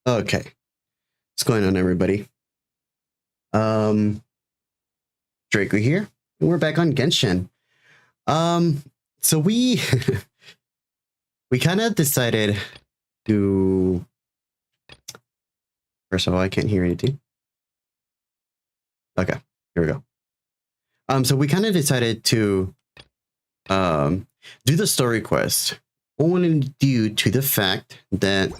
Okay. What's going on, everybody? Draco here, and we're back on Genshin. So we we kind of decided to. First of all, I can't hear anything. Okay, here we go. So we kind of decided to do the story quest only due to the fact that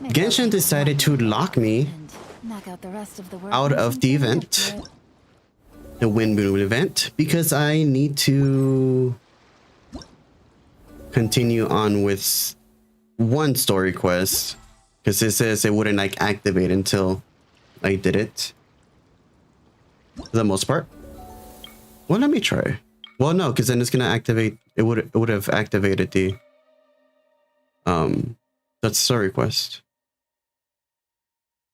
Genshin decided to lock me out of the event, the Windblume event, because I need to continue on with one story quest, because it says it wouldn't like activate until I did it for the most part. Well, let me try. Well, no, because then it's gonna activate. It would have activated the that story quest,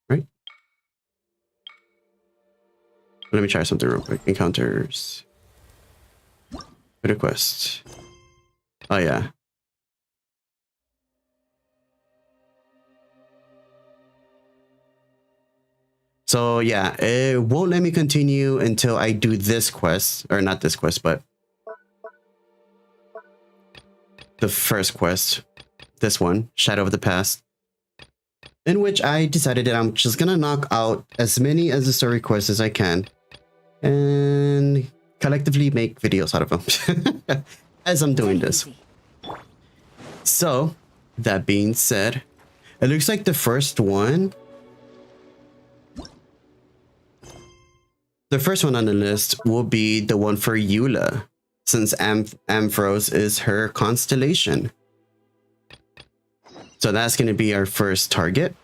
right? Let me try something real quick. Encounters. Put a quest. Oh yeah. So yeah, it won't let me continue until I do this quest, or not this quest, but the first quest, this one, Shadow of the Past, in which I decided that I'm just gonna knock out as many as the story quests as I can, and collectively make videos out of them as I'm doing this. So that being said, it looks like the first one. The first one on the list will be the one for Eula, since Ampharos is her constellation. So that's going to be our first target.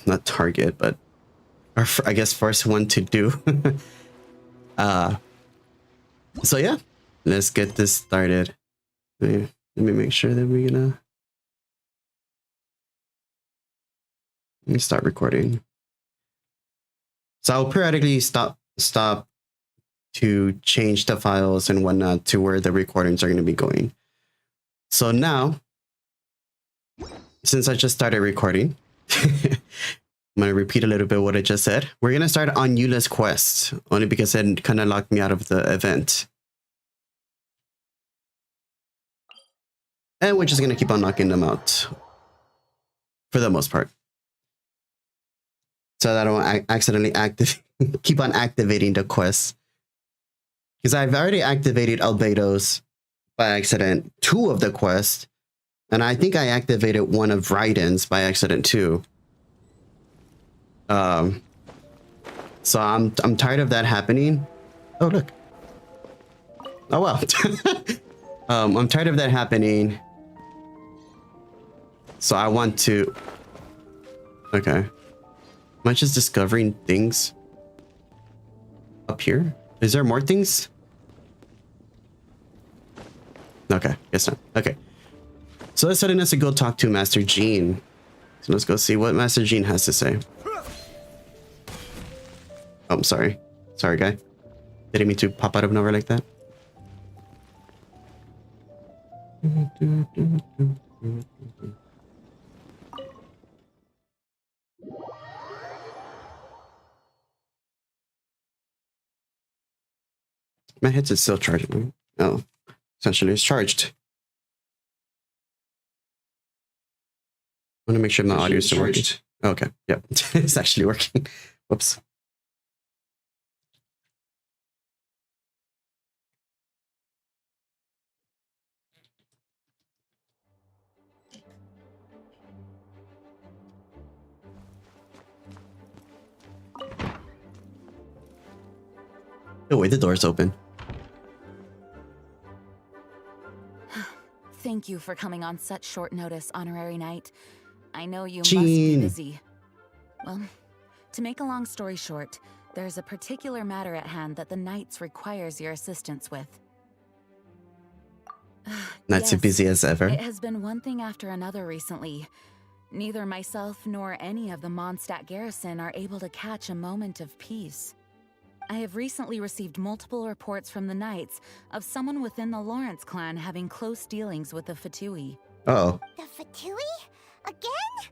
Not target, but our, I guess, first one to do. So yeah, let's get this started. Let me make sure that we're gonna... Let me start recording. So I'll periodically stop to change the files and whatnot to where the recordings are going to be going. So now, since I just started recording, I'm going to repeat a little bit what I just said. We're going to start on Eula's quest, only because it kind of locked me out of the event. And we're just going to keep on knocking them out for the most part, so that I don't accidentally keep on activating the quest. Because I've already activated Albedo's by accident 2 of the quests, and I think I activated one of Raiden's by accident too. So I'm tired of that happening. Oh look. Oh well. I'm tired of that happening. So I want to... Okay. Am I just discovering things up here? Is there more things? Okay, guess not. Okay. So let's suddenly go talk to Master Jean. So let's go see what Master Jean has to say. Oh, I'm sorry. Sorry, guy. Didn't mean to pop out of nowhere like that. My headset's still charging. Oh, essentially it's charged. I want to make sure my audio is still working. Oh, okay, yep, it's actually working. Whoops. Oh wait, the door's open. Thank you for coming on such short notice, Honorary Knight. I know you Jean. must be busy. Well, to make a long story short, there's a particular matter at hand that the Knights requires your assistance with. Not too busy as ever. It has been one thing after another recently. Neither myself nor any of the Mondstadt garrison are able to catch a moment of peace. I have recently received multiple reports from the Knights of someone within the Lawrence clan having close dealings with the Fatui. Oh. The Fatui? Again?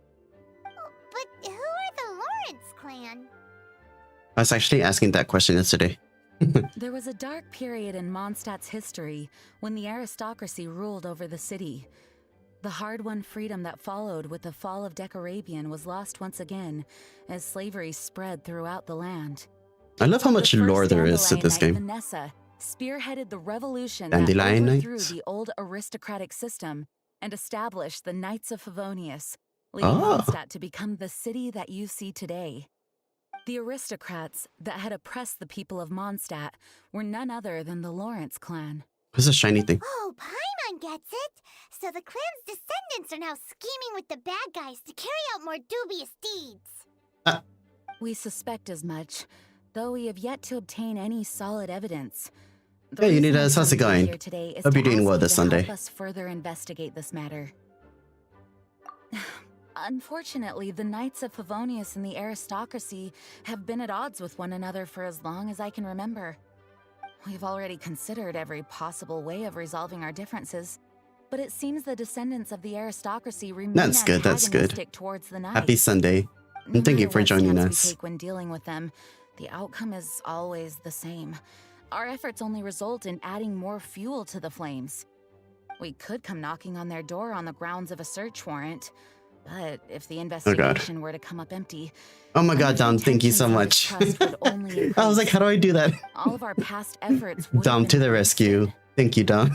clan? I was actually asking that question yesterday. There was a dark period in Mondstadt's history when the aristocracy ruled over the city. The hard-won freedom that followed with the fall of Decarabian was lost once again as slavery spread throughout the land. I love how much The first lore there is to Dandelion this Knight, game. Vanessa, spearheaded the revolution Dandelion that overthrew Knights? the old aristocratic system and established the Knights of Favonius, leading Oh. Mondstadt to become the city that you see today. The aristocrats that had oppressed the people of Mondstadt were none other than the Lawrence clan. What's a shiny thing? Oh, Paimon gets it! So the clan's descendants are now scheming with the bad guys to carry out more dubious deeds. We suspect as much, though we have yet to obtain any solid evidence. Hey, reason Unidas, I'm how's it coming going? here today is Hope to you're doing ask well you this to Sunday. help us further investigate this matter. Unfortunately, the Knights of Favonius and the aristocracy have been at odds with one another for as long as I can remember. We've already considered every possible way of resolving our differences, but it seems the descendants of the aristocracy remain That's good, that's good. antagonistic towards the Knights. Happy Sunday. No And thank you matter for what joining stance us. we take when dealing with them, the outcome is always the same. Our efforts only result in adding more fuel to the flames. We could come knocking on their door on the grounds of a search warrant, but if the investigation were to come up empty, Oh my god, any Dom, thank you so pretensions of much. trust would only I was like, increase. how do I do that? All of our past efforts would have Dom been to the wasted. rescue. Thank you, Dom.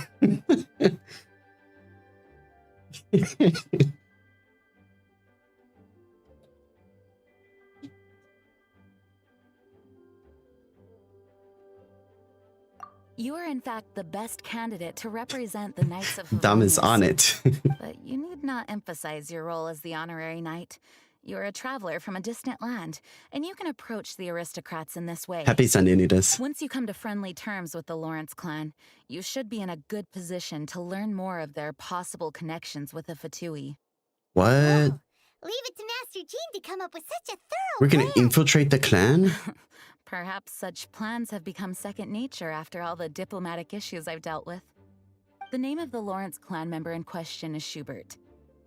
You are in fact the best candidate to represent the Knights of Dom is Favonius. on it. But you need not emphasize your role as the honorary knight. You're a traveler from a distant land, and you can approach the aristocrats in this way. Happy Sunday, Unidas. Once you come to friendly terms with the Lawrence clan, you should be in a good position to learn more of their possible connections with the Fatui. What? Oh, leave it to Master Jean to come up with such a thorough We're gonna plan. infiltrate the clan? Perhaps such plans have become second nature after all the diplomatic issues I've dealt with. The name of the Lawrence clan member in question is Schubert.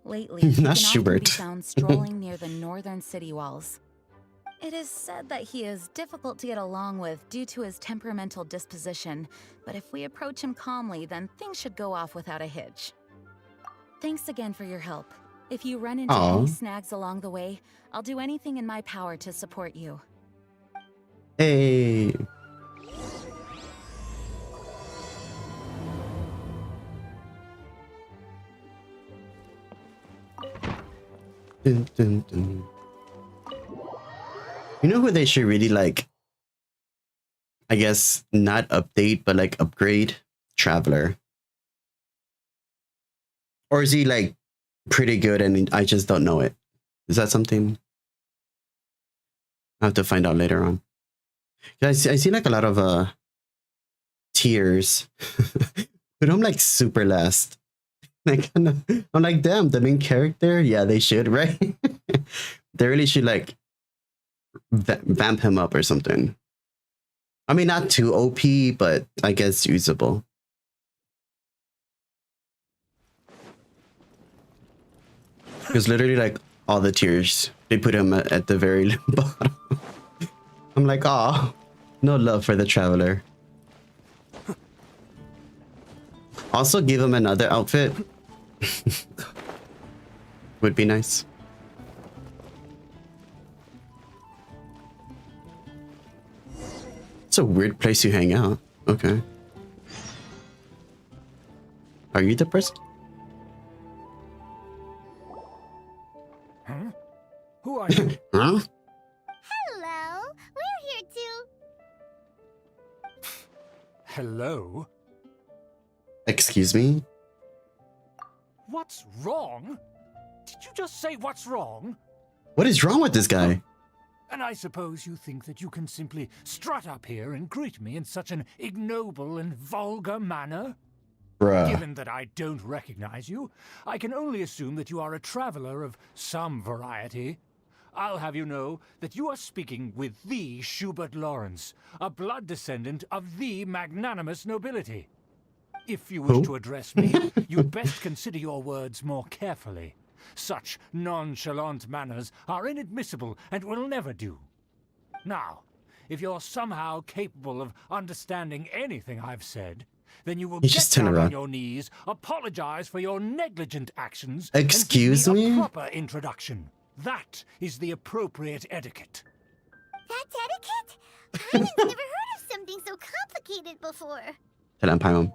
Lately, he can Not often be Schubert. found strolling near the northern city walls. It is said that he is difficult to get along with due to his temperamental disposition, but if we approach him calmly, then things should go off without a hitch. Thanks again for your help. If you run into Aw. any snags along the way, I'll do anything in my power to support you. Hey. Dun, dun, dun. You know who they should really like, I guess not update, but like upgrade? Traveler. Or is he like pretty good and I just don't know it? Is that something I have to find out later on? Guys, I see like a lot of tiers, but I'm like super last. Like I'm like, damn, the main character. Yeah, they should, right? They really should like vamp him up or something. I mean, not too OP, but I guess usable. Because literally, like all the tiers, they put him at the very bottom. I'm like, oh, no love for the traveler. Also, give him another outfit. Would be nice. It's a weird place to hang out. Okay. Are you the person? Huh? Who are you? Huh? Hello, we're here too. Hello? Excuse me? What's wrong? Did you just say what's wrong? What is wrong with this guy? And I suppose you think that you can simply strut up here and greet me in such an ignoble and vulgar manner? Bruh. Given that I don't recognize you, I can only assume that you are a traveler of some variety. I'll have you know that you are speaking with the Schubert Lawrence, a blood descendant of the magnanimous nobility. If you wish Who? to address me, you'd best consider your words more carefully. Such nonchalant manners are inadmissible and will never do. Now, if you're somehow capable of understanding anything I've said, then you will You get just turn down around. on your knees, apologize for your negligent actions, Excuse and give me me? a proper introduction. That is the appropriate etiquette. That's etiquette? Paimon's never heard of something so complicated before. Tell him, Paimon.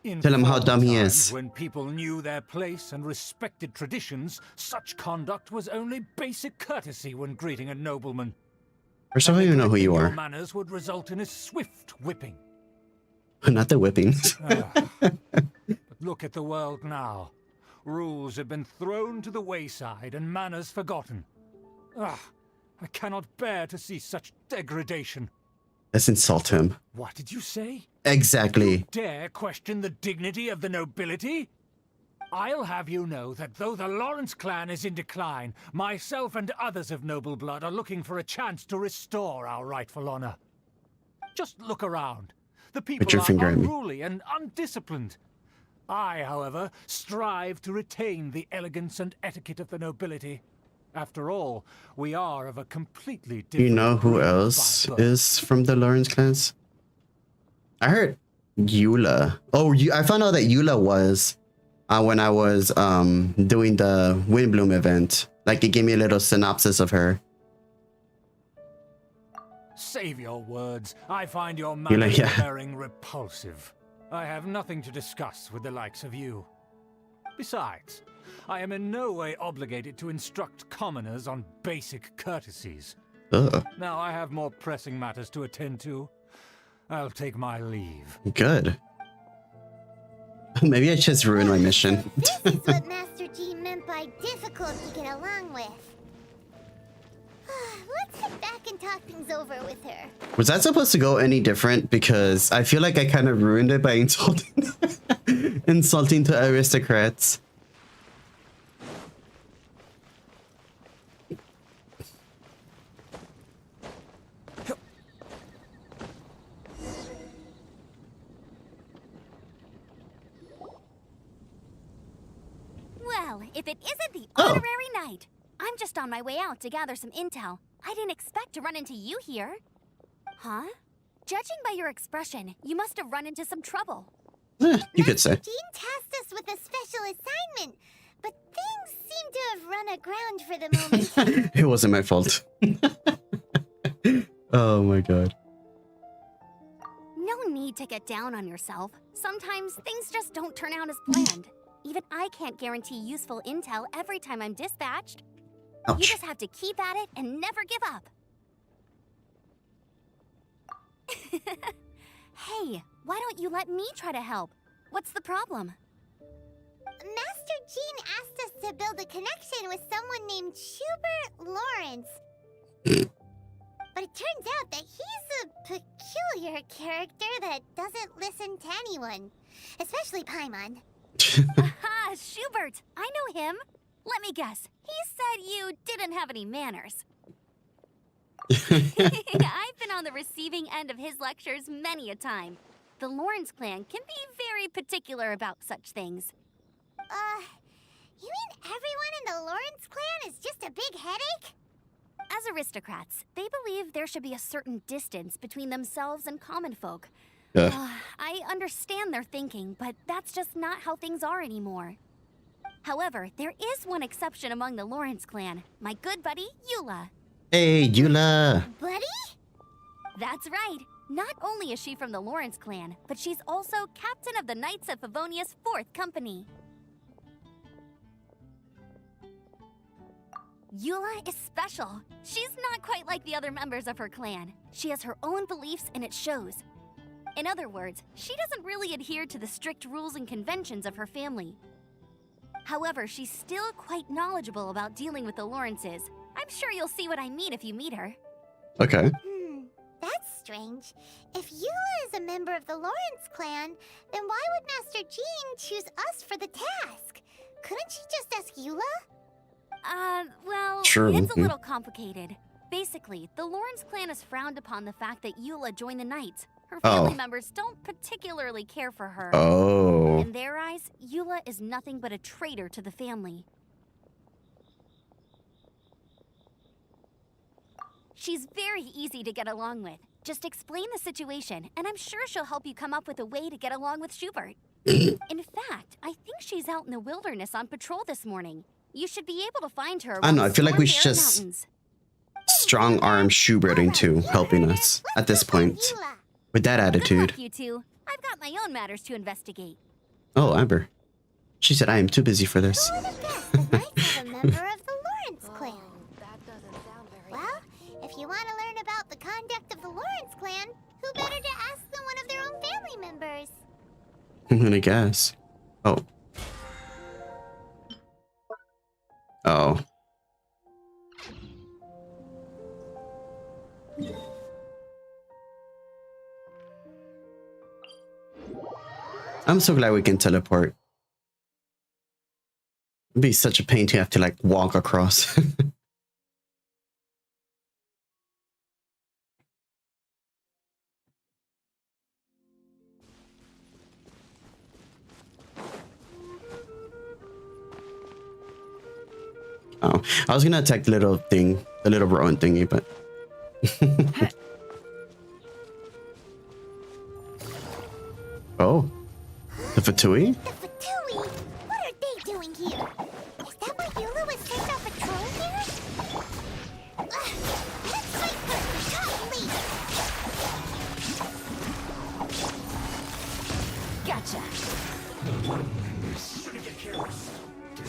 In Tell him how former dumb he times, is. when people knew their place and respected traditions, such conduct was only basic courtesy when greeting a nobleman. First of all, you know who you Neglecting are. your manners would result in a swift whipping. Not the whippings. But look at the world now. Rules have been thrown to the wayside and manners forgotten. I cannot bear to see such degradation. Let's insult him. What did you say? Exactly. Dare question the dignity of the nobility? I'll have you know that though the Lawrence clan is in decline, myself and others of noble blood are looking for a chance to restore our rightful honor. Just look around. The people your are finger at me. unruly and undisciplined. I, however, strive to retain the elegance and etiquette of the nobility. After all, we are of a completely different You know who breed by else birth. is from the Lawrence clans? I heard Eula. Oh, I found out that Eula was when I was doing the Windblume event. Like, it gave me a little synopsis of her. Save your words. I find your You're manners like, yeah. bearing repulsive. I have nothing to discuss with the likes of you. Besides, I am in no way obligated to instruct commoners on basic courtesies. Ugh, Now I have more pressing matters to attend to. I'll take my leave. good. Maybe I just ruined my mission. This is what Master G meant by difficult to get along with. Let's head back and talk things over with her. Was that supposed to go any different? Because I feel like I kind of ruined it by insulting to aristocrats. Well, if it isn't the Oh. honorary knight. I'm just on my way out to gather some intel. I didn't expect to run into you here. Huh? Judging by your expression, you must have run into some trouble. You could say. Jean tasked us with a special assignment, but things seem to have run aground for the moment. It wasn't my fault. Oh my god. No need to get down on yourself. Sometimes things just don't turn out as planned. Even I can't guarantee useful intel every time I'm dispatched. You Ouch. just have to keep at it and never give up. Hey, why don't you let me try to help? What's the problem? Master Jean asked us to build a connection with someone named Schubert Lawrence. But it turns out that he's a peculiar character that doesn't listen to anyone, especially Paimon. Aha, Schubert! I know him. Let me guess. He said you didn't have any manners. I've been on the receiving end of his lectures many a time. The Lawrence clan can be very particular about such things. You mean everyone in the Lawrence clan is just a big headache? As aristocrats, they believe there should be a certain distance between themselves and common folk. I understand their thinking, but that's just not how things are anymore. However, there is one exception among the Lawrence clan, my good buddy, Eula. Hey, Eula. Buddy? That's right. Not only is she from the Lawrence clan, but she's also captain of the Knights of Favonia's 4th Company. Eula is special. She's not quite like the other members of her clan. She has her own beliefs and it shows. In other words, she doesn't really adhere to the strict rules and conventions of her family. However, she's still quite knowledgeable about dealing with the Lawrences. I'm sure you'll see what I mean if you meet her. Okay. That's strange. If Eula is a member of the Lawrence clan, then why would Master Jean choose us for the task? Couldn't she just ask Eula? Well, True. it's a little complicated. Basically, the Lawrence clan has frowned upon the fact that Eula joined the Knights. Her family members don't particularly care for her. Oh. In their eyes, Eula is nothing but a traitor to the family. She's very easy to get along with. Just explain the situation, and I'm sure she'll help you come up with a way to get along with Schubert. In fact, I think she's out in the wilderness on patrol this morning. You should be able to find her. I don't know, I feel like we Storm should Bear just Mountains. strong arm Schubert into helping us at this point. With that Good attitude. luck, you two. I've got my own matters to investigate. Oh, Amber. She said I am too busy for this. Who would have guessed the Knights are a member of the Lawrence clan? That doesn't sound very Well, if you want to learn about the conduct of the Lawrence clan, who better to ask than one of their own family members? I guess. Oh. Oh. I'm so glad we can teleport. It'd be such a pain to have to like walk across. Oh, I was gonna attack the little thing, the little Rowan thingy, but. Oh, the Fatui? The Fatui? What are they doing here? Is that why Eula was sent on patrol here? Let's fight for top lead. Gotcha.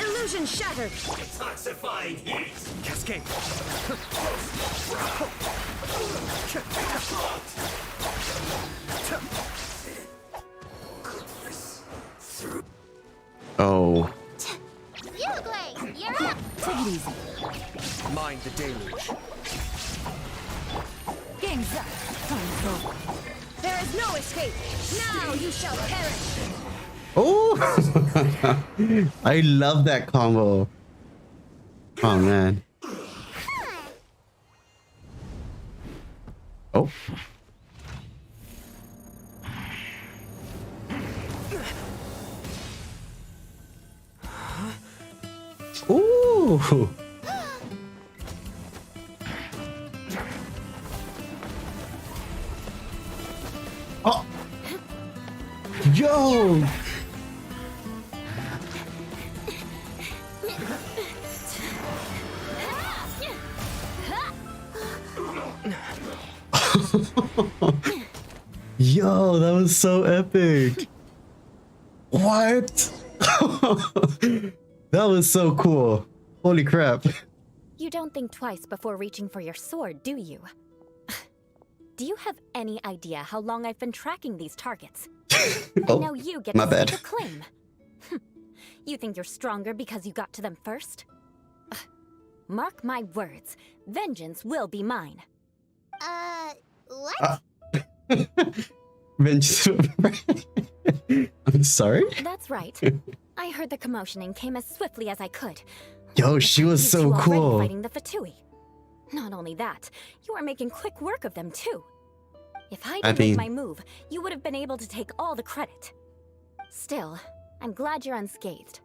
Illusion shattered. Detoxifying heat. Cascade. Oh, Uruguay, you're up. Take it easy. Mind the deluge. Game's up. Time's over. There is no escape. Now you shall perish. oh! I love that combo. Oh man. Oh. Ooh. Oh. Yo. Yo, that was so epic. What? That was so cool. Holy crap. You don't think twice before reaching for your sword, do you? Do you have any idea how long I've been tracking these targets? Oh, And now you get my to bad. stake a claim. You think you're stronger because you got to them first? Mark my words, vengeance will be mine. What? Vengeance. I'm sorry? That's right. I heard the commotion and came as swiftly as I could. Yo, The she was fact so you two already cool. Fighting the Fatui. Not only that, you are making quick work of them too. If I didn't mean- make my move, you would have been able to take all the credit. Still, I'm glad you're unscathed.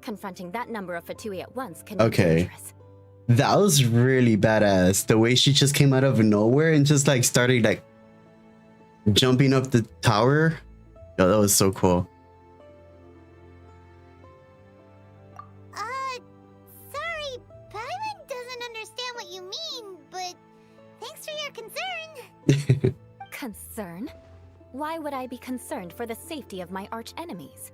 Confronting that number of Fatui at once can Okay. be dangerous. That was really badass. The way she just came out of nowhere and just like started like jumping up the tower. Yo, that was so cool. Sorry, Paimon doesn't understand what you mean, but thanks for your concern. Concern? Why would I be concerned for the safety of my arch enemies?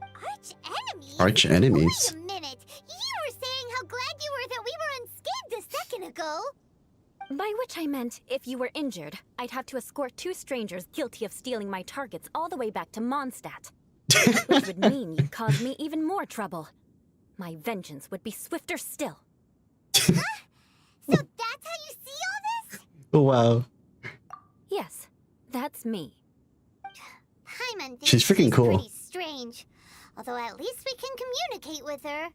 Arch enemies? Arch enemies. Wait a minute. You were saying how glad you were that we were unscathed a second ago. By which I meant, if you were injured, I'd have to escort 2 strangers guilty of stealing my targets all the way back to Mondstadt. Which would mean you'd cause me even more trouble. My vengeance would be swifter still. So that's how you see all this? Oh, wow. Yes, that's me. Paimon thinks She's freaking cool. pretty strange. Although at least we can communicate with her.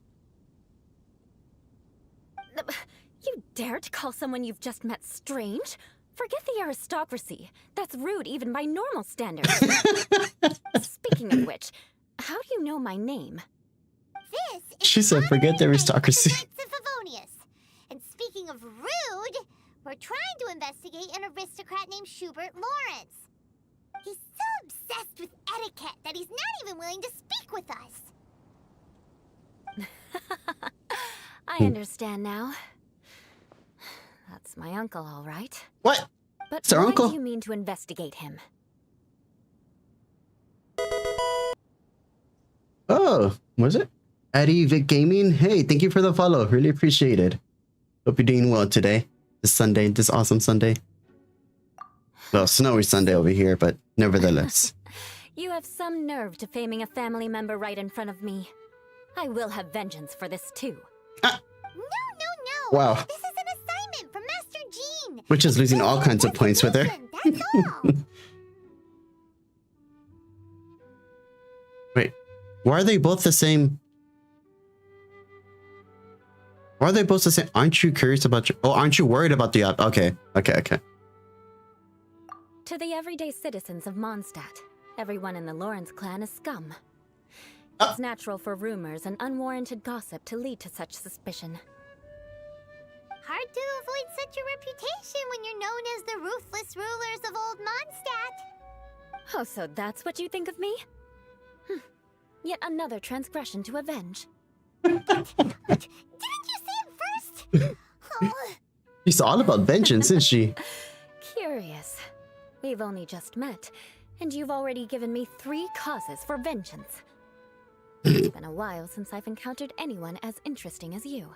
You dare to call someone you've just met strange? Forget the aristocracy. That's rude even by normal standards. Speaking of which, how do you know my name? This is She said, the "Forget the honorary aristocracy." Knights of Favonius. And speaking of rude, We're trying to investigate an aristocrat named Schubert Lawrence. He's so obsessed with etiquette that he's not even willing to speak with us. I understand now. That's my uncle, all right. What? But It's our why uncle? do you mean to investigate him? Oh, was it? Eddie Vic Gaming? Hey, thank you for the follow. Really appreciate it. Hope you're doing well today. This Sunday, this awesome Sunday. Well, snowy Sunday over here, but nevertheless. You have some nerve to faming a family member right in front of me. I will have vengeance for this too. No. Wow. This is an assignment from Master Jean. Which is losing all kinds of points with her. That's all. Wait, why are they both the same? Why are they both the same? Aren't you curious about your... Oh, aren't you worried about the... Okay. To the everyday citizens of Mondstadt, everyone in the Lawrence clan is scum. It's natural for rumors and unwarranted gossip to lead to such suspicion. Hard to avoid such a reputation when you're known as the ruthless rulers of Old Mondstadt. Oh, so that's what you think of me? Yet another transgression to avenge. Didn't you say it first? Oh. She's all about vengeance, isn't she? Curious. We've only just met, and you've already given me 3 causes for vengeance. It's been a while since I've encountered anyone as interesting as you.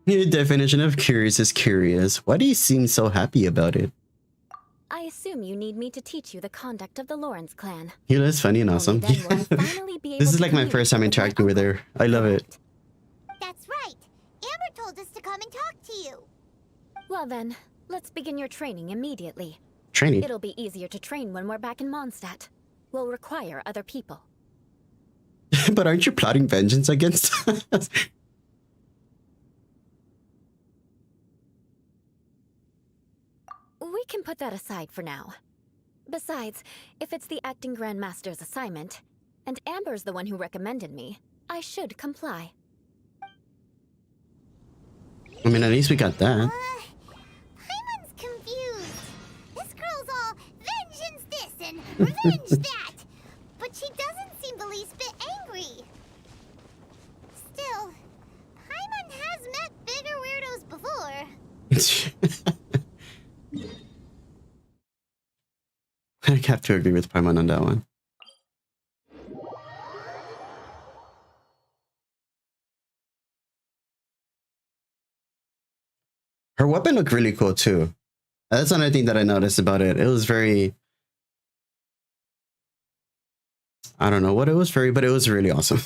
Your definition of curious is curious. Why do you seem so happy about it? I assume you need me to teach you the conduct of the Lawrence clan. You know, it's funny and awesome. Only then will I finally be able This is to like my first time communicate interacting with her. I love it. That's right. Amber told us to come and talk to you. Well then, let's begin your training immediately. Training. It'll be easier to train when we're back in Mondstadt. We'll require other people. But aren't you plotting vengeance against us? We can put that aside for now. Besides, if it's the acting Grandmaster's assignment, and Amber's the one who recommended me, I should comply. I mean, at least we got that. Paimon's confused. This girl's all vengeance this and revenge that. But she doesn't seem the least bit angry. Still, Paimon has met bigger weirdos before. I have to agree with Paimon on that one. Her weapon looked really cool too. That's another thing that I noticed about it. It was very... I don't know what it was very, but it was really awesome.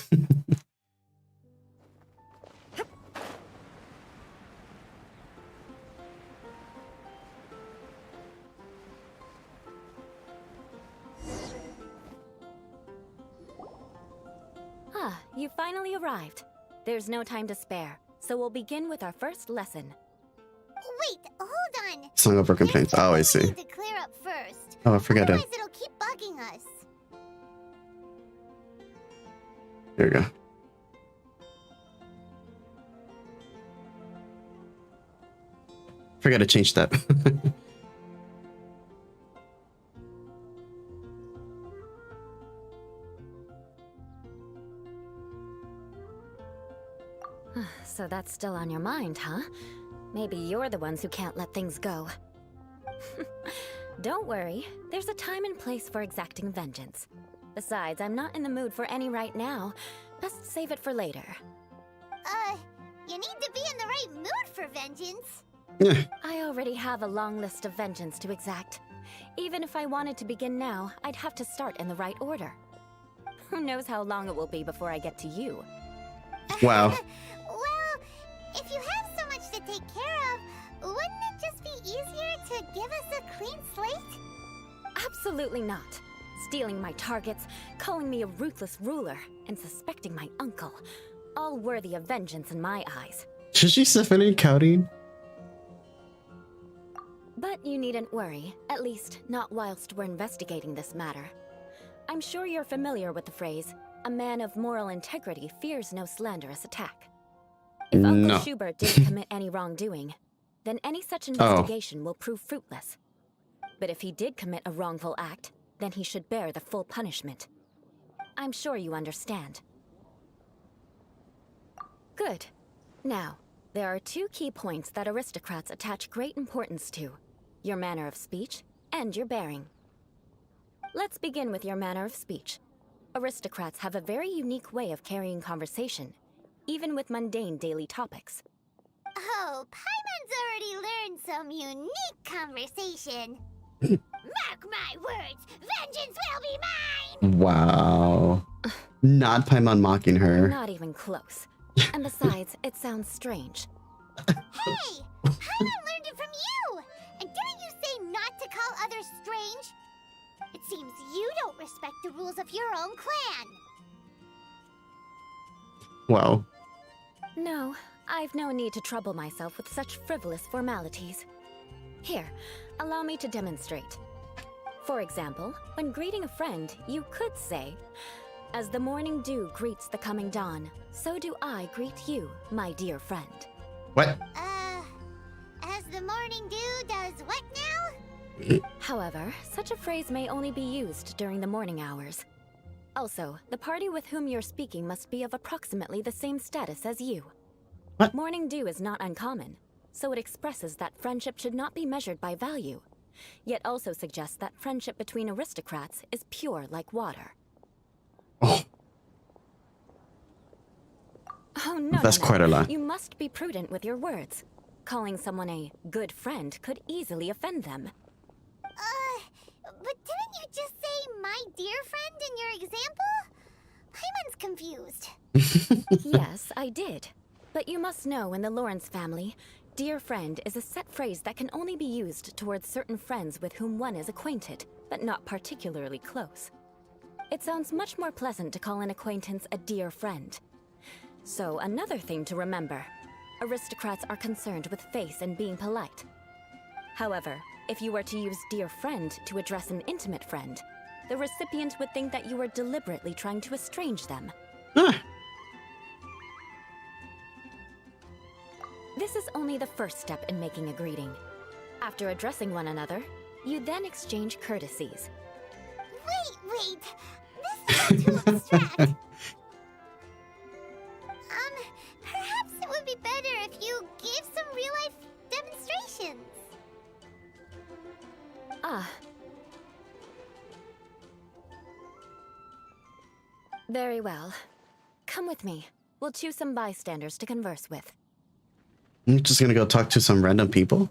Ah, you finally arrived. There's no time to spare, so we'll begin with our first lesson. Wait, hold on. Song of Broken Plains. Oh, I We see. need to clear up first. Oh, I forgot it. Otherwise, it'll keep bugging us. There we go. Forgot to change that. So that's still on your mind, huh? Maybe you're the ones who can't let things go. Don't worry, there's a time and place for exacting vengeance. Besides, I'm not in the mood for any right now. Best save it for later. You need to be in the right mood for vengeance. Yeah. I already have a long list of vengeance to exact. Even if I wanted to begin now, I'd have to start in the right order. Who knows how long it will be before I get to you? Wow. Well, if you have so much to take care of, wouldn't it just be easier to give us a clean slate? Absolutely not. Stealing my targets, calling me a ruthless ruler, and suspecting my uncle. All worthy of vengeance in my eyes. Should she definitely counting? But you needn't worry, at least not whilst we're investigating this matter. I'm sure you're familiar with the phrase, a man of moral integrity fears no slanderous attack. If Uncle No. Schubert didn't commit any wrongdoing, then any such investigation will prove fruitless. But if he did commit a wrongful act, then he should bear the full punishment. I'm sure you understand. Good. Now, there are two key points that aristocrats attach great importance to: your manner of speech and your bearing. Let's begin with your manner of speech. Aristocrats have a very unique way of carrying conversation, even with mundane daily topics. Oh, Paimon's already learned some unique conversation. Mark my words, vengeance will be mine! Wow. Not Paimon mocking her. Not even close. And besides, it sounds strange. Hey! Paimon learned it from you! And didn't you say not to call others strange? It seems you don't respect the rules of your own clan. Wow. No, I've no need to trouble myself with such frivolous formalities. Here, allow me to demonstrate. For example, when greeting a friend, you could say, "As the morning dew greets the coming dawn, so do I greet you, my dear friend." What? As the morning dew does what now? However, such a phrase may only be used during the morning hours. Also, the party with whom you're speaking must be of approximately the same status as you. What? Morning dew is not uncommon, so it expresses that friendship should not be measured by value, yet also suggests that friendship between aristocrats is pure like water. Oh, Oh, no, that's no, no. quite a lot. You must be prudent with your words. Calling someone a good friend could easily offend them. But didn't you just say my dear friend in your example? Paimon's confused. Yes, I did. But you must know, in the Lawrence family, dear friend is a set phrase that can only be used towards certain friends with whom one is acquainted, but not particularly close. It sounds much more pleasant to call an acquaintance a dear friend. So, another thing to remember. Aristocrats are concerned with face and being polite. However, if you were to use dear friend to address an intimate friend, the recipient would think that you were deliberately trying to estrange them. Ah, This is only the first step in making a greeting. After addressing one another, you then exchange courtesies. Wait. This is too abstract. Perhaps it would be better if you gave some real-life demonstrations. Ah. Very well. Come with me. We'll choose some bystanders to converse with. I'm just gonna go talk to some random people.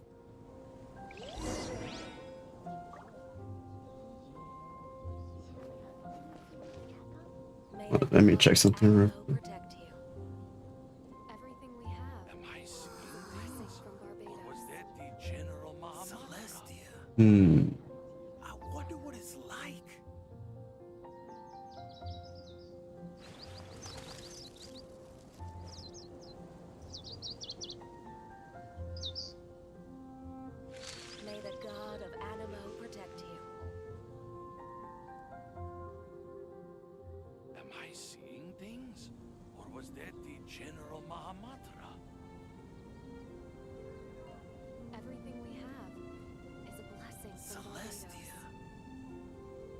Let me check something real quick. Everything we have. Am I seeing things? Or was that the general mama? Celestia. I wonder what it's like. May the god of Animo protect you. Am I seeing things? Or was that the general Mahamatra? Everything we have is a blessing from Celestia.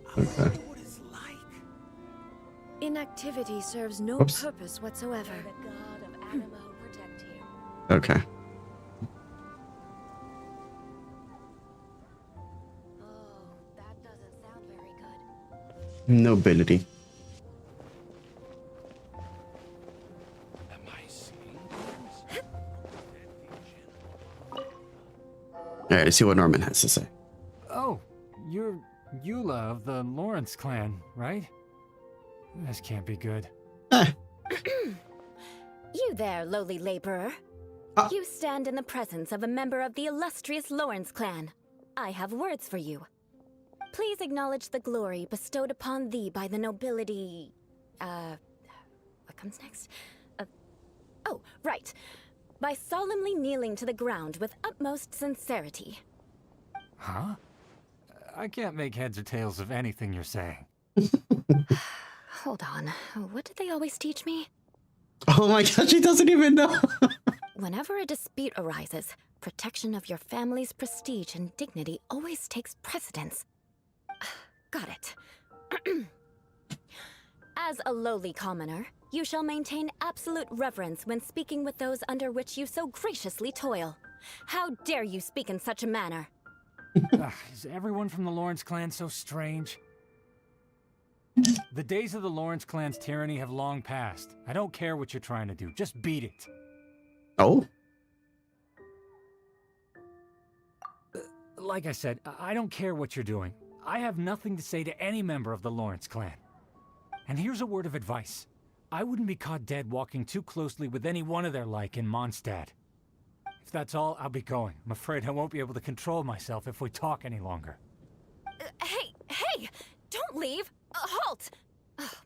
I Okay. wonder what it's like. Inactivity serves no Oops. purpose whatsoever. May the god of Animo protect you. Okay. Oh, that doesn't sound very good. Nobility. Am I seeing things? Or was that the general? All right, let's see what Norman has to say. Oh, you're Eula of the Lawrence clan, right? This can't be good. Ah, You there, lowly laborer. Ah. You stand in the presence of a member of the illustrious Lawrence clan. I have words for you. Please acknowledge the glory bestowed upon thee by the nobility... What comes next? Oh, right. By solemnly kneeling to the ground with utmost sincerity. Huh? I can't make heads or tails of anything you're saying. Hold on. What did they always teach me? oh my god, she doesn't even know. Whenever a dispute arises, protection of your family's prestige and dignity always takes precedence. Got it. As a lowly commoner, you shall maintain absolute reverence when speaking with those under which you so graciously toil. How dare you speak in such a manner? Is everyone from the Lawrence clan so strange? The days of the Lawrence clan's tyranny have long passed. I don't care what you're trying to do. Just beat it. Oh? Like I said, I don't care what you're doing. I have nothing to say to any member of the Lawrence clan. And here's a word of advice. I wouldn't be caught dead walking too closely with any one of their like in Mondstadt. If that's all, I'll be going. I'm afraid I won't be able to control myself if we talk any longer. Hey! Don't leave! Halt!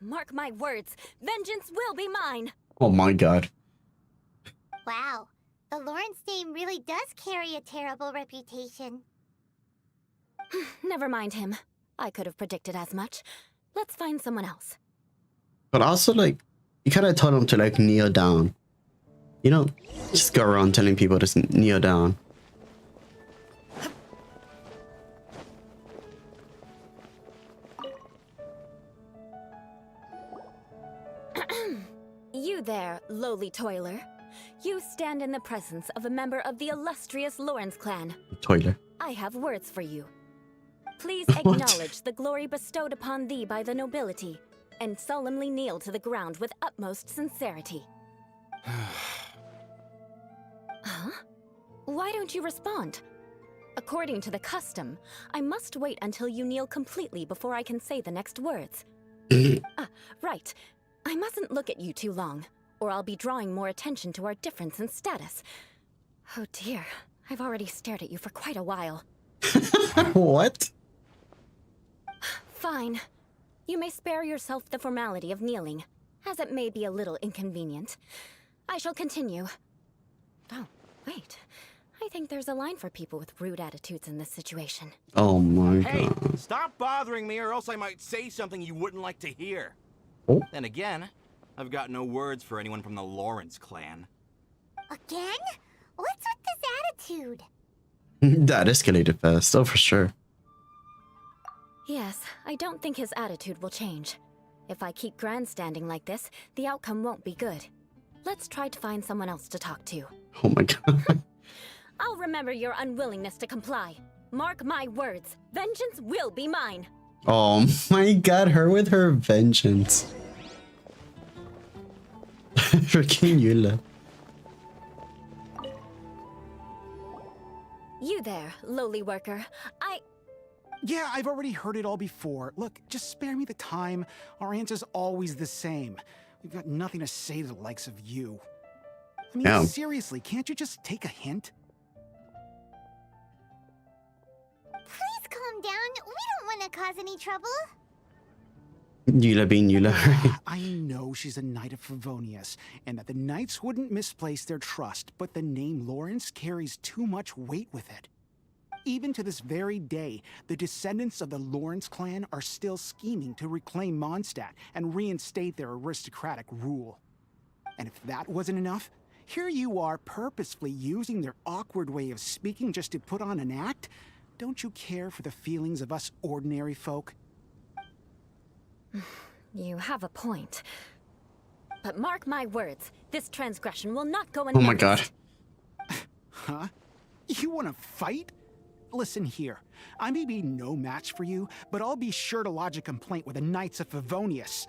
Mark my words, vengeance will be mine! Oh my god. Wow, the Lawrence name really does carry a terrible reputation. Never mind him. I could have predicted as much. Let's find someone else. But also, like, you kind of told him to, like, kneel down. You know, just go around telling people to kneel down. You there, lowly toiler. You stand in the presence of a member of the illustrious Lawrence clan. Toiler. I have words for you. Please What? acknowledge the glory bestowed upon thee by the nobility, and solemnly kneel to the ground with utmost sincerity. Huh? Why don't you respond? According to the custom, I must wait until you kneel completely before I can say the next words. Right. I mustn't look at you too long, or I'll be drawing more attention to our difference in status. Oh dear, I've already stared at you for quite a while. What? Fine. You may spare yourself the formality of kneeling, as it may be a little inconvenient. I shall continue. Oh, wait. I think there's a line for people with rude attitudes in this situation. Oh my Hey, god. stop bothering me or else I might say something you wouldn't like to hear. Oh. Then again, I've got no words for anyone from the Lawrence clan. Again? What's with this attitude? That escalated fast. Oh, for sure. Yes, I don't think his attitude will change. If I keep grandstanding like this, the outcome won't be good. Let's try to find someone else to talk to. Oh my god. I'll remember your unwillingness to comply. Mark my words, vengeance will be mine. Oh my god, her with her vengeance. Freaking Eula. You there, lowly worker. Yeah, I've already heard it all before. Look, just spare me the time. Our answer's always the same. We've got nothing to say to the likes of you. I mean, Yeah. seriously, can't you just take a hint? Please calm down. We don't want to cause any trouble. Eula being Eula. I know she's a knight of Favonius, and that the knights wouldn't misplace their trust, but the name Lawrence carries too much weight with it. Even to this very day, the descendants of the Lawrence clan are still scheming to reclaim Mondstadt and reinstate their aristocratic rule. And if that wasn't enough, here you are purposefully using their awkward way of speaking just to put on an act? Don't you care for the feelings of us ordinary folk? You have a point. But mark my words, this transgression will not go Oh my unnoticed. god. Huh? You want to fight? Listen here, I may be no match for you, but I'll be sure to lodge a complaint with the Knights of Favonius.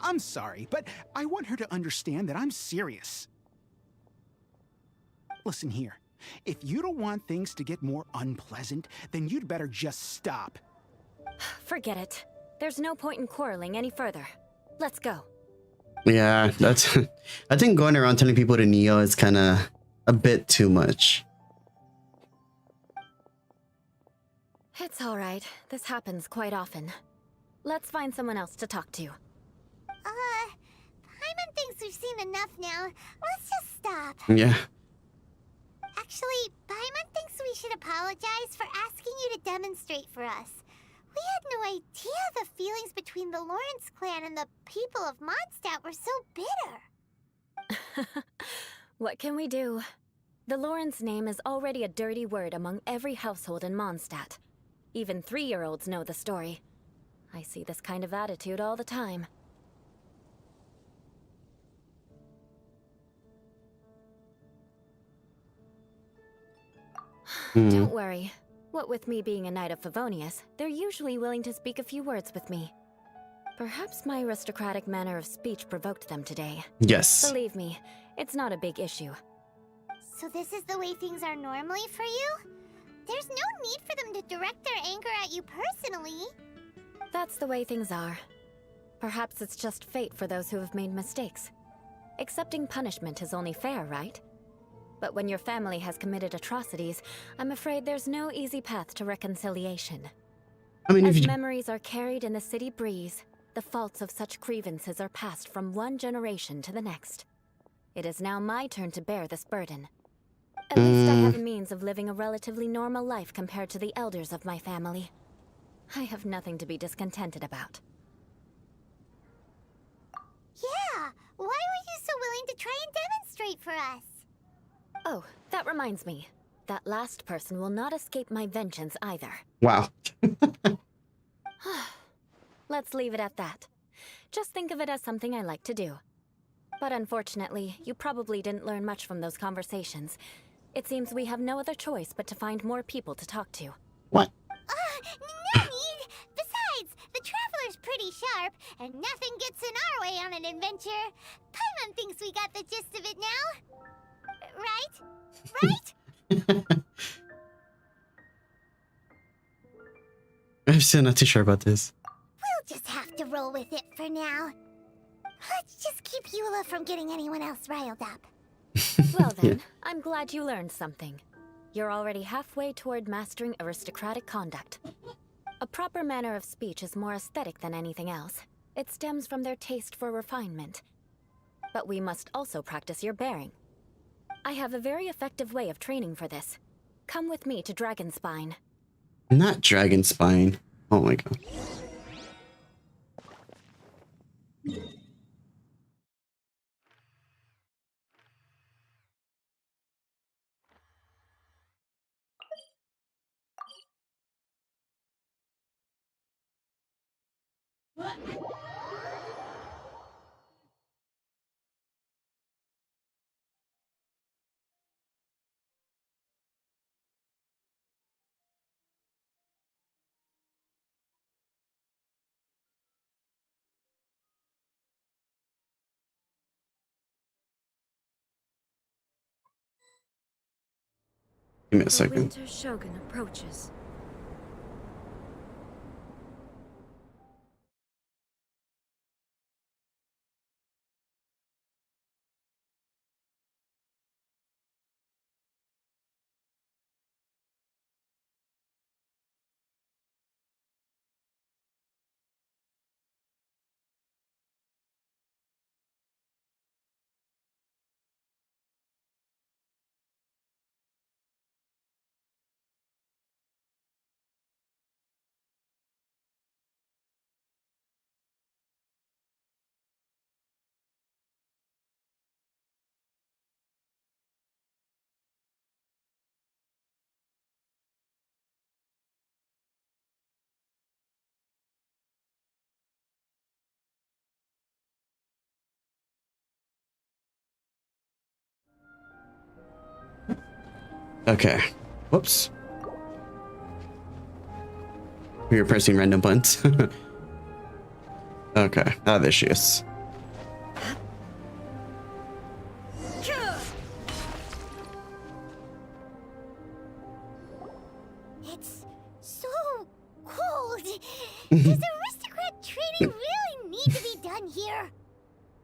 I'm sorry, but I want her to understand that I'm serious. Listen here, if you don't want things to get more unpleasant, then you'd better just stop. Forget it. There's no point in quarreling any further. Let's go. Yeah, that's. I think going around telling people to kneel is kind of a bit too much. It's all right. This happens quite often. Let's find someone else to talk to. Paimon thinks we've seen enough now. Let's just stop. Yeah. Actually, Paimon thinks we we should apologize for asking you to demonstrate for us. We had no idea the feelings between the Lawrence clan and the people of Mondstadt were so bitter. What can we do? The Lawrence name is already a dirty word among every household in Mondstadt. Even 3-year-olds know the story. I see this kind of attitude all the time. Don't worry. What with me being a Knight of Favonius, they're usually willing to speak a few words with me. Perhaps my aristocratic manner of speech provoked them today. Yes. Believe me, it's not a big issue. So this is the way things are normally for you? There's no need for them to direct their anger at you personally. That's the way things are. Perhaps it's just fate for those who have made mistakes. Accepting punishment is only fair, right? But when your family has committed atrocities, I'm afraid there's no easy path to reconciliation. I mean, if As you... memories are carried in the city breeze, the faults of such grievances are passed from one generation to the next. It is now my turn to bear this burden. At least I have a means of living a relatively normal life compared to the elders of my family. I have nothing to be discontented about. Yeah, why were you so willing to try and demonstrate for us? Oh, that reminds me. That last person will not escape my vengeance either. Wow. Let's leave it at that. Just think of it as something I like to do. But unfortunately, you probably didn't learn much from those conversations. It seems we have no other choice but to find more people to talk to. What? No need! Besides, the Traveler's pretty sharp, and nothing gets in our way on an adventure. Paimon thinks we got the gist of it now. Right? Right? I'm still not too sure about this. We'll just have to roll with it for now. Let's just keep Eula from getting anyone else riled up. Well then, I'm glad you learned something. You're already halfway toward mastering aristocratic conduct. A proper manner of speech is more aesthetic than anything else. It stems from their taste for refinement. But we must also practice your bearing. I have a very effective way of training for this. Come with me to Dragonspine. Not Dragonspine. Oh my god. Give me a second. Winter Shogun approaches. Okay. Whoops. We were pressing random buttons. Okay. Ah, there she is. It's so cold. Does aristocrat training really need to be done here?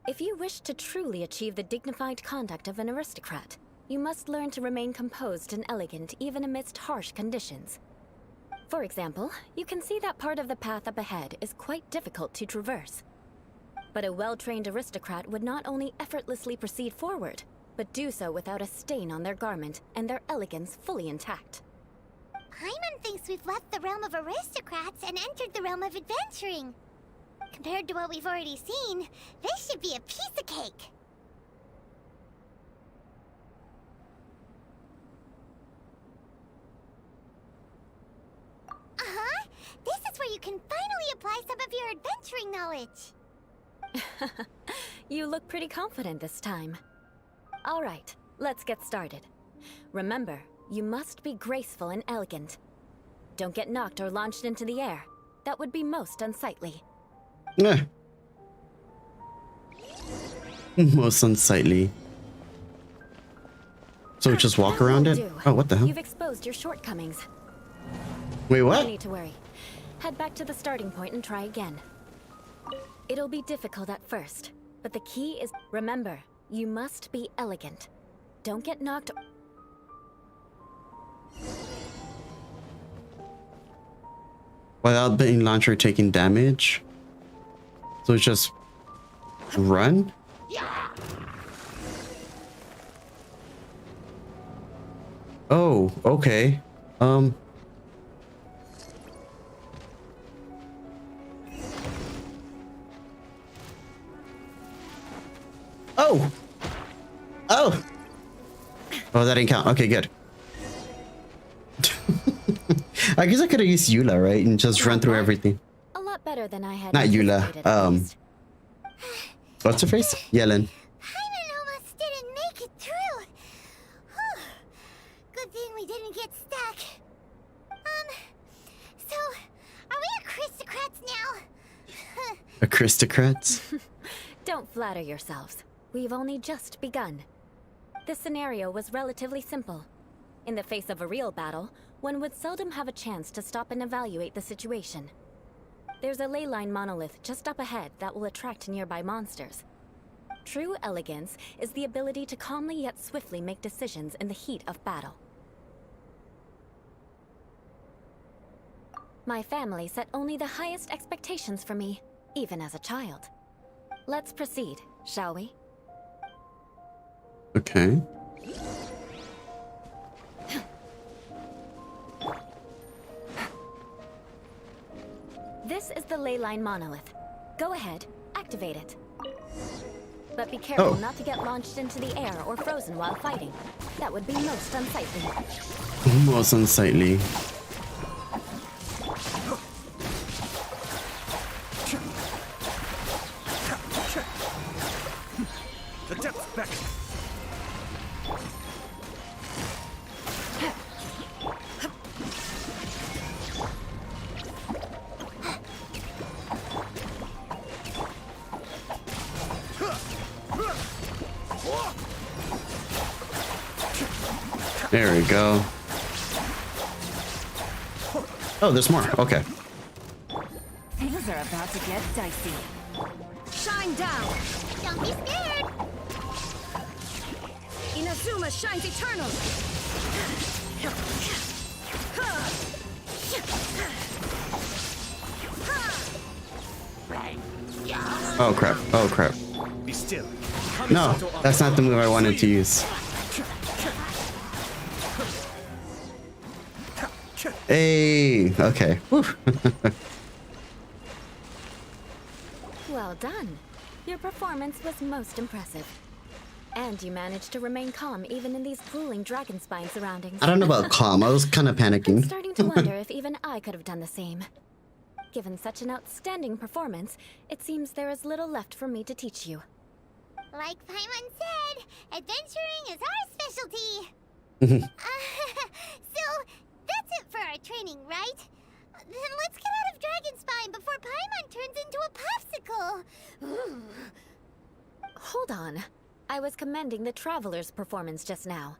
If you wish to truly achieve the dignified conduct of an aristocrat, you must learn to remain composed and elegant even amidst harsh conditions. For example, you can see that part of the path up ahead is quite difficult to traverse. But a well-trained aristocrat would not only effortlessly proceed forward, but do so without a stain on their garment and their elegance fully intact. Paimon thinks we've left the realm of aristocrats and entered the realm of adventuring. Compared to what we've already seen, this should be a piece of cake. Uh-huh. This is where you can finally apply some of your adventuring knowledge. You look pretty confident this time. All right, let's get started. Remember, you must be graceful and elegant. Don't get knocked or launched into the air. That would be most unsightly. Yeah. Most unsightly. So just walk That around won't it? do. Oh, what the hell? You've exposed your shortcomings. Wait, No what? need to worry. Head back to the starting point and try again. It'll be difficult at first, but the key is, remember, you must be elegant. Don't get knocked. Without being launched or taking damage? So it's just run? Oh, okay. Oh! Oh! Oh, that didn't count. Okay, good. I guess I could have used Eula, right? And just run through everything. A lot better than I had Not Eula, anticipated, at least. What's her face? Yellen. Paimon almost didn't make it through. Whew. Good thing we didn't get stuck. So, are we aristocrats now? Aristocrats? Don't flatter yourselves. We've only just begun. This scenario was relatively simple. In the face of a real battle, one would seldom have a chance to stop and evaluate the situation. There's a ley line monolith just up ahead that will attract nearby monsters. True elegance is the ability to calmly yet swiftly make decisions in the heat of battle. My family set only the highest expectations for me, even as a child. Let's proceed, shall we? Okay. This is the ley line monolith. Go ahead, activate it. But be careful not to get launched into the air or frozen while fighting. That would be most unsightly. Most unsightly. The depths beckon. There we go. Oh, there's more. Okay. Things are about to get dicey. Shine down! Don't be scared. Inazuma shines eternal! Oh crap. Oh crap. Be still. No, that's not the move I wanted to use. Hey, okay. Whew. Well done. Your performance was most impressive. And you managed to remain calm even in these grueling dragon spine surroundings. I don't know about calm. I was kind of I'm panicking. starting to wonder if even I could have done the same. Given such an outstanding performance, it seems there is little left for me to teach you. Like Paimon said, adventuring is our specialty. So, that's it for our training, right? Then let's get out of Dragonspine before Paimon turns into a popsicle. Hold on. I was commending the Traveler's performance just now.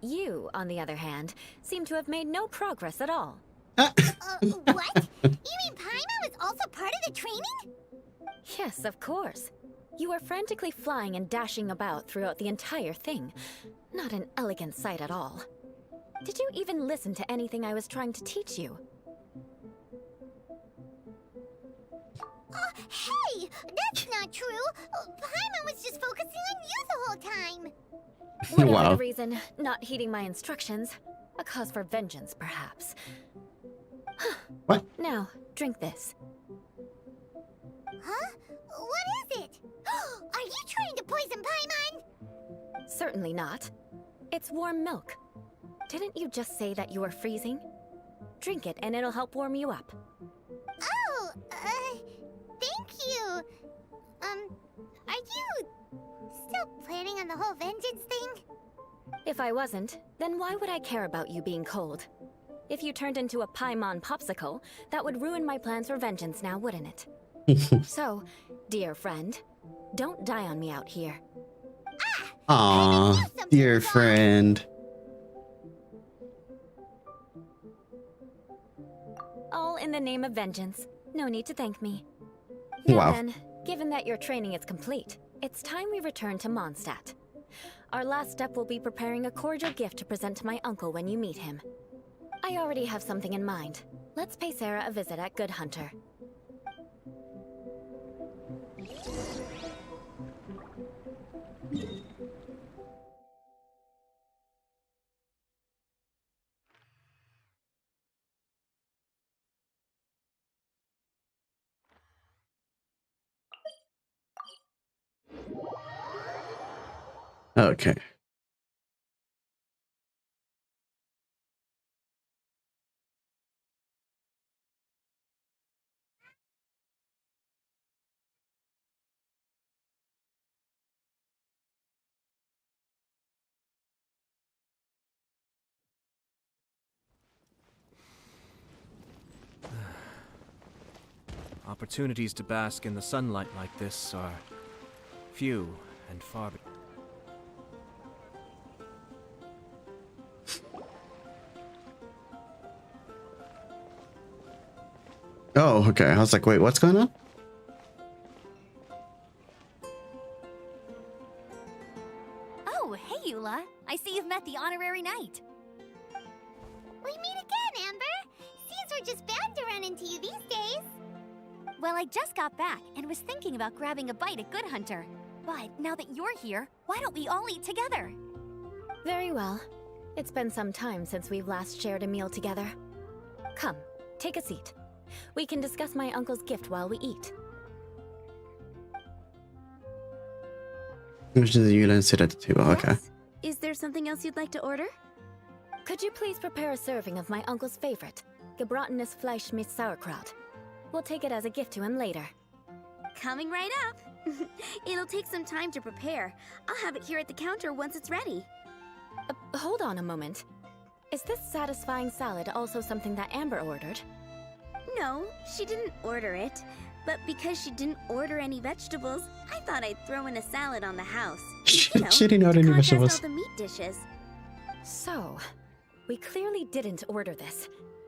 You, on the other hand, seem to have made no progress at all. What? You mean Paimon was also part of the training? Yes, of course. You were frantically flying and dashing about throughout the entire thing. Not an elegant sight at all. Did you even listen to anything I was trying to teach you? Hey! That's not true! Paimon was just focusing on you the whole time! Whatever Wow. the reason, not heeding my instructions, A cause for vengeance, perhaps. What? Now, drink this. Huh? What is it? Are you trying to poison Paimon? Certainly not. It's warm milk. Didn't you just say that you were freezing? Drink it and it'll help warm you up. Oh, thank you. Are you still planning on the whole vengeance thing? If I wasn't, then why would I care about you being cold? If you turned into a Paimon popsicle, that would ruin my plans for vengeance now, wouldn't it? So, dear friend, don't die on me out here. Aw, dear friend. All in the name of vengeance. No need to thank me. Now Wow. then, given that your training is complete, it's time we return to Mondstadt. Our last step will be preparing a cordial gift to present to my uncle when you meet him. I already have something in mind. Let's pay Sarah a visit at Good Hunter. Okay. Opportunities to bask in the sunlight like this are few and far between. Oh, okay. I was like, wait, what's going on? Oh, hey, Eula. I see you've met the honorary knight. We meet again, Amber. Seems we're just bound to run into you these days. Well, I just got back and was thinking about grabbing a bite at Good Hunter. But now that you're here, why don't we all eat together? Very well. It's been some time since we've last shared a meal together. Come, take a seat. We can discuss my uncle's gift while we eat. Which is you don't sit at the table. Okay. Yes. Is there something else you'd like to order? Could you please prepare a serving of my uncle's favorite, gebratenes Fleisch mit Sauerkraut? We'll take it as a gift to him later. Coming right up. It'll take some time to prepare. I'll have it here at the counter once it's ready. Hold on a moment. Is this satisfying salad also something that Amber ordered? No, she didn't order it. But because she didn't order any vegetables, I thought I'd throw in a salad on the house. She You didn't order to any contrast vegetables. all the meat dishes. So, we clearly didn't order this,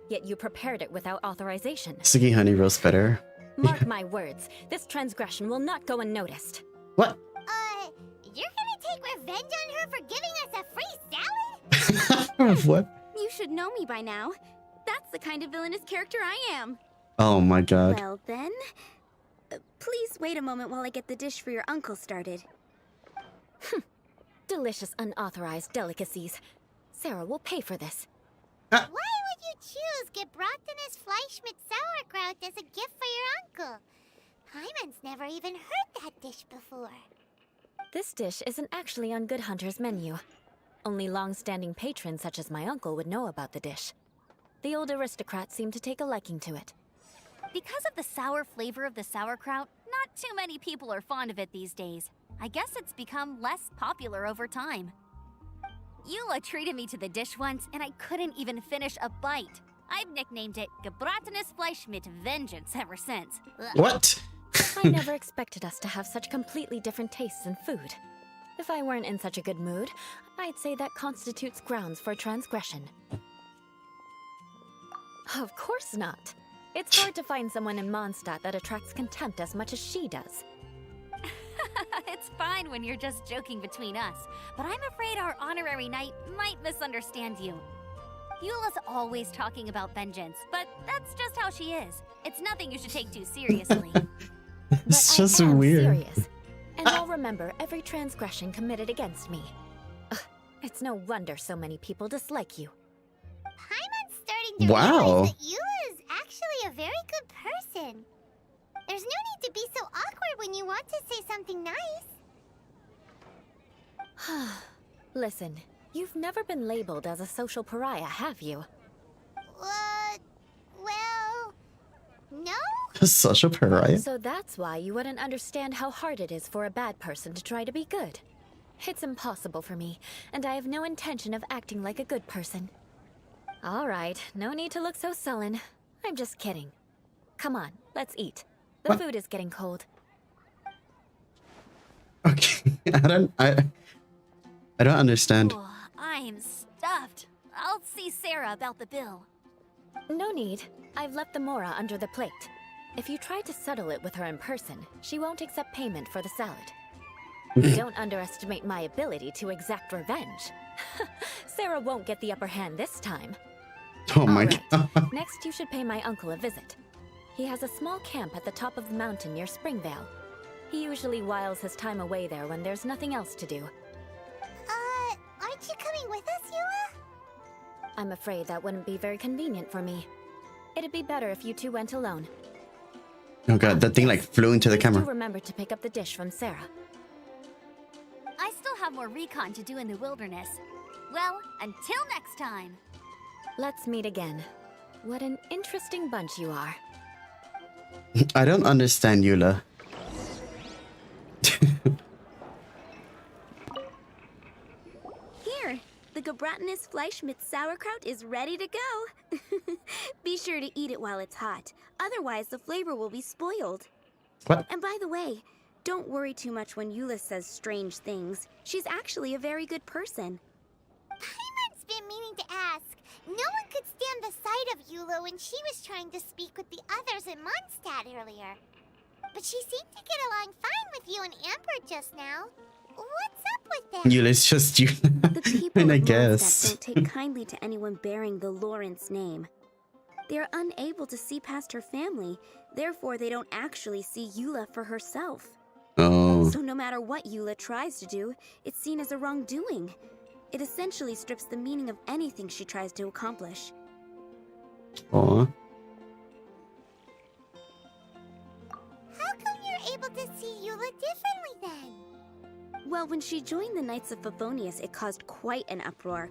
yet you prepared it without authorization. Sugi honey roast better. Mark my words, this transgression will not go unnoticed. What? You're gonna take revenge on her for giving us a free salad? What? You should know me by now. That's the kind of villainous character I am. Oh my god. Well then, please wait a moment while I get the dish for your uncle started. Delicious unauthorized delicacies. Sarah will pay for this. Why would you choose gebratenes Fleisch mit Sauerkraut as a gift for your uncle? Paimon's never even heard that dish before. This dish isn't actually on Good Hunter's menu. Only long-standing patrons such as my uncle would know about the dish. The old aristocrats seem to take a liking to it. Because of the sour flavor of the sauerkraut, not too many people are fond of it these days. I guess it's become less popular over time. Eula treated me to the dish once, and I couldn't even finish a bite. I've nicknamed it gebratenes Fleisch mit Vengeance ever since. Ugh. What? I never expected us to have such completely different tastes in food. If I weren't in such a good mood, I'd say that constitutes grounds for transgression. Of course not. It's hard to find someone in Mondstadt that attracts contempt as much as she does. It's fine when you're just joking between us, but I'm afraid our honorary knight might misunderstand you. Eula's always talking about vengeance, but that's just how she is. It's nothing you should take too seriously. It's But just I am weird. serious, and I'll remember every transgression committed against me. Ugh, it's no wonder so many people dislike you. to Wow. realize that Eula is actually a very good person. There's no need to be so awkward when you want to say something nice. Listen, you've never been labeled as a social pariah, have you? Well, no? A social pariah? So that's why you wouldn't understand how hard it is for a bad person to try to be good. It's impossible for me, and I have no intention of acting like a good person. All right, no need to look so sullen. I'm just kidding. Come on, let's eat. The What? food is getting cold. Okay, I don't understand. Oh, I'm stuffed. I'll see Sarah about the bill. No need. I've left the mora under the plate. If you try to settle it with her in person, she won't accept payment for the salad. Don't underestimate my ability to exact revenge. Sarah won't get the upper hand this time. Oh my Alright, god. next you should pay my uncle a visit. He has a small camp at the top of the mountain near Springvale. He usually whiles his time away there when there's nothing else to do. Aren't you coming with us, Eula? I'm afraid that wouldn't be very convenient for me. It'd be better if you two went alone. Oh god, that thing like flew into the Please do camera. remember to pick up the dish from Sarah. I still have more recon to do in the wilderness. Well, until next time. Let's meet again. What an interesting bunch you are. I don't understand Eula. Here, the Gebratinus Fleischmitz sauerkraut is ready to go. Be sure to eat it while it's hot, otherwise the flavor will be spoiled. What? And by the way, don't worry too much when Eula says strange things. She's actually a very good person. Paimon's been meaning to ask. No one could stand the sight of Eula when she was trying to speak with the others in Mondstadt earlier. But she seemed to get along fine with you and Amber just now. What's up with that? Eula's just The Eula. people And I of Mondstadt guess. don't take kindly to anyone bearing the Lawrence name. They're unable to see past her family, therefore they don't actually see Eula for herself. Oh. So no matter what Eula tries to do, it's seen as a wrongdoing. It essentially strips the meaning of anything she tries to accomplish. Aw. How come you're able to see Eula differently then? Well, when she joined the Knights of Favonius, it caused quite an uproar.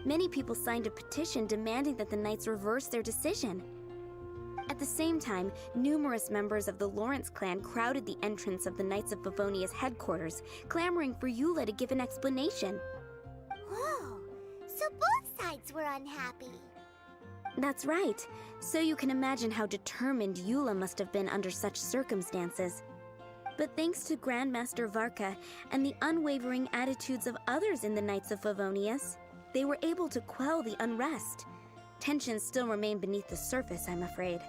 Many people signed a petition demanding that the Knights reverse their decision. At the same time, numerous members of the Lawrence clan crowded the entrance of the Knights of Favonius headquarters, clamoring for Eula to give an explanation. Whoa, so both sides were unhappy. That's right. So you can imagine how determined Eula must have been under such circumstances. But thanks to Grandmaster Varka and the unwavering attitudes of others in the Knights of Favonius, they were able to quell the unrest. Tensions still remain beneath the surface, I'm afraid.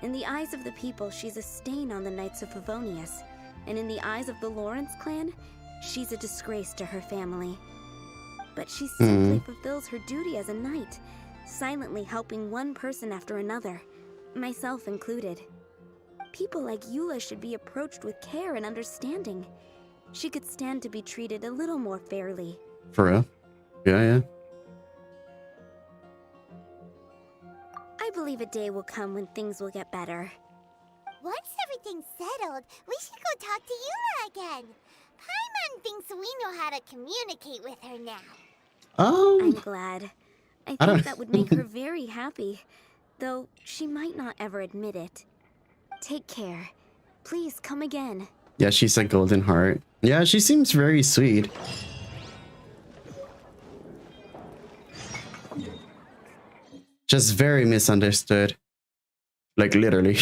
In the eyes of the people, she's a stain on the Knights of Favonius, and in the eyes of the Lawrence clan, she's a disgrace to her family. But she simply fulfills her duty as a knight, silently helping one person after another, myself included. People like Eula should be approached with care and understanding. She could stand to be treated a little more fairly. For real? Yeah. I believe a day will come when things will get better. Once everything's settled, we should go talk to Eula again. Paimon thinks we know how to communicate with her now. I'm glad. I I don't- think that would make her very happy, though she might not ever admit it. Take care. Please come again. Yeah, she's a golden heart. Yeah, she seems very sweet. Just very misunderstood. Like literally.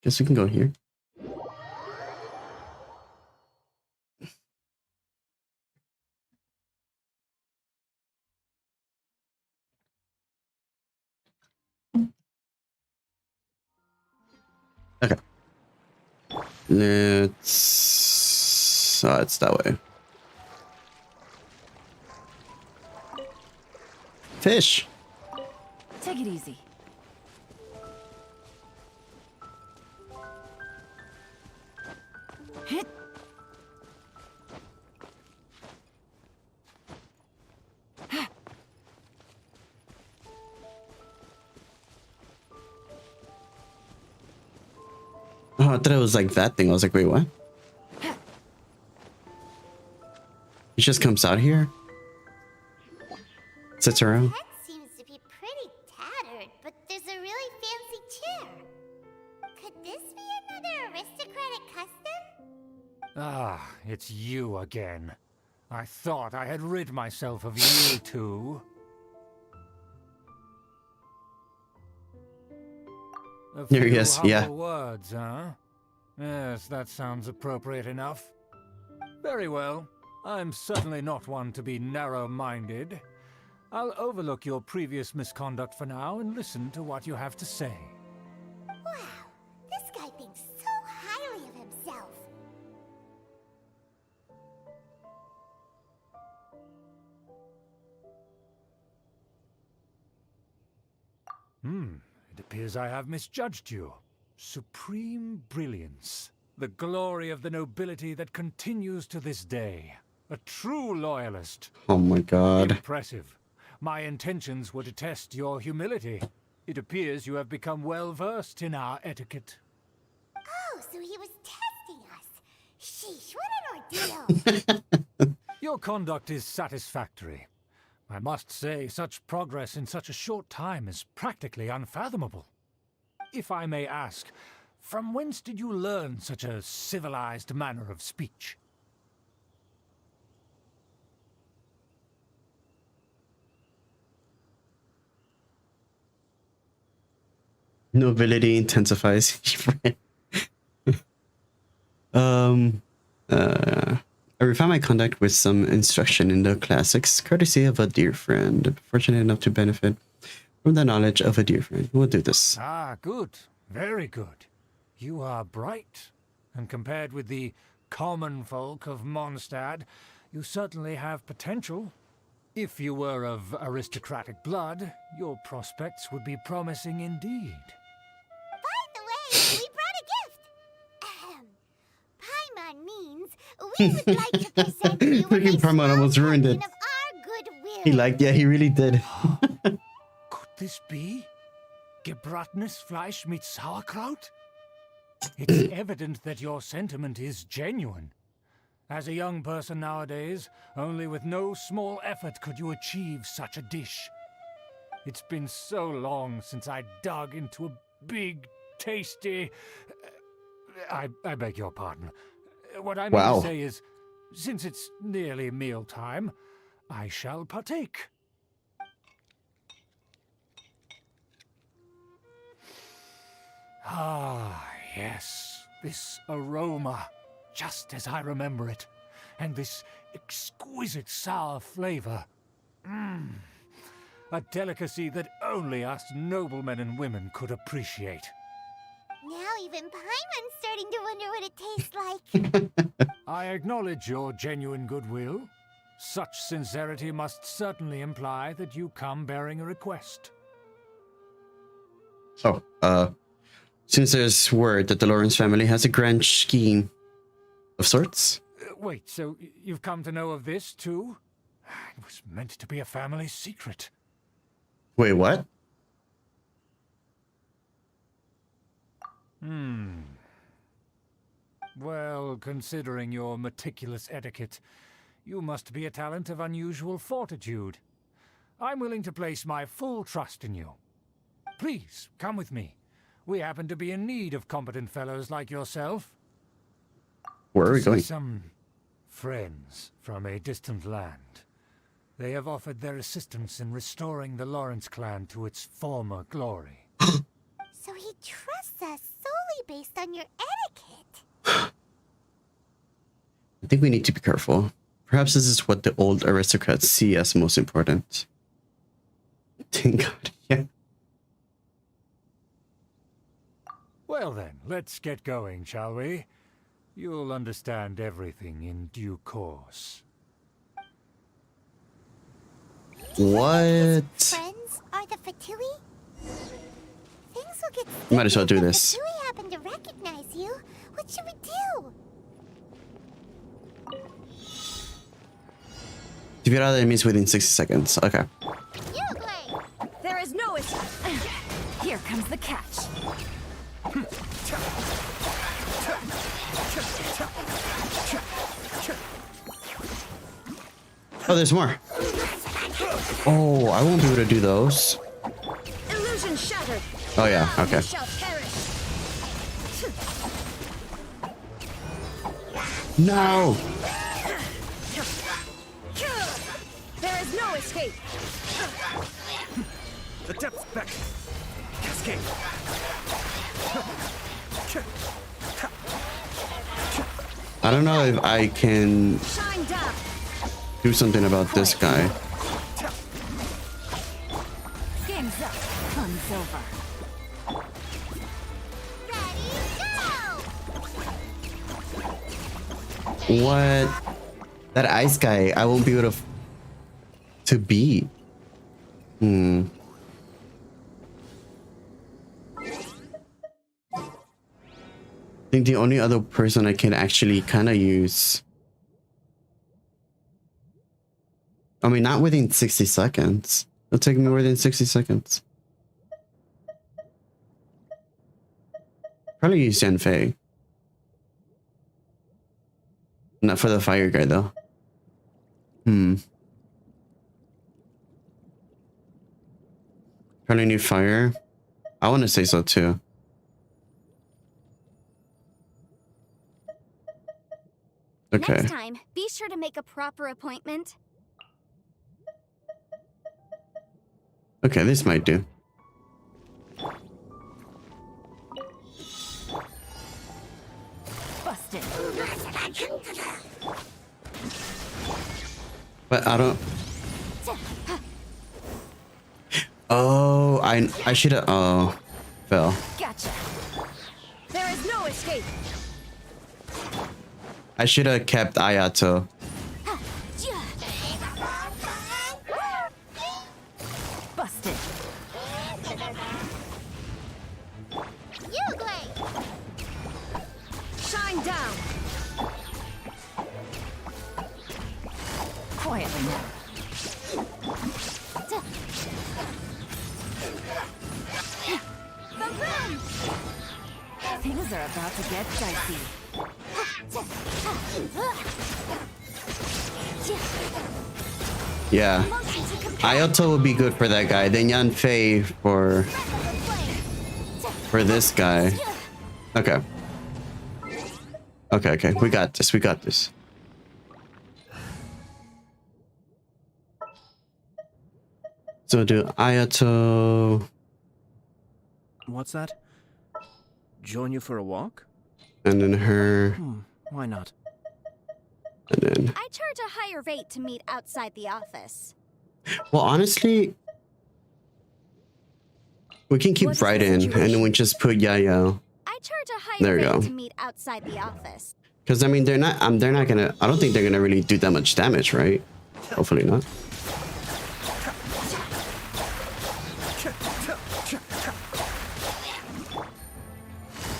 Guess we can go here. Okay. Let's... Oh, it's that way. Fish! Take it easy. Oh, I thought it was like that thing. I was like, wait, what? He just comes out here, sits around. Head seems to be pretty tattered, but there's a really fancy chair. Could this be another aristocratic custom? Ah, it's you again. I thought I had rid myself of you two. A There he few is, yeah. humble words, huh? Yes, that sounds appropriate enough. Very well. I'm certainly not one to be narrow-minded. I'll overlook your previous misconduct for now and listen to what you have to say. Wow, this guy thinks so highly of himself. It appears I have misjudged you. Supreme brilliance. The glory of the nobility that continues to this day. A true loyalist. Oh my god. Impressive. My intentions were to test your humility. It appears you have become well versed in our etiquette. Oh, so he was testing us. Sheesh, what an ordeal. Your conduct is satisfactory. I must say, such progress in such a short time is practically unfathomable. If I may ask, from whence did you learn such a civilized manner of speech? Nobility intensifies. I refined my conduct with some instruction in the classics, courtesy of a dear friend. Fortunate enough to benefit from the knowledge of a dear friend. We'll do this. Ah, good. Very good. You are bright, and compared with the common folk of Mondstadt, you certainly have potential. If you were of aristocratic blood, your prospects would be promising indeed. By the way, we brought a gift. Paimon means we would like to present you with Freaking a Paimon small almost ruined it. token of our goodwill. He liked, yeah, he really did. Could this be? Gebratnes Fleisch mit Sauerkraut? It's evident that your sentiment is genuine. As a young person nowadays, only with no small effort could you achieve such a dish. It's been so long since I dug into a big, tasty... I beg your pardon. What I mean to say is, since it's nearly mealtime, I shall partake. Ah, yes, this aroma, just as I remember it, and this exquisite sour flavor. A delicacy that only us noblemen and women could appreciate. Now even Paimon's starting to wonder what it tastes like. I acknowledge your genuine goodwill. Such sincerity must certainly imply that you come bearing a request. Oh, since there's word that the Lawrence family has a grand scheme of sorts. Wait, so you've come to know of this too? It was meant to be a family secret. Wait, what? Well, considering your meticulous etiquette, you must be a talent of unusual fortitude. I'm willing to place my full trust in you. Please, come with me. We happen to be in need of competent fellows like yourself. Where are we going? Some friends from a distant land. They have offered their assistance in restoring the Lawrence clan to its former glory. So he trusts us solely based on your etiquette. I think we need to be careful. Perhaps this is what the old aristocrats see as most important. Thank God, yeah. Well then, let's get going, shall we? You'll understand everything in due course. What? Friends are the Fatui? Things will get Might as well do sticky if this. the Fatui happen to recognize you. What should we do? Defeat all the enemies within 60 seconds. Okay. There is no issue. Here comes the catch. Oh, there's more. Oh, I won't be able to do those. Illusion shattered. Oh yeah, okay. Shall perish. No. There is no escape. The depths back. Cascade. I don't know if I can Shine down. do something about this guy. Game's up. Fun's over. What? That ice guy, I won't be able to beat. Hmm. I think the only other person I can actually kind of use. I mean, not within 60 seconds. It'll take me more than 60 seconds. Probably use Yanfei. Not for the fire guy though. Hmm. Probably need fire. I want to say so too. Okay. Next time, be sure to make a proper appointment. Okay, this might do. Busted. But I don't. Oh, I should have. Oh, fell. Gotcha. There is no escape. I should have kept Ayato. Busted. Shine down. Quietly now. Things are about to get dicey. Yeah. Ayato would be good for that guy. Then Yanfei for this guy. Okay. Okay, okay. We got this. We got this. So do Ayato. What's that? Join you for a walk? And then her. Why not? And then. I charge a higher rate to meet outside the office. Well, honestly, we can keep right in, and then we just put Yayo. I charge a There higher you rate go. to meet outside the office. Because I mean, they're not gonna. I don't think they're gonna really do that much damage, right? Hopefully not.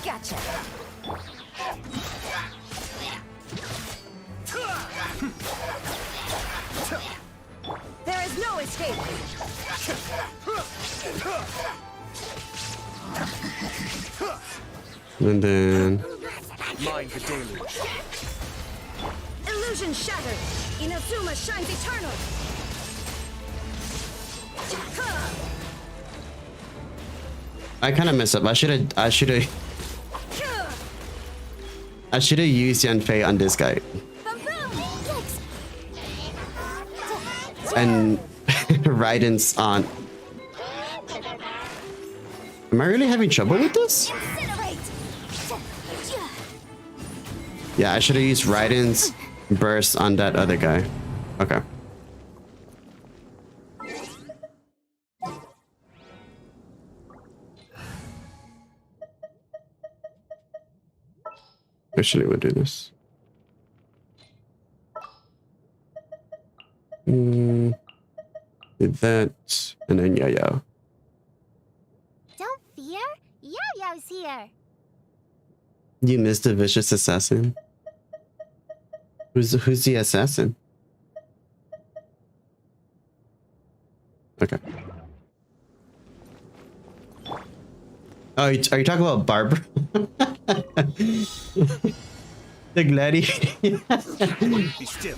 Gotcha. There is no escape. And then. Mind the deluge. Illusion shattered. Inazuma shines eternal. I kind of messed up. I should have used Yanfei on this guy. And Raiden's on. Am I really having trouble with this? Yeah, I should have used Raiden's burst on that other guy. Okay. Actually, we'll do this. Did that, and then Yayo. Don't fear, Yao's here. You missed the vicious assassin. Who's the assassin? Okay. Oh, are you talking about Barbara? The gladiator. Be still.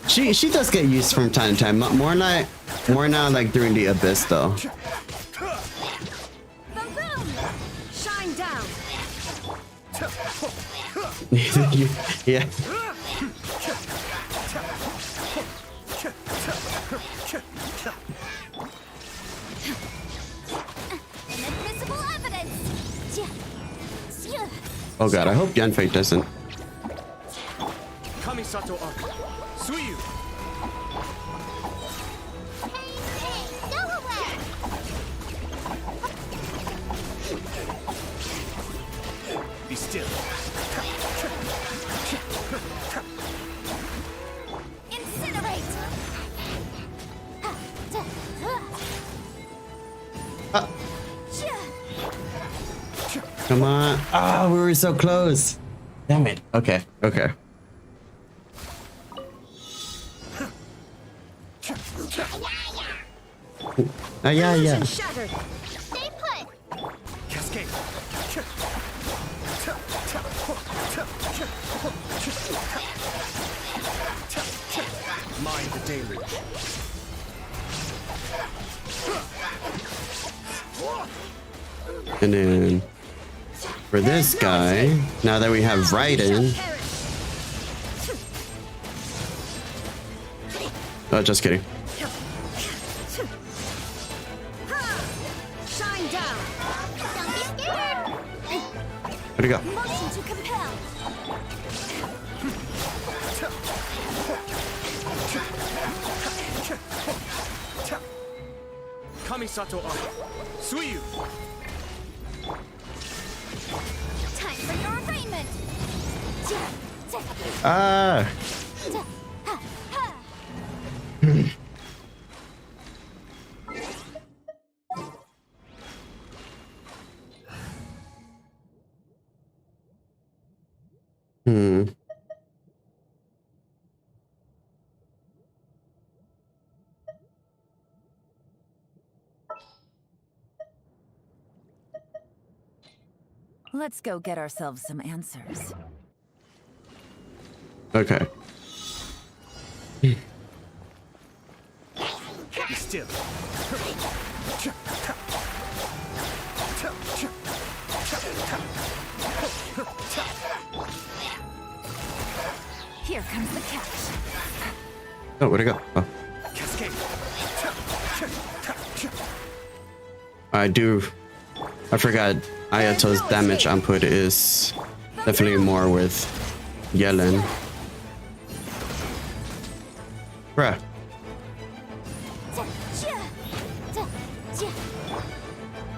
She does get used from time to time. More now like during the abyss though. Boom! Shine down. Yeah. Inadmissible evidence. Oh god, I hope Yanfei doesn't. Kamisato Arc. Suiyu. Hey, go away! Be still. Incinerate. Come on. Ah, we were so close. Damn it. Okay. Okay. Yeah. Shattered. Stay put! Cascade. Mind the deluge. And then for this guy, now that we have Raiden. Oh, just kidding. Shine down. Don't be scared! Where'd he go? Motion to compel. Kamisato Arc. Suiyu. Time for your arraignment. Ah. Let's go get ourselves some answers. Okay. Be still. Here comes the catch. Oh, where'd it go? Oh. Cascade. I forgot Ayato's damage output is definitely more with Yellen. Bruh.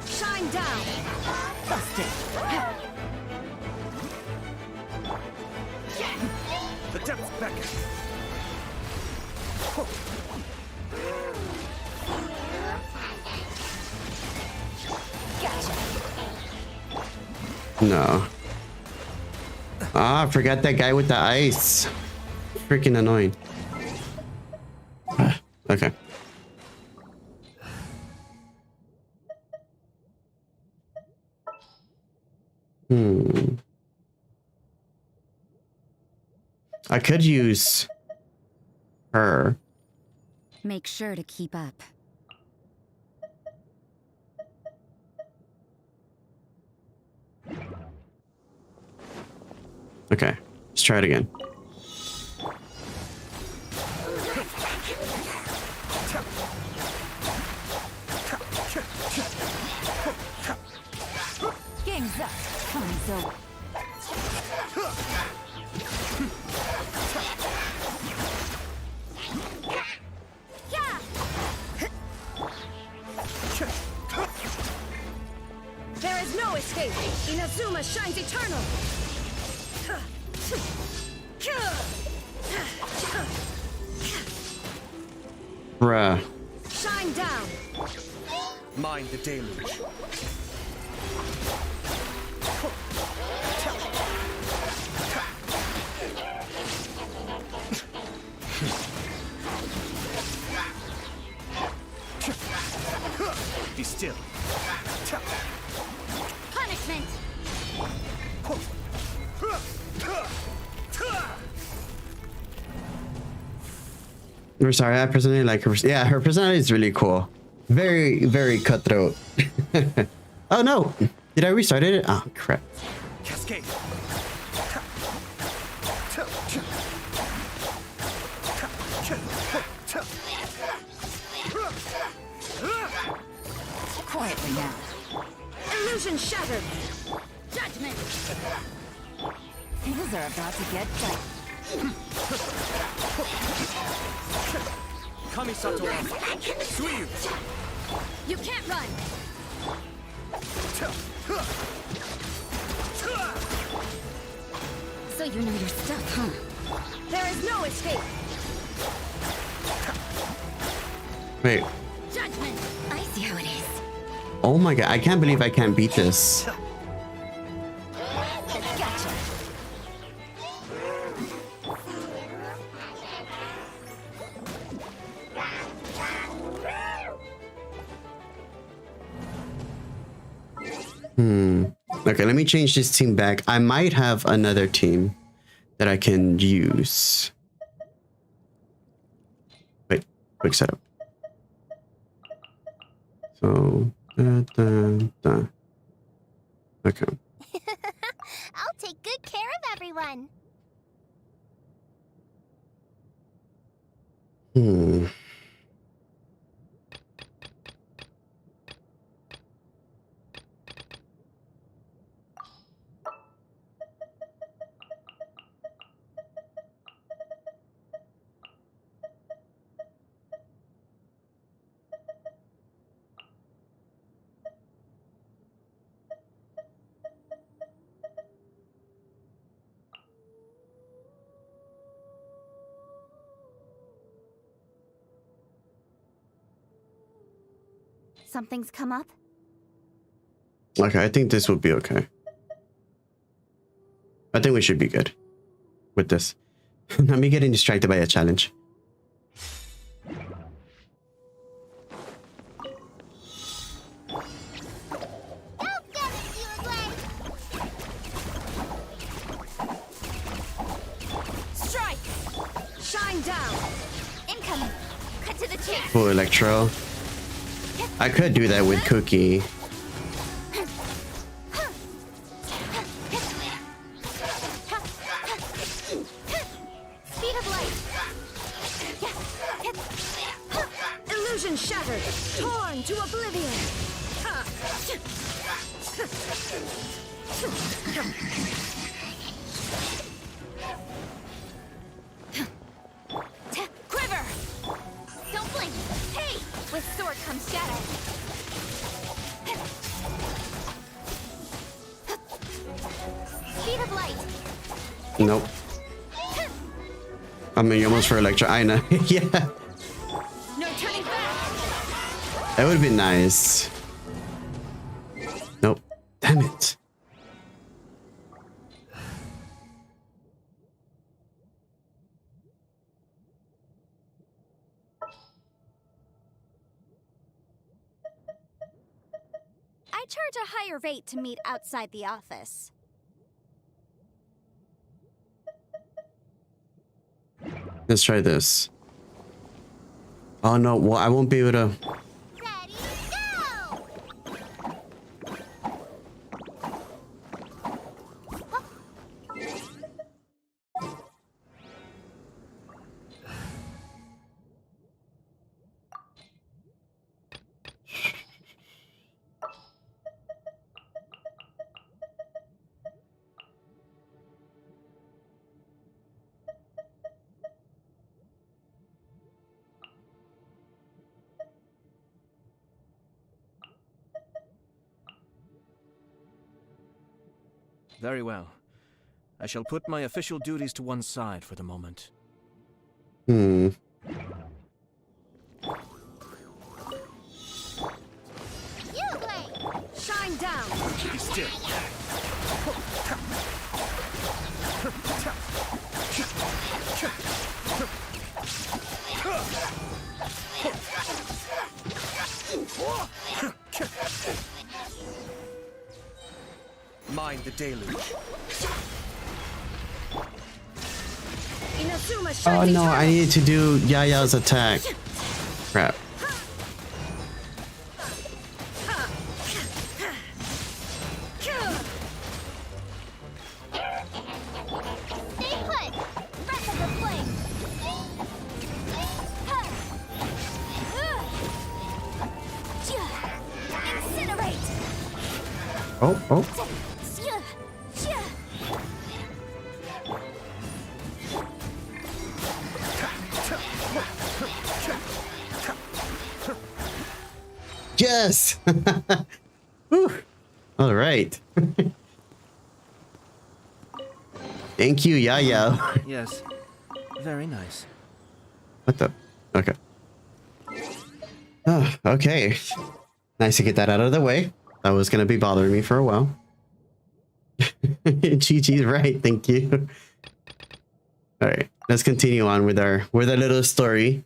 Shine down. The depths beckon. No. Ah, I forgot that guy with the ice. Freaking annoying. Okay. I could use her. Make sure to keep up. Okay, let's try it again. Game's up. Time's over. There is no escape. Inazuma shines eternal. Bruh. Shine down. Mind the deluge. Be still. Punishment. We're sorry, I personally like her. Yeah, her personality is really cool. Very, very cutthroat. Oh no! Did I restart it? Oh crap. Cascade. Quietly now. Illusion shattered. Judgment! Things are about to get dark. Kamisato. Suiyu. You can't run. So you know your stuff, huh? There is no escape. Wait. Judgment! I see how it is. Oh my god, I can't believe I can't beat this. Gotcha! Okay, let me change this team back. I might have another team that I can use. Wait, quick setup. So, okay. I'll take good care of everyone. Something's come up? Okay, I think this will be okay. I think we should be good with this. Not me getting distracted by a challenge. Strike! Shine down! Incoming. Cut to the chase. Full Electro. I could do that with Cookie. Speed of light. Illusion shattered! Torn to oblivion! Quiver. Don't blink. Hey, with sword comes shadow. Speed of light. Nope. I mean, you almost for Electro. I know. Yeah. No turning back. That would be nice. Nope. Damn it. I charge a higher rate to meet outside the office. Let's try this. Oh no, well, I won't be able to. Ready, go! Very well. I shall put my official duties to one side for the moment. Hmm. You blink! Shine down! Be still. Mind the deluge. Inazuma Oh no, I needed to do Yaya's attack. Crap. Oh, oh. Yes! Whew. All right. Thank you, Yaya. Yes. Very nice. What the? Okay. Oh, okay. Nice to get that out of the way. That was going to be bothering me for a while. GG's right. Thank you. All right. Let's continue on with our little story.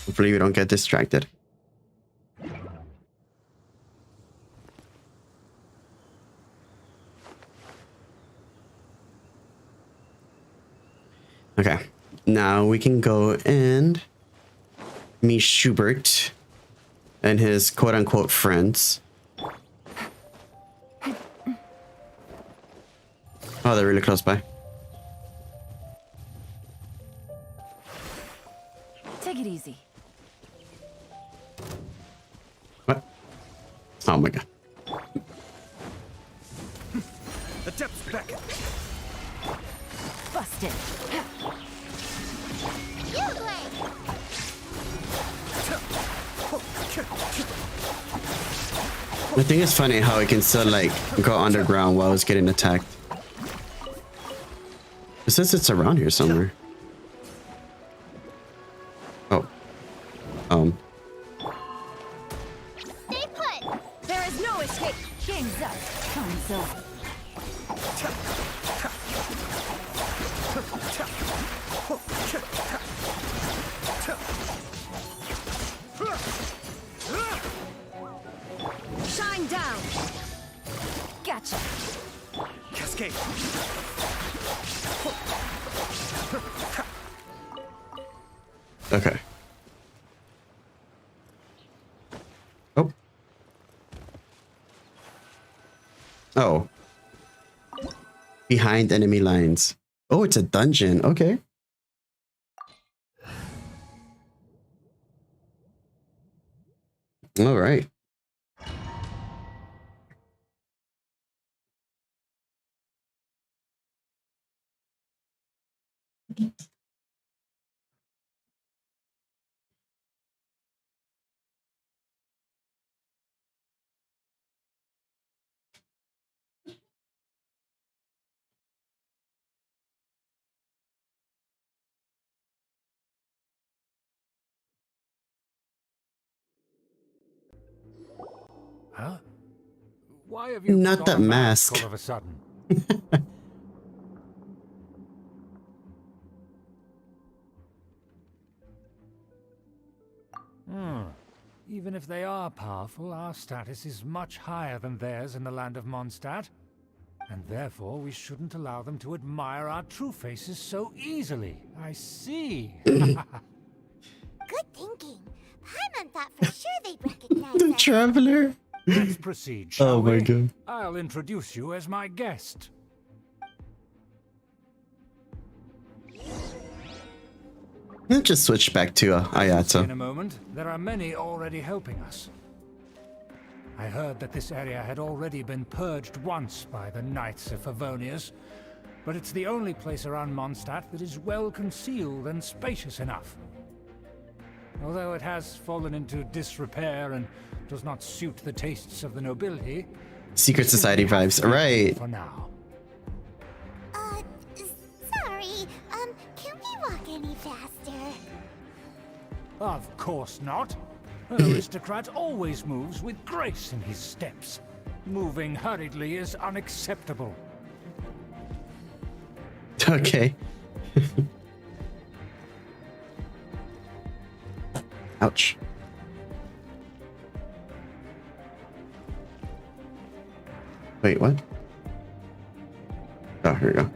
Hopefully we don't get distracted. Okay, now we can go and meet Schubert and his quote-unquote friends. Oh, they're really close by. Take it easy. What? Oh my god. The depths beckon. Busted. I think it's funny how it can still like go underground while it's getting attacked. It says it's around here somewhere. Oh. Stay put. There is no escape. Game's up. Time's up. Shine down. Gotcha. Cascade. Okay. Oh. Oh. Behind enemy lines. Oh, it's a dungeon. Okay. All right. Huh? Why have you Not put that on a mask. all of a sudden? Even if they are powerful, our status is much higher than theirs in the land of Mondstadt. And therefore, we shouldn't allow them to admire our true faces so easily. I see. Good thinking. Paimon thought for sure they'd recognize The us. traveler. Let's proceed, shall Oh my we? god. I'll introduce you as my guest. Let's just switch back to In a Ayato. moment, there are many already helping us. I heard that this area had already been purged once by the Knights of Favonius, but it's the only place around Mondstadt that is well concealed and spacious enough. Although it has fallen into disrepair and does not suit the tastes of the nobility. Secret Society vibes. Right. For now. Sorry. Can we walk any faster? Of course not. An aristocrat always moves with grace in his steps. Moving hurriedly is unacceptable. Okay. Ouch. Wait, what? Oh, here we go.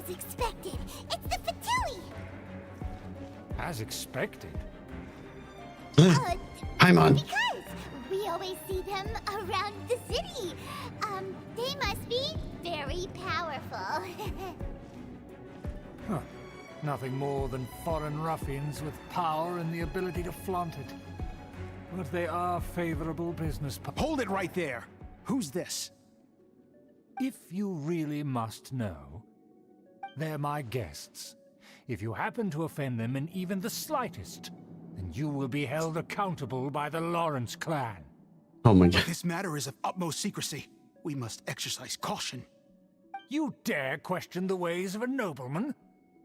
As expected, it's the Fatui! As expected. Paimon. Because we always see them around the city. They must be very powerful. Huh. Nothing more than foreign ruffians with power and the ability to flaunt it. But they are favorable business Hold it right there! Who's this? If you really must know, they're my guests. If you happen to offend them in even the slightest, then you will be held accountable by the Lawrence clan. Oh my god. This matter is of utmost secrecy. We must exercise caution. You dare question the ways of a nobleman?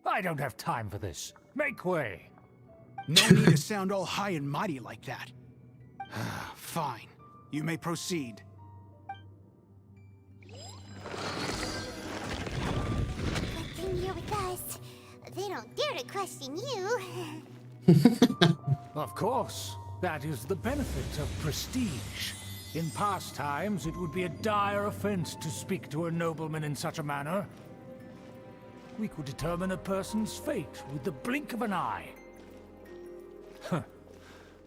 I don't have time for this. Make way. No need to sound all high and mighty like that. Fine. You may proceed. Good thing you're with us. They don't dare to question you. Of course. That is the benefit of prestige. In past times, it would be a dire offense to speak to a nobleman in such a manner. We could determine a person's fate with the blink of an eye. Huh.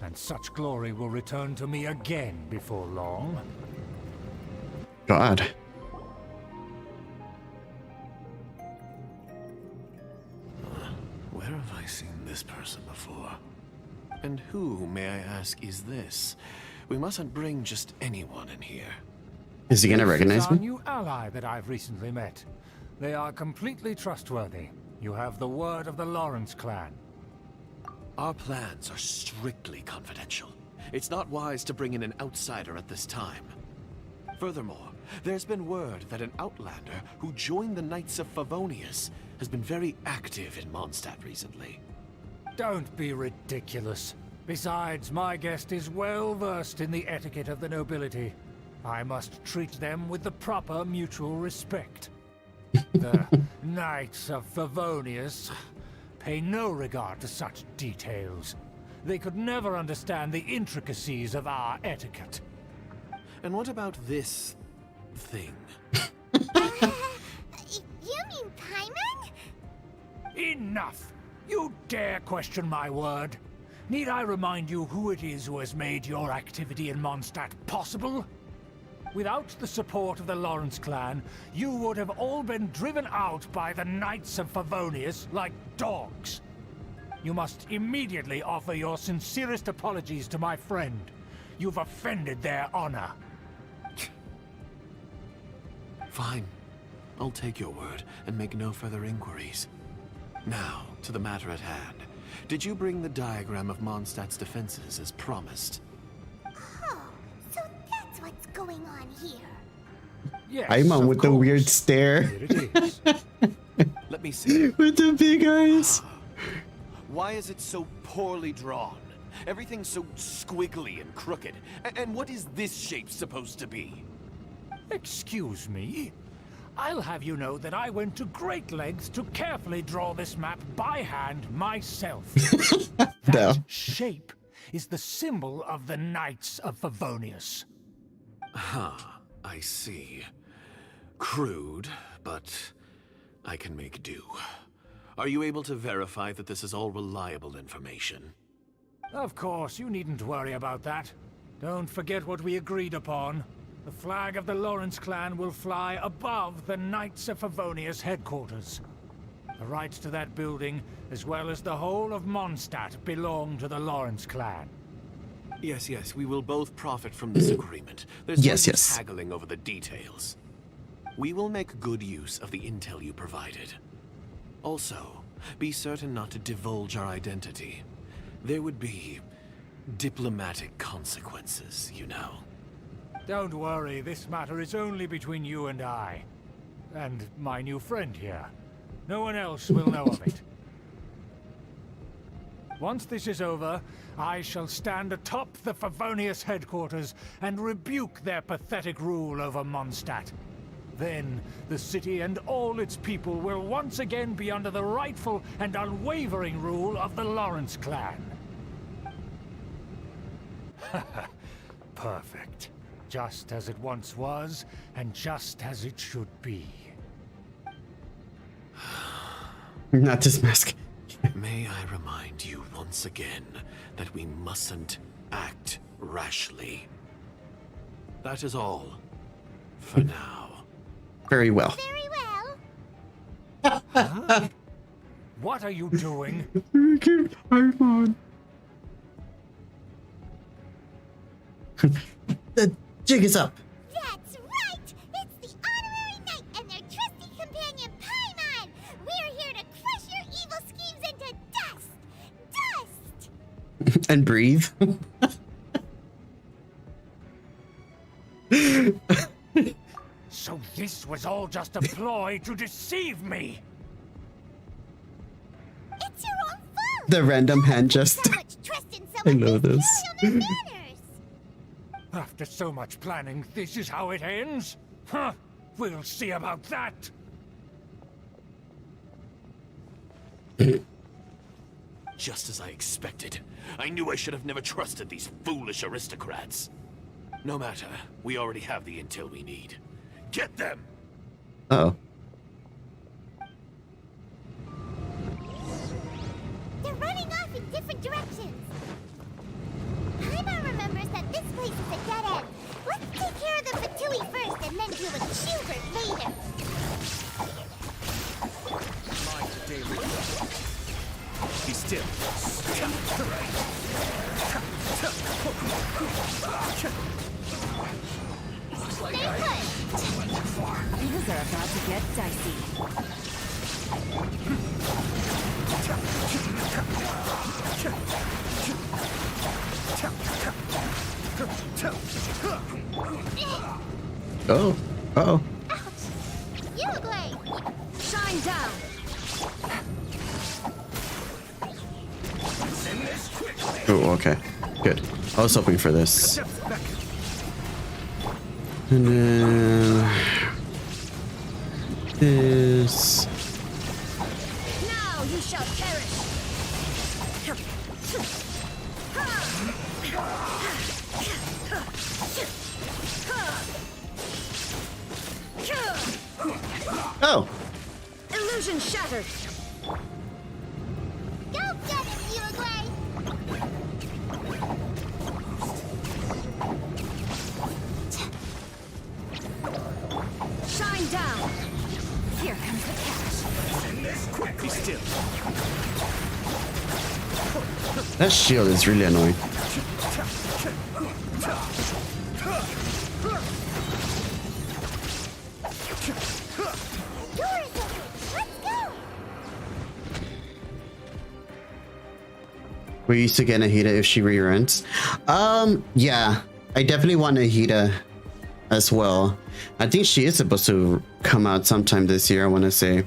And such glory will return to me again before long. God. Where have I seen this person before? And who, may I ask, is this? We mustn't bring just anyone in here. Is he gonna This recognize is our me? new ally that I've recently met. They are completely trustworthy. You have the word of the Lawrence clan. Our plans are strictly confidential. It's not wise to bring in an outsider at this time. Furthermore, there's been word that an outlander who joined the Knights of Favonius has been very active in Mondstadt recently. Don't be ridiculous. Besides, my guest is well versed in the etiquette of the nobility. I must treat them with the proper mutual respect. The Knights of Favonius pay no regard to such details. They could never understand the intricacies of our etiquette. And what about this thing? You mean Paimon? Enough! You dare question my word? Need I remind you who it is who has made your activity in Mondstadt possible? Without the support of the Lawrence clan, you would have all been driven out by the Knights of Favonius like dogs. You must immediately offer your sincerest apologies to my friend. You've offended their honor. Fine. I'll take your word and make no further inquiries. Now, to the matter at hand. Did you bring the diagram of Mondstadt's defenses as promised? Oh, so that's what's going on here. Yes, Paimon of with the weird course. stare. Here it is. Let me see. With the big eyes. Why is it so poorly drawn? Everything's so squiggly and crooked. And what is this shape supposed to be? Excuse me? I'll have you know that I went to great lengths to carefully draw this map by hand myself. No. That shape is the symbol of the Knights of Favonius. I see. Crude, but I can make do. Are you able to verify that this is all reliable information? Of course, you needn't worry about that. Don't forget what we agreed upon. The flag of the Lawrence clan will fly above the Knights of Favonius headquarters. The rights to that building, as well as the whole of Mondstadt, belong to the Lawrence clan. Yes, we will both profit from this agreement. There's Yes, no yes. haggling over the details. We will make good use of the intel you provided. Also, be certain not to divulge our identity. There would be diplomatic consequences, you know. Don't worry, this matter is only between you and I. And my new friend here. No one else will know of it. Once this is over, I shall stand atop the Favonius headquarters and rebuke their pathetic rule over Mondstadt. Then, the city and all its people will once again be under the rightful and unwavering rule of the Lawrence clan. Perfect. Just as it once was, and just as it should be. Not this mask. May I remind you once again that we mustn't act rashly. That is all. For now. Very well. Very well. Huh? What are you doing? Paimon. The jig is up. That's right! It's the honorary knight and their trusty companion Paimon! We're here to crush your evil schemes into dust! Dust! And breathe. So this was all just a ploy to deceive me. It's your own fault! The random hand just. So much trust in I someone love who's this. carry on their manners! After so much planning, this is how it ends? Huh? We'll see about that. Just as I expected. I knew I should have never trusted these foolish aristocrats. No matter, we already have the intel we need. Get them! Oh. They're running off in different directions. Paimon remembers that this place is a dead end. Let's take care of the Fatui first and then deal with Schubert later. Be still. Stay put. Things are about to get dicey. Oh. Uh-oh. Uruguay! Shine down! Oh, okay. Good. I was hoping for this. And then this. Now you shall perish! Oh. Illusion shattered! Go get him, Uruguay! Shine down! Here comes the cash. Be still. That shield is really annoying. Doors open! Let's go! We used to get Nahida if she re-rents. Yeah. I definitely want Nahida as well. I think she is supposed to come out sometime this year, I want to say.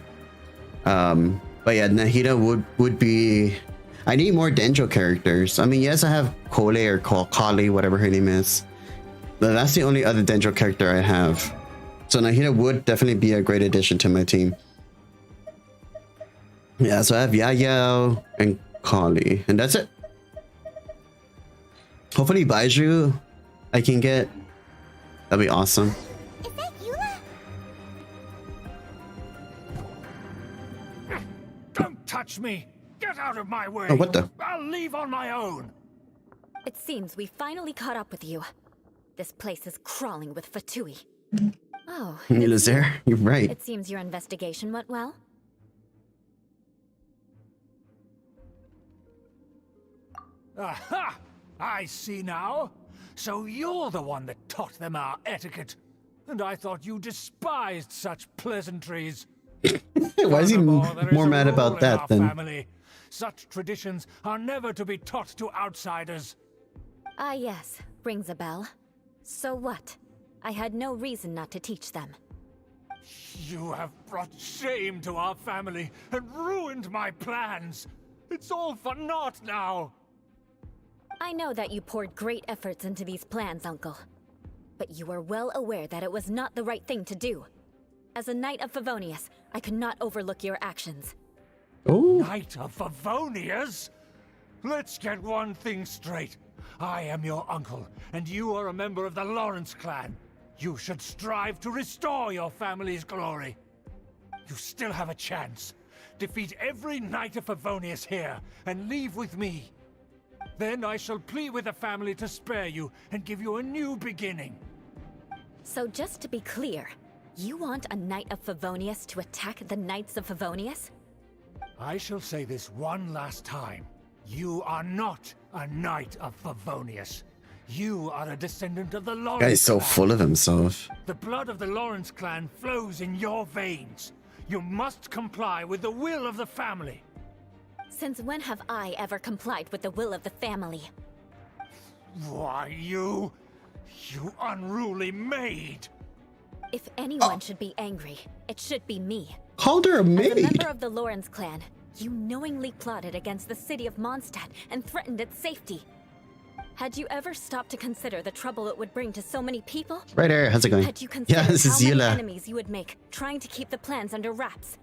But yeah, Nahida would be... I need more Dendro characters. I mean, yes, I have Kole or Kali, whatever her name is. But that's the only other Dendro character I have. So Nahida would definitely be a great addition to my team. Yeah, so I have Yayao and Kali, and that's it. Hopefully Baiju I can get. That'd be awesome. Is that Eula? Don't touch me! Get out of my way! Oh, what the? I'll leave on my own! It seems we finally caught up with you. This place is crawling with Fatui. Oh, Mila's there. You're right. it seems your investigation went well. Aha! I see now. So you're the one that taught them our etiquette. And I thought you despised such pleasantries. Why is he Furthermore, there is more a mad rule about in that our than? family. Such traditions are never to be taught to outsiders. Ah yes, rings a bell. So what? I had no reason not to teach them. You have brought shame to our family and ruined my plans. It's all for naught now. I know that you poured great efforts into these plans, Uncle. But you are well aware that it was not the right thing to do. As a Knight of Favonius, I could not overlook your actions. Oh, Knight of Favonius? Let's get one thing straight. I am your uncle, and you are a member of the Lawrence clan. You should strive to restore your family's glory. You still have a chance. defeat every Knight of Favonius here, and leave with me. Then I shall plead with the family to spare you and give you a new beginning. So just to be clear, you want a Knight of Favonius to attack the Knights of Favonius? I shall say this one last time. You are not a Knight of Favonius. You are a descendant of the Lawrence Guy's so clan. full of himself. The blood of the Lawrence clan flows in your veins. You must comply with the will of the family. Since when have I ever complied with the will of the family? Why, you unruly maid! If anyone should be angry, it should be me. Called her a As a maid. member of the Lawrence clan, you knowingly plotted against the city of Mondstadt and threatened its safety. Had you ever stopped to consider the trouble it would bring to so many people? Right there. How's it going? Had you considered Yeah, this how is many Eula. enemies you would make trying to keep the plans under wraps?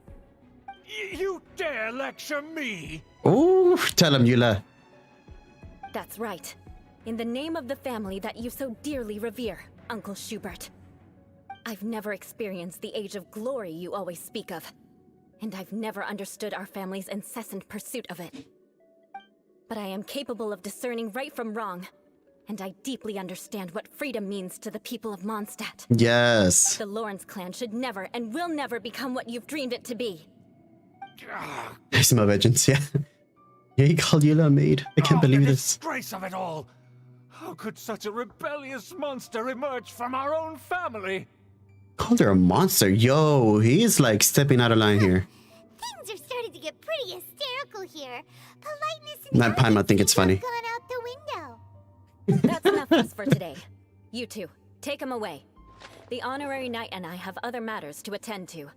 You dare lecture me? Oh, tell him, Eula. That's right. In the name of the family that you so dearly revere, Uncle Schubert. I've never experienced the age of glory you always speak of, and I've never understood our family's incessant pursuit of it. But I am capable of discerning right from wrong, and I deeply understand what freedom means to the people of Mondstadt. Yes. The Lawrence clan should never and will never become what you've dreamed it to be. There's some vengeance, yeah. Yeah, he called Eula a maid. I can't believe the this. disgrace of it all! How could such a rebellious monster emerge from our own family? Called her a monster. Yo, he's like stepping out of line here. Things are starting to get pretty hysterical here. Politeness and Not Paima, I think it's funny. have gone out the window. That's enough fuss for today. You two, take him away. The honorary knight and I have other matters to attend to.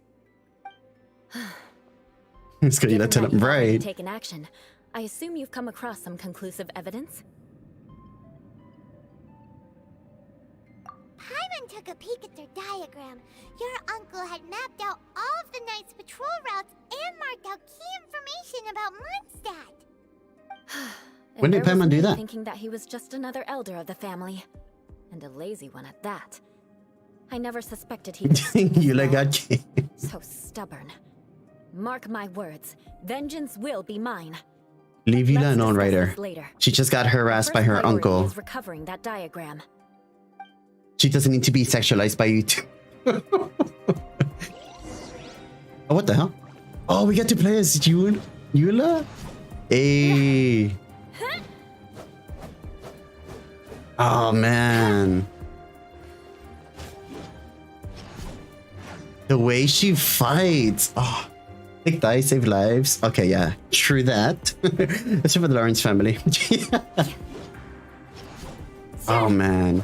He's gonna Given tell that him, you've already right. taken action, I assume you've come across some conclusive evidence? Paimon took a peek at their diagram. Your uncle had mapped out all of the Knight's patrol routes and marked out key information about Mondstadt. It When did bears Paimon do me that? Thinking that he was just another elder of the family, and a lazy one at that. I never suspected he'd be Eula got king. so stubborn. Mark my words, vengeance will be mine. Leave Eula Let's alone, discuss right there. this later. She just got harassed by First her priority uncle. is recovering that diagram. She doesn't need to be sexualized by you too. Oh, what the hell? Oh, we get to play as Eula? Hey. Oh, man. The way she fights. Oh, take die, save lives. Okay, yeah. True that. That's for the Lawrence family. Oh, man.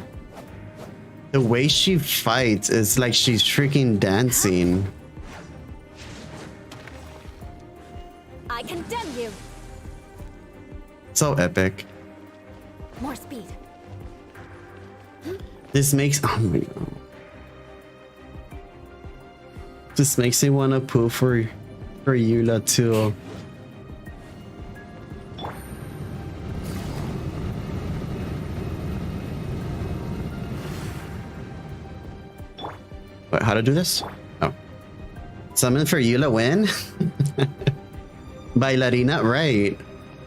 The way she fights is like she's freaking dancing. I condemn you. So epic. More speed. This makes oh my god. This makes me wanna pull for Eula too. Wait, how to do this? Oh. Summon for Eula win? Bailarina, right.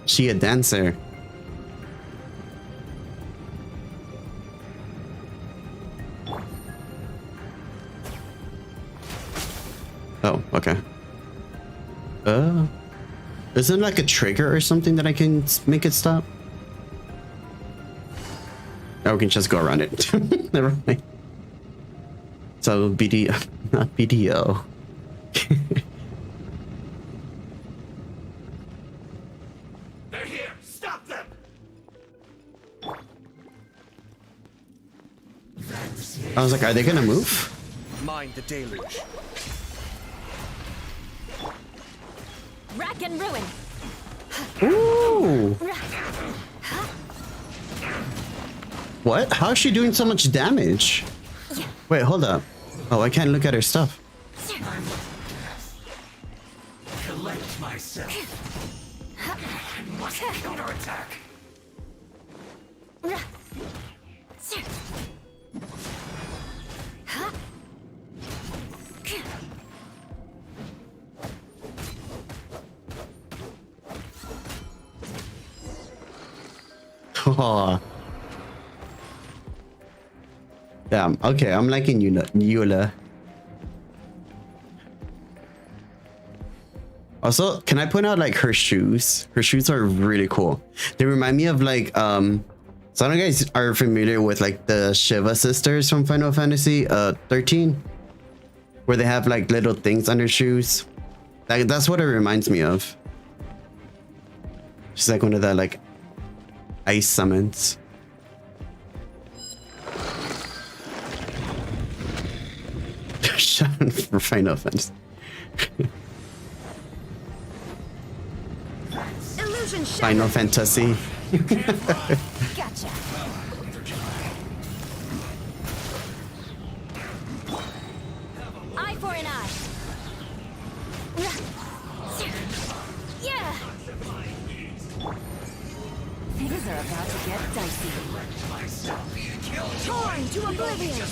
She a dancer. Oh, okay. Isn't like a trigger or something that I can make it stop? Or we can just go around it. Never mind. So BD, not BDO. They're here! Stop them! I was like, are they gonna move? Mind the deluge. Rack and ruin. Ooh! What? How is she doing so much damage? Wait, hold up. Oh, I can't look at her stuff. Collect myself. I must counterattack. Oh. Damn. Okay, I'm liking Eula. Also, can I point out like her shoes? Her shoes are really cool. They remind me of like some of you guys are familiar with like the Shiva sisters from Final Fantasy 13, where they have like little things on their shoes. That's what it reminds me of. She's like one of the like ice summons. Shut for Final Fantasy. Final Fantasy. Gotcha. Eye for an eye. Yeah. Things are about to get dicey. Torn to oblivion.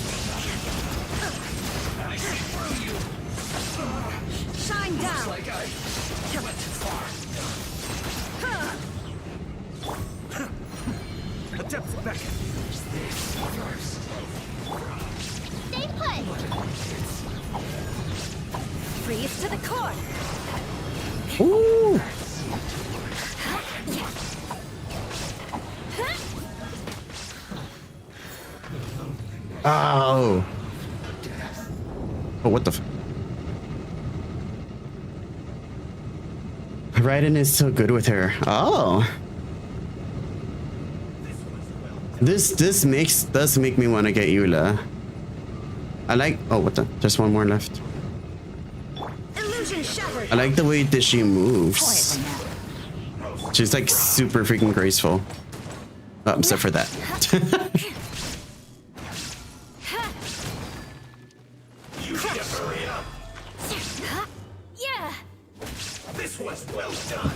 Shine down. Attempts back. Stay put. Freeze to the core. Ooh. Oh. Oh, what the f— Raiden is so good with her. Oh. This does make me want to get Eula. I like— oh, what the— there's one more left. Illusion shattered. I like the way that she moves. She's like super freaking graceful. Oh, except for that. Yeah. This was well done.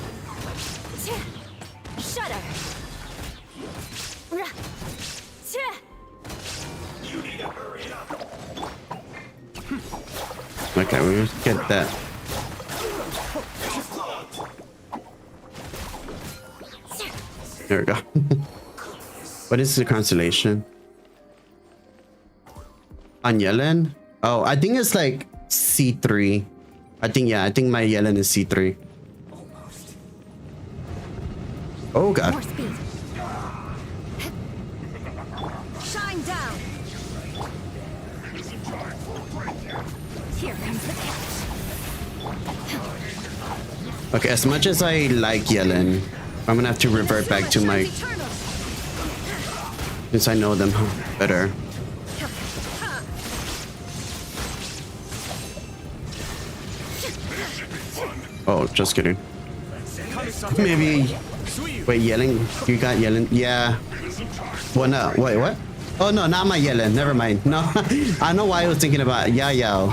Shudder. You need to hurry up. Okay, we'll get that. There we go. What is the constellation? On Yellen? Oh, I think it's like C3. I think my Yellen is C3. Oh god. More speed. Shine down. Here comes the catch. Okay, as much as I like Yellen, I'm gonna have to revert back to my— since I know them better. Oh, just kidding. Maybe— wait, Yellen? You got Yellen? Yeah. Well, no. Wait, what? Oh, no, not my Yellen. Never mind. No, I know why I was thinking about Yayo.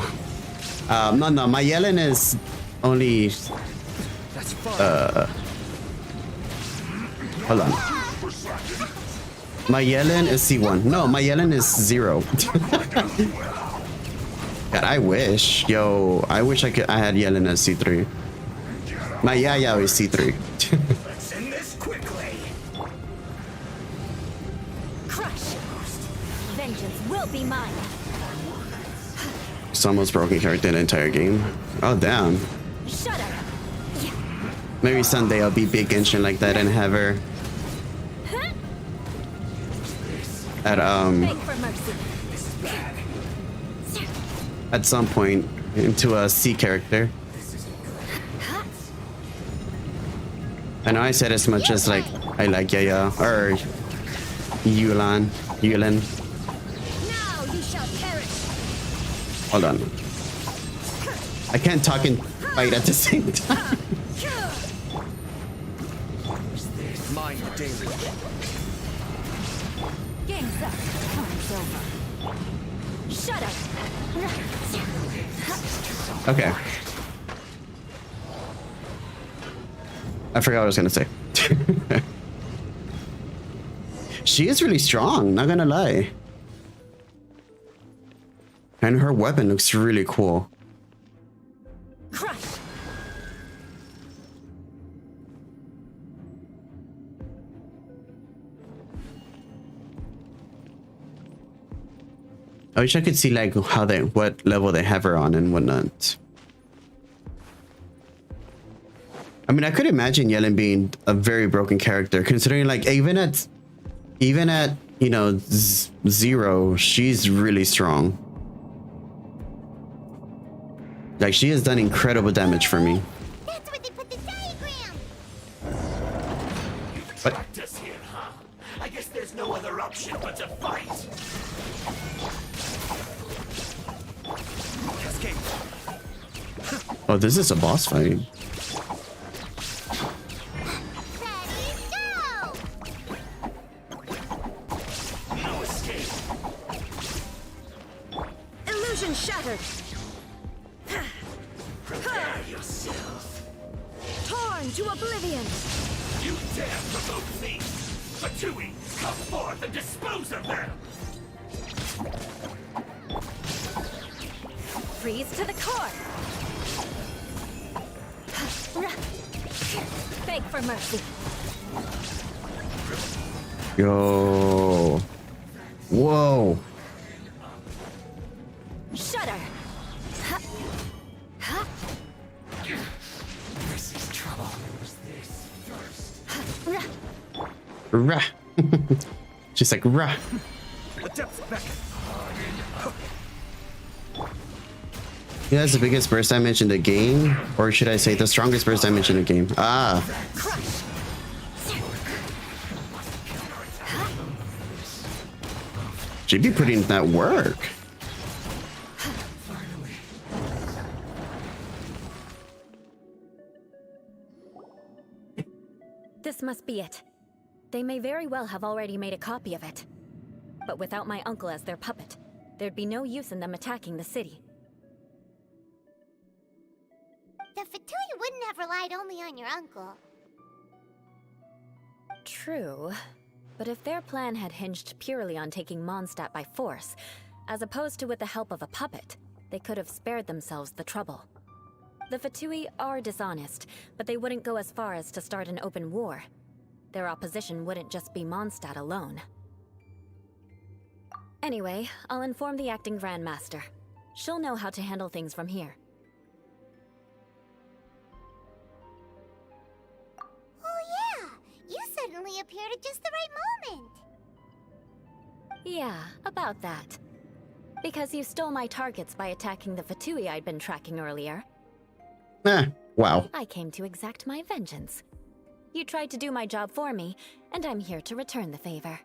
No, my Yellen is only— hold on. My Yellen is C1. No, my Yellen is 0. God, I wish. Yo, I wish I had Yellen as C3. My Yayo is C3. Let's end this quickly. Crush. Vengeance will be mine. It's almost broken character the entire game. Oh, damn. Shudder. Maybe someday I'll be big Genshin like that and have her at Beg for mercy. at some point into a C character. I know I said as much as like I like Yaya or Yulin. Now you shall perish. Hold on. I can't talk and fight at the same time. Mind the daily. Game's up. Time's over. Shudder. Okay. I forgot what I was gonna say. She is really strong, not gonna lie. And her weapon looks really cool. Crush. I wish I could see like what level they have her on and whatnot. I mean, I could imagine Yellen being a very broken character, considering like even at you know 0, she's really strong. Like she has done incredible damage for me. That's where they put the diagram. But Trapped us here, huh? I guess there's no other option but to fight. Escape. oh, this is a boss fight. Ready, go! No escape. Illusion shattered. Prepare yourself. Torn to oblivion. You dare provoke me? Fatui, come forth and dispose of them! Freeze to the core. Beg for mercy. Yo. Whoa. Shudder. This is trouble. This first. Rah. She's like rah. The depths beckon. He has the biggest burst damage in the game, or should I say the strongest burst damage in the game? Ah. She'd be putting in that work. This must be it. They may very well have already made a copy of it. But without my uncle as their puppet, there'd be no use in them attacking the city. The Fatui wouldn't have relied only on your uncle. True. But if their plan had hinged purely on taking Mondstadt by force, as opposed to with the help of a puppet, they could have spared themselves the trouble. The Fatui are dishonest, but they wouldn't go as far as to start an open war. Their opposition wouldn't just be Mondstadt alone. Anyway, I'll inform the acting Grandmaster. She'll know how to handle things from here. Oh yeah, you suddenly appeared at just the right moment. Yeah, about that. Because you stole my targets by attacking the Fatui I'd been tracking earlier. Wow. I came to exact my vengeance. You tried to do my job for me, and I'm here to return the favor.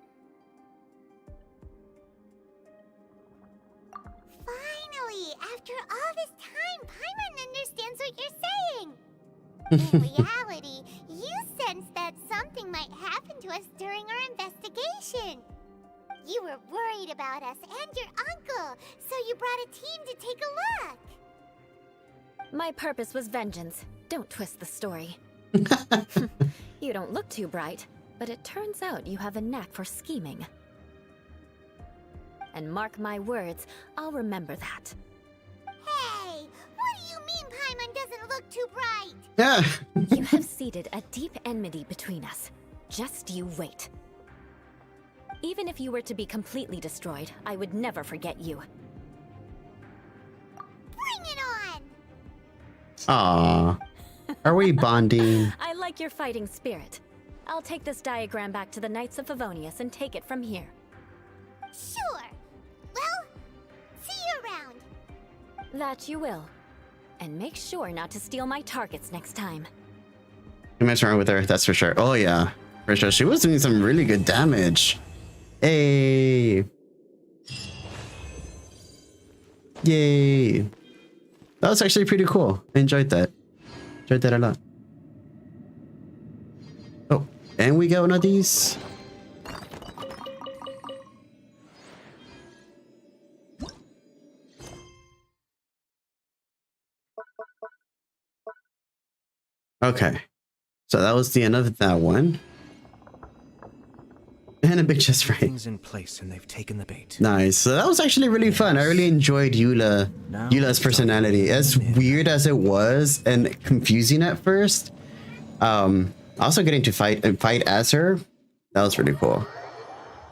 Finally, after all this time, Paimon understands what you're saying. In reality, you sensed that something might happen to us during our investigation. You were worried about us and your uncle, so you brought a team to take a look. My purpose was vengeance. Don't twist the story. You don't look too bright, but it turns out you have a knack for scheming. And mark my words, I'll remember that. Hey, what do you mean Paimon doesn't look too bright? Yeah. You have seeded a deep enmity between us. Just you wait. Even if you were to be completely destroyed, I would never forget you. Bring it on! Aw. Are we bonding? I like your fighting spirit. I'll take this diagram back to the Knights of Favonius and take it from here. Sure. Well, see you around. That you will. And make sure not to steal my targets next time. You mess around with her, that's for sure. Oh yeah, for sure. She was doing some really good damage. Hey. Yay. That was actually pretty cool. I enjoyed that. Enjoyed that a lot. Oh, and we got one of these. Okay. So that was the end of that one. And a big chest right. Things in place and they've taken the bait. Nice. So that was actually really fun. I really enjoyed Eula's personality. As weird as it was and confusing at first, also getting to fight as her, that was really cool.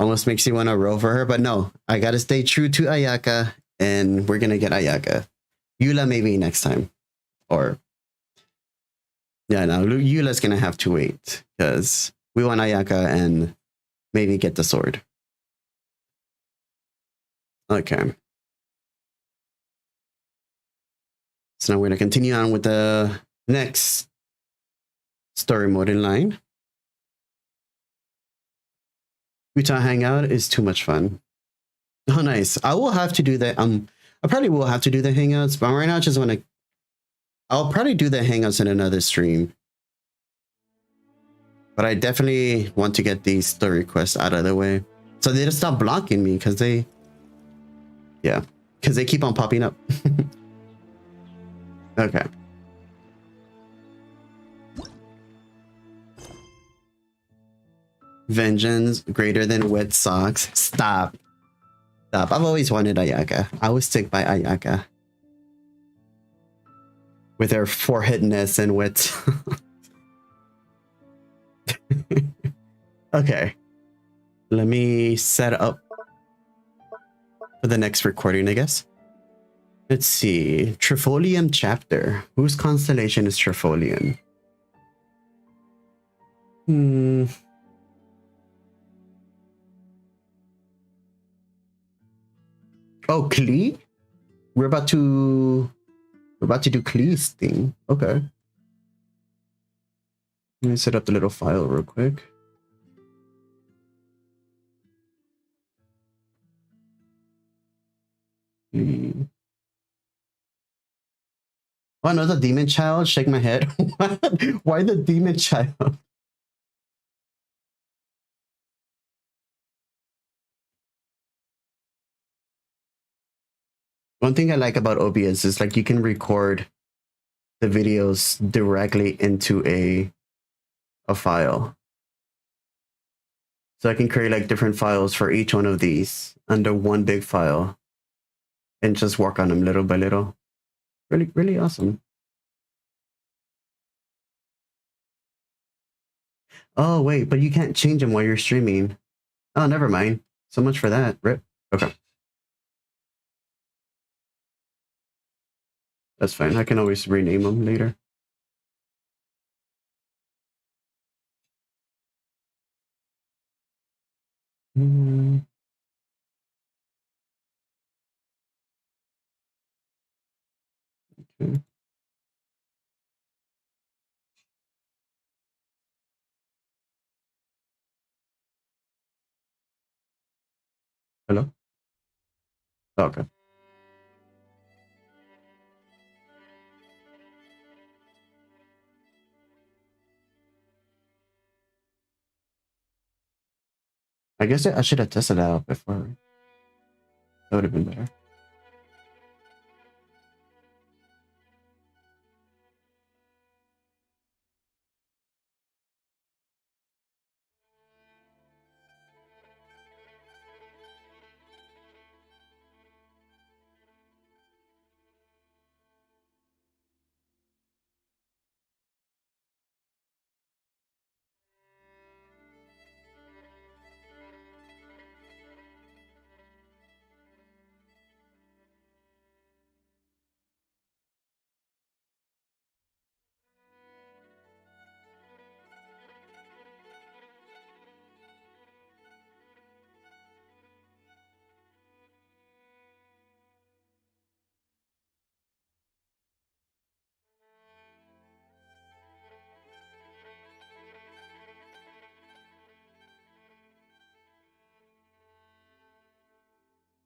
Almost makes you want to roll for her, but no, I gotta stay true to Ayaka, and we're gonna get Ayaka. Eula maybe next time, or yeah, no, Eula's gonna have to wait because we want Ayaka and maybe get the sword. Okay. So now we're gonna continue on with the next story mode in line. Utah Hangout is too much fun. Oh, nice. I will have to do that. I probably will have to do the hangouts, but right now I just want to. I'll probably do the hangouts in another stream. But I definitely want to get these story quests out of the way, so they just stop blocking me because they keep on popping up. Okay. Vengeance greater than wet socks. Stop. I've always wanted Ayaka. I will stick by Ayaka. With her foreheadness and wet. Okay. Let me set up for the next recording, I guess. Let's see. Trifolium chapter. Whose constellation is Trifolium? Oh, Klee? We're about to do Klee's thing. Okay. Let me set up the little file real quick. Klee. Oh no, the demon child. Shake my head. What? Why the demon child? One thing I like about OBS is like you can record the videos directly into a file. So I can create like different files for each one of these under one big file and just work on them little by little. Really, really awesome. Oh, wait, but you can't change them while you're streaming. Oh, never mind. So much for that. Rip. Okay. That's fine. I can always rename them later. Okay. Hello? Okay. I guess I should have tested that out before. That would have been better.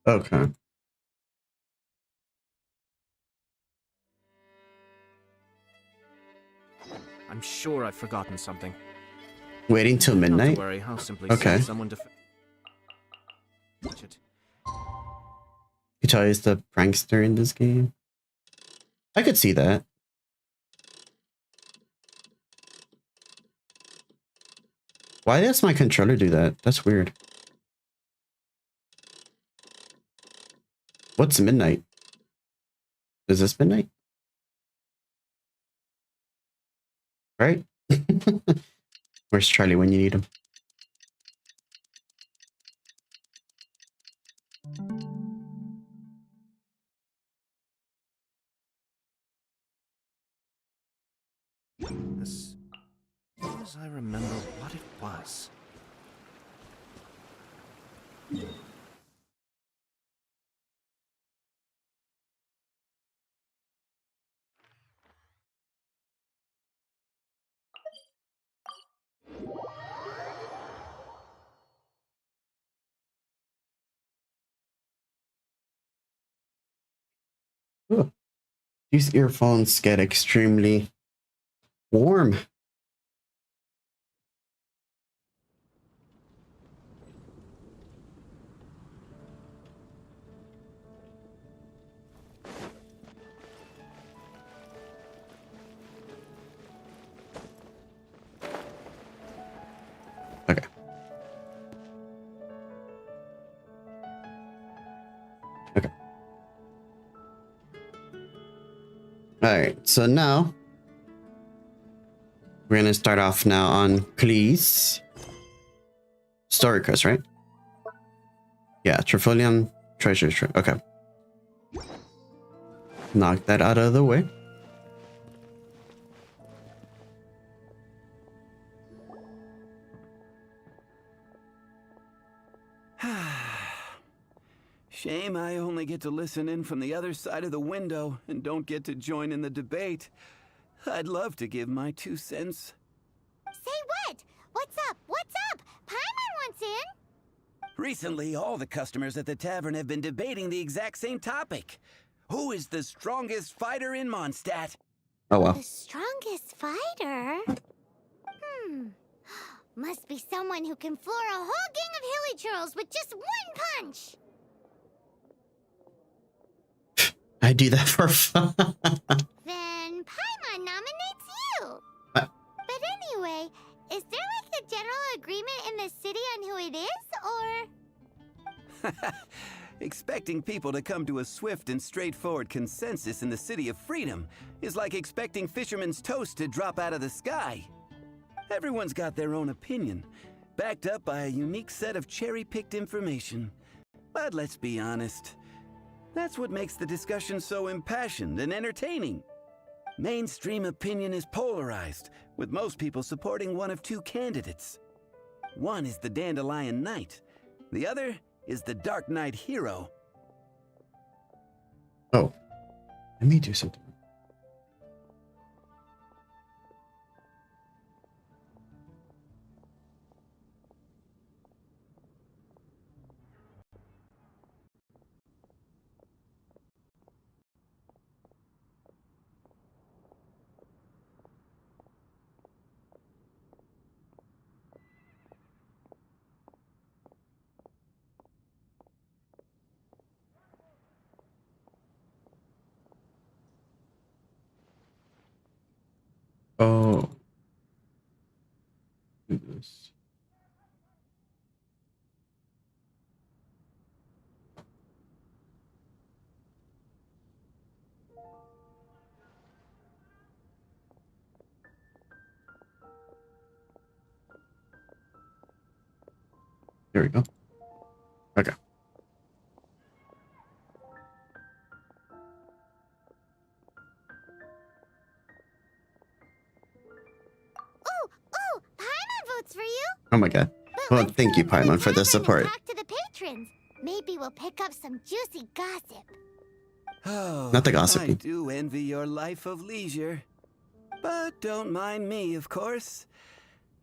Okay. I'm sure I've forgotten something. Waiting till midnight? Not to worry, I'll simply Okay. send someone to watch it. Kuchai is the prankster in this game. I could see that. Why does my controller do that? That's weird. What's midnight? Is this midnight? Right? Where's Charlie when you need him? As soon as I remember what it was. Ooh, these earphones get extremely warm. Okay. Okay. Alright, so now we're gonna start off now on Klee's story quest, right? Yeah, Trifolium Treasure Trip. Okay. Knock that out of the way. Shame I only get to listen in from the other side of the window and don't get to join in the debate. I'd love to give my 2 cents. Say what? What's up? What's up? Paimon wants in. Recently, all the customers at the tavern have been debating the exact same topic. Who is the strongest fighter in Mondstadt? Oh well. The strongest fighter? Must be someone who can floor a whole gang of hilly churls with just one punch. I do that for fun. Then Paimon nominates you. But anyway, is there like a general agreement in the city on who it is, or? Expecting people to come to a swift and straightforward consensus in the City of Freedom is like expecting fisherman's toast to drop out of the sky. Everyone's got their own opinion, backed up by a unique set of cherry-picked information. But let's be honest, that's what makes the discussion so impassioned and entertaining. Mainstream opinion is polarized, with most people supporting one of 2 candidates. One is the Dandelion Knight, the other is the Dark Knight Hero. Oh, let me do something. Oh. Do this. There we go. Okay. Ooh, Paimon votes for you. Oh my god. But Well, let's thank go you, up to Paimon, the for the tavern and support. Talk to the patrons. Maybe we'll pick up some juicy gossip. Oh, Not the I gossiping. do envy your life of leisure. But don't mind me, of course.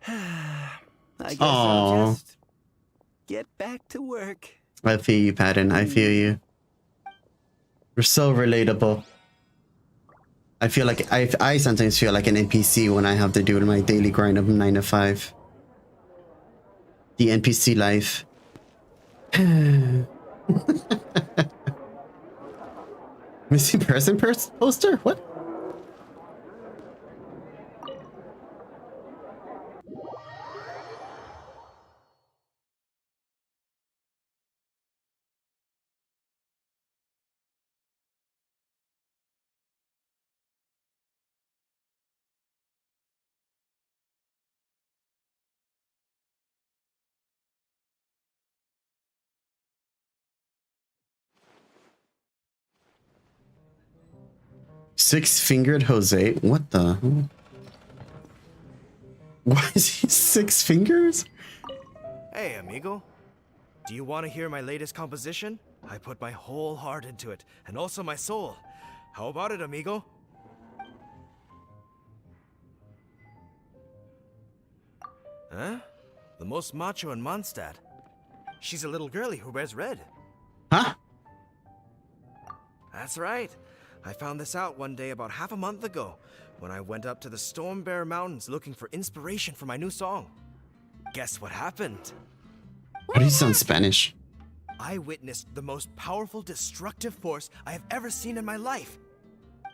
I guess I'll Aww. just get back to work. I feel you, Patton. I feel you. We're so relatable. I feel like I sometimes feel like an NPC when I have to do my daily grind of 9 to 5. The NPC life. Missing person poster? What? Six-fingered Jose. What the? Why is he 6 fingers? Hey, amigo. Do you want to hear my latest composition? I put my whole heart into it, and also my soul. How about it, amigo? Huh? The most macho in Mondstadt. She's a little girlie who wears red. Huh? That's right. I found this out one day about half a month ago, when I went up to the Storm Bear Mountains looking for inspiration for my new song. Guess what happened? Why do you sound Spanish? I witnessed the most powerful destructive force I have ever seen in my life.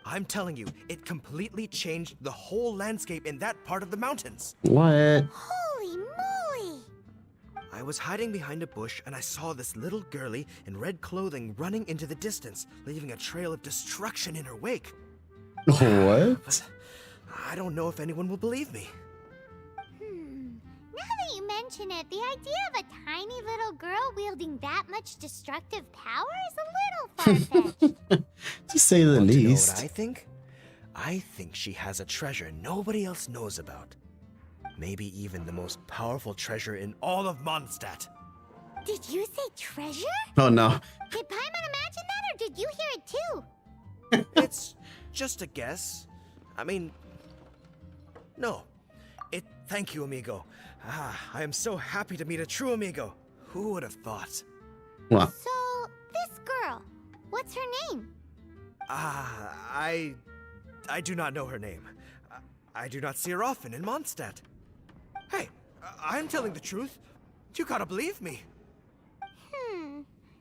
I'm telling you, it completely changed the whole landscape in that part of the mountains. What? Holy moly! I was hiding behind a bush and I saw this little girlie in red clothing running into the distance, leaving a trail of destruction in her wake. What? But I don't know if anyone will believe me. Now that you mention it, the idea of a tiny little girl wielding that much destructive power is a little far-fetched. To say the Want to know least. what I think? I think she has a treasure nobody else knows about. Maybe even the most powerful treasure in all of Mondstadt. Did you say treasure? Oh no. Did Paimon imagine that, or did you hear it too? It's just a guess. I mean, no. Thank you, amigo. I am so happy to meet a true amigo. Who would have thought? What? So, this girl, what's her name? I do not know her name. I do not see her often in Mondstadt. Hey, I'm telling the truth. You gotta believe me.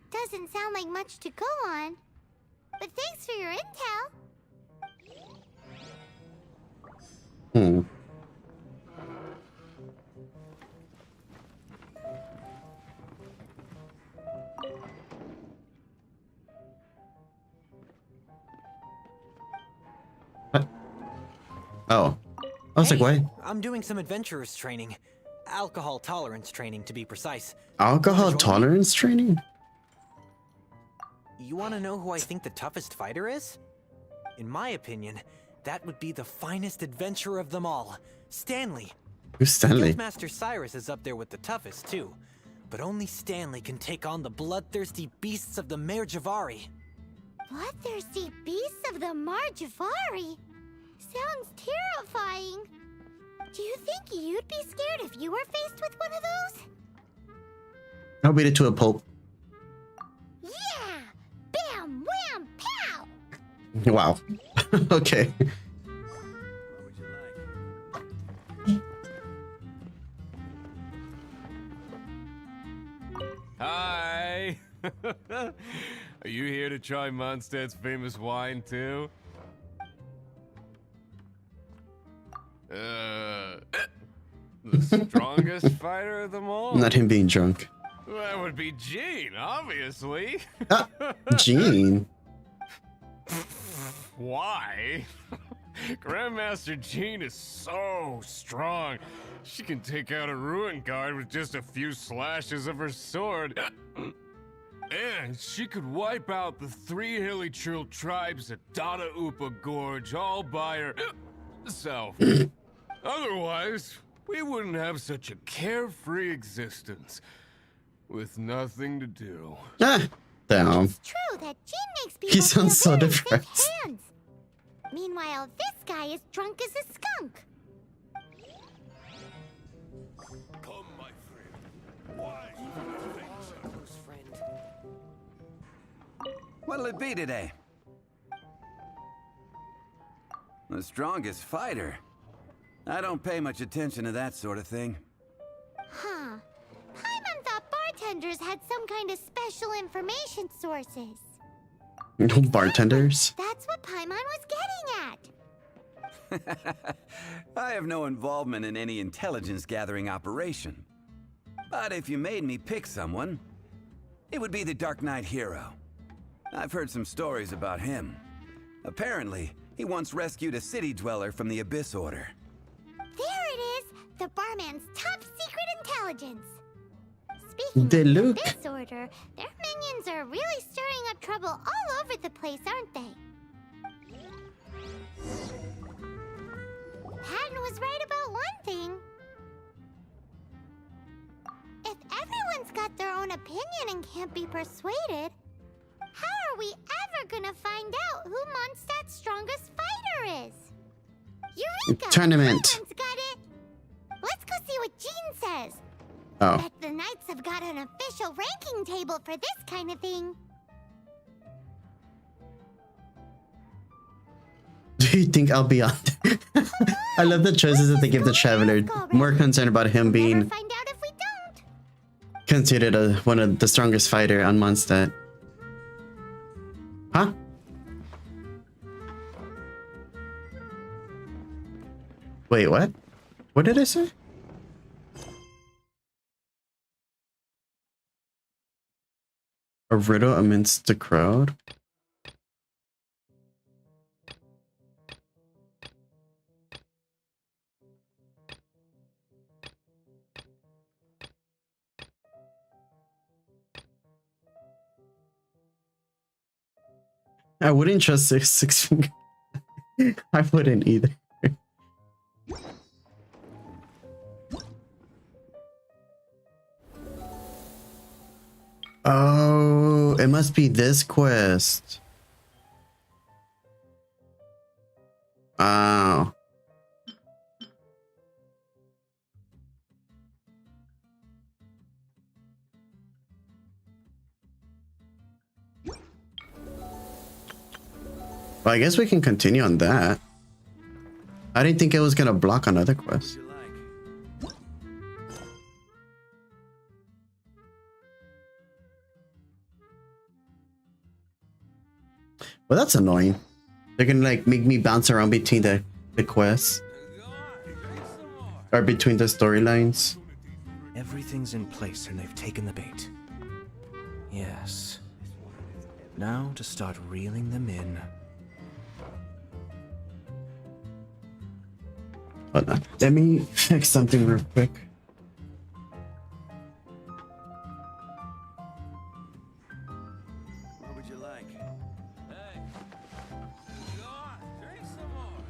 Doesn't sound like much to go on. But thanks for your intel. What? Oh. I was like, why? I'm doing some adventurers training. Alcohol tolerance training, to be precise. Alcohol tolerance training? You want to know who I think the toughest fighter is? In my opinion, that would be the finest adventurer of them all, Stanley. Who's Stanley? Guildmaster Cyrus is up there with the toughest, too. But only Stanley can take on the bloodthirsty beasts of the Mare Javari. Bloodthirsty beasts of the Marjavari? Sounds terrifying. Do you think you'd be scared if you were faced with one of those? I'll beat it to a pulp. Yeah! Bam! Wham! Pow! Wow. Okay. Hi! Are you here to try Mondstadt's famous wine too? The strongest fighter of them all? Not him being drunk. That would be Gene, obviously. Gene? Why? Grandmaster Gene is so strong. She can take out a ruin guard with just a few slashes of her sword. And she could wipe out the 3 hilly Trill tribes at Dada Upa Gorge all by herself. Otherwise, we wouldn't have such a carefree existence with nothing to do. Damn. It's true that Gene makes people He sounds so feel very depressed. safe hands. Meanwhile, this guy is drunk as a skunk. Come, my friend. Why? Close friend. What'll it be today? The strongest fighter? I don't pay much attention to that sort of thing. Huh. Paimon thought bartenders had some kind of special information sources. No bartenders? That's what Paimon was getting at. I have no involvement in any intelligence gathering operation. But if you made me pick someone, it would be the Dark Knight hero. I've heard some stories about him. Apparently, he once rescued a city dweller from the Abyss Order. There it is, the barman's top secret intelligence. Speaking They of look. the Abyss Order, their minions are really stirring up trouble all over the place, aren't they? Patton was right about one thing. everyone's got their own opinion and can't be persuaded, how are we ever gonna find out who Mondstadt's strongest fighter is? Eureka! Tournament. Someone's got it! Let's go see what Jean says. Oh. Bet the Knights have got an official ranking table for this kind of thing. Do you think I'll be on? I love the choices that they give the traveler. More concerned about him being considered one of the strongest fighter on Mondstadt. Huh? Wait, what? What did I say? A riddle amidst the crowd? I wouldn't trust six finger. I wouldn't either. Oh, it must be this quest. Oh. Well, I guess we can continue on that. I didn't think it was gonna block another quest. Well, that's annoying. They're gonna like make me bounce around between the quests. Or between the storylines. Everything's in place and they've taken the bait. Yes. Now to start reeling them in. Hold on. Let me fix something real quick. What would you like? Hey. Go on, drink some more.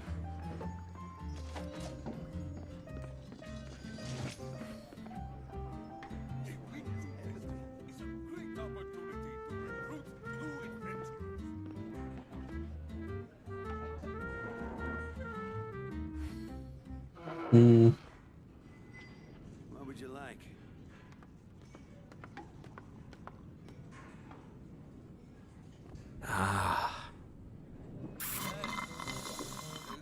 It's a great opportunity to recruit new adventurers. What would you like? Ah.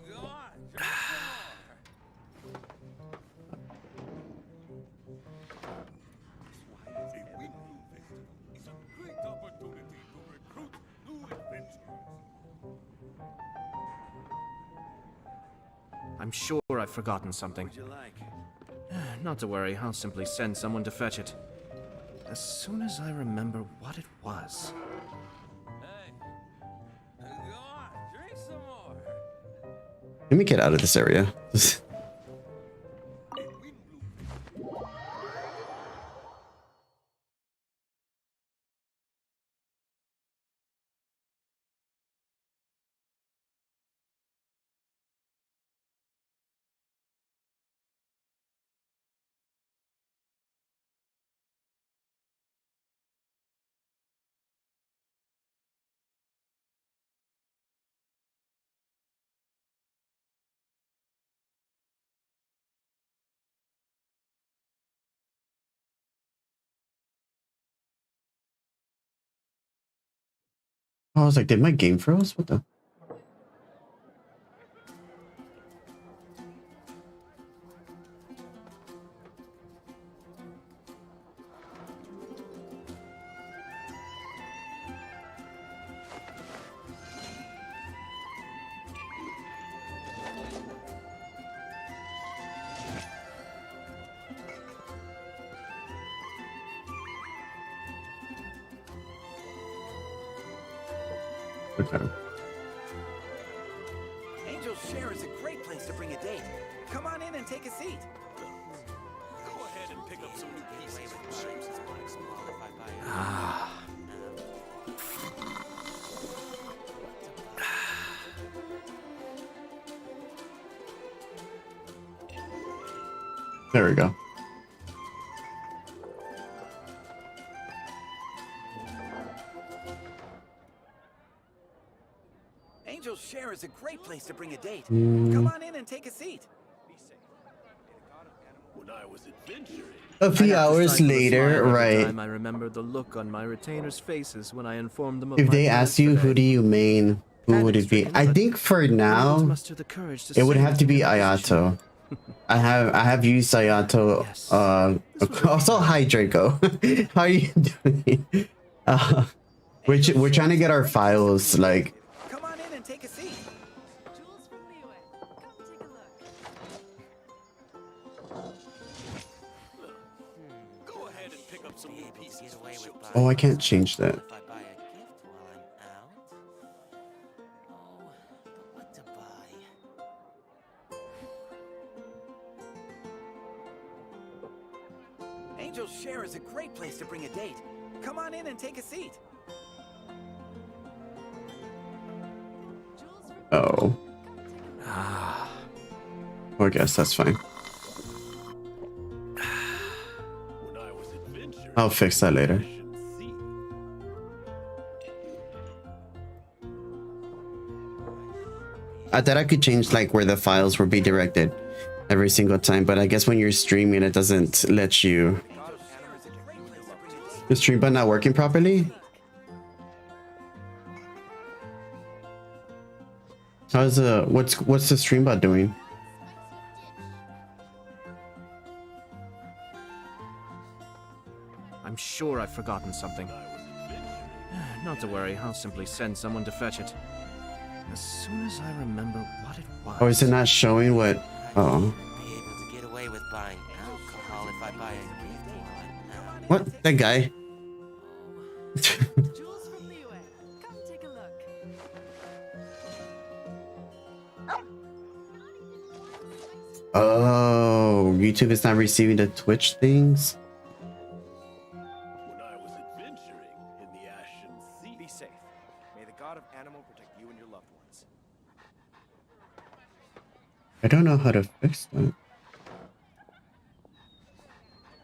Go on, drink some more. A Windblume Festival is a great opportunity to recruit new adventurers. I'm sure I've forgotten something. What would you like? Not to worry, I'll simply send someone to fetch it. As soon as I remember what it was. Hey. Go on, drink some more. Let me get out of this area. I was like, did my game froze? What the? Okay. Angel's Share is a great place to bring a date. Come on in and take a seat. Go ahead and pick up some new pieces from Shames's box. Ah. There we go. Angel's Share is a great place to bring a date. Come on in and take a seat. When I was adventuring. A few hours later, right? I remember the look on my retainers' faces when I informed them of If my they plans ask you today. who do you main, who would it be? I think for now, it would have to be Ayato. I have used Ayato. Also, hi Draco. How are you doing? We're trying to get our files like. Come on in and take a seat. Go ahead and pick up some new pieces. Oh, I can't change that. Angel's Share is a great place to bring a date. Come on in and take a seat. Oh. I guess that's fine. I'll fix that later. I thought I could change like where the files will be directed every single time, but I guess when you're streaming, it doesn't let you. The stream bot not working properly? How's what's the stream bot doing? I'm sure I've forgotten something. Not to worry, I'll simply send someone to fetch it. As soon as I remember what it was. Oh, is it not showing what? Oh. Get away with buying alcohol if I buy a gift wallet. What? That guy? Oh, YouTube is not receiving the Twitch things? When I was adventuring in the Ashen Sea. Be safe. May the god of animal protect you and your loved ones. I don't know how to fix that.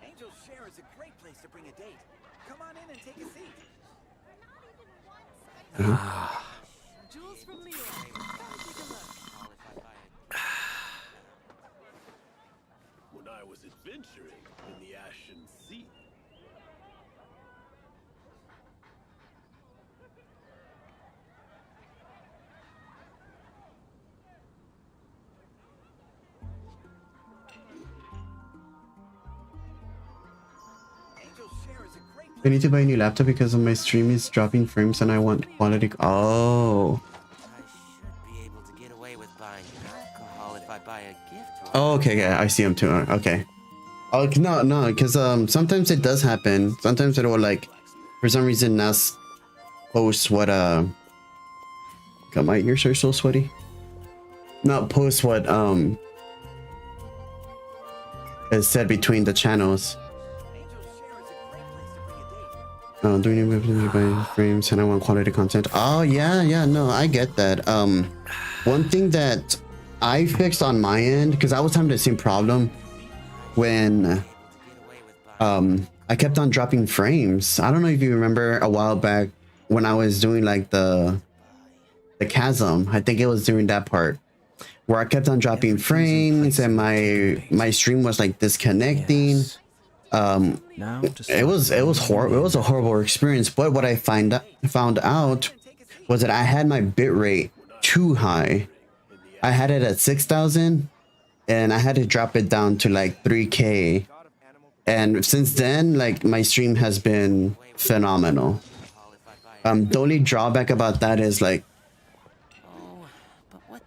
Angel's Share is a great place to bring a date. Come on in and take a seat. Jules from Leo. When I was adventuring in the Ashen Sea. I need to buy a new laptop because of my stream is dropping frames and I want quality. Oh. Be able to get away with buying alcohol if I buy a gift wallet. Oh, okay, yeah, I see him too. Okay. Oh, no, because sometimes it does happen. Sometimes it will like, for some reason, not post what God, my ears are so sweaty. Not post what is said between the channels. Oh, doing it with by frames and I want quality content. Oh yeah, no, I get that. One thing that I fixed on my end, because I was having the same problem when I kept on dropping frames. I don't know if you remember a while back when I was doing like the chasm. I think it was during that part where I kept on dropping frames and my stream was like disconnecting. It was horrible. It was a horrible experience. But what I found out was that I had my bitrate too high. I had it at 6,000 and I had to drop it down to like 3K. And since then, like my stream has been phenomenal. The only drawback about that is like,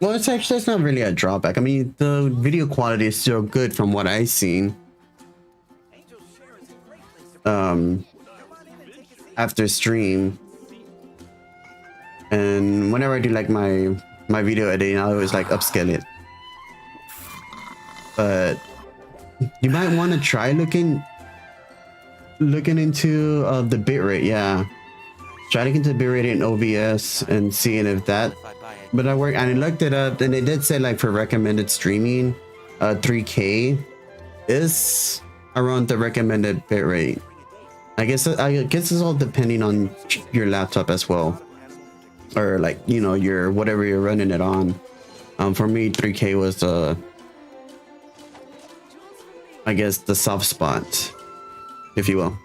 well, it's not really a drawback. I mean, the video quality is still good from what I've seen. After stream, and whenever I do like my video editing, I always like upscale it. But you might want to try looking into the bitrate. Yeah, try looking into the bitrate in OBS and seeing if that. But I looked it up, and it did say like for recommended streaming, 3K is around the recommended bitrate. I guess it's all depending on your laptop as well. or like, you know, your whatever you're running it on. For me, 3K was I guess the soft spot, if you will,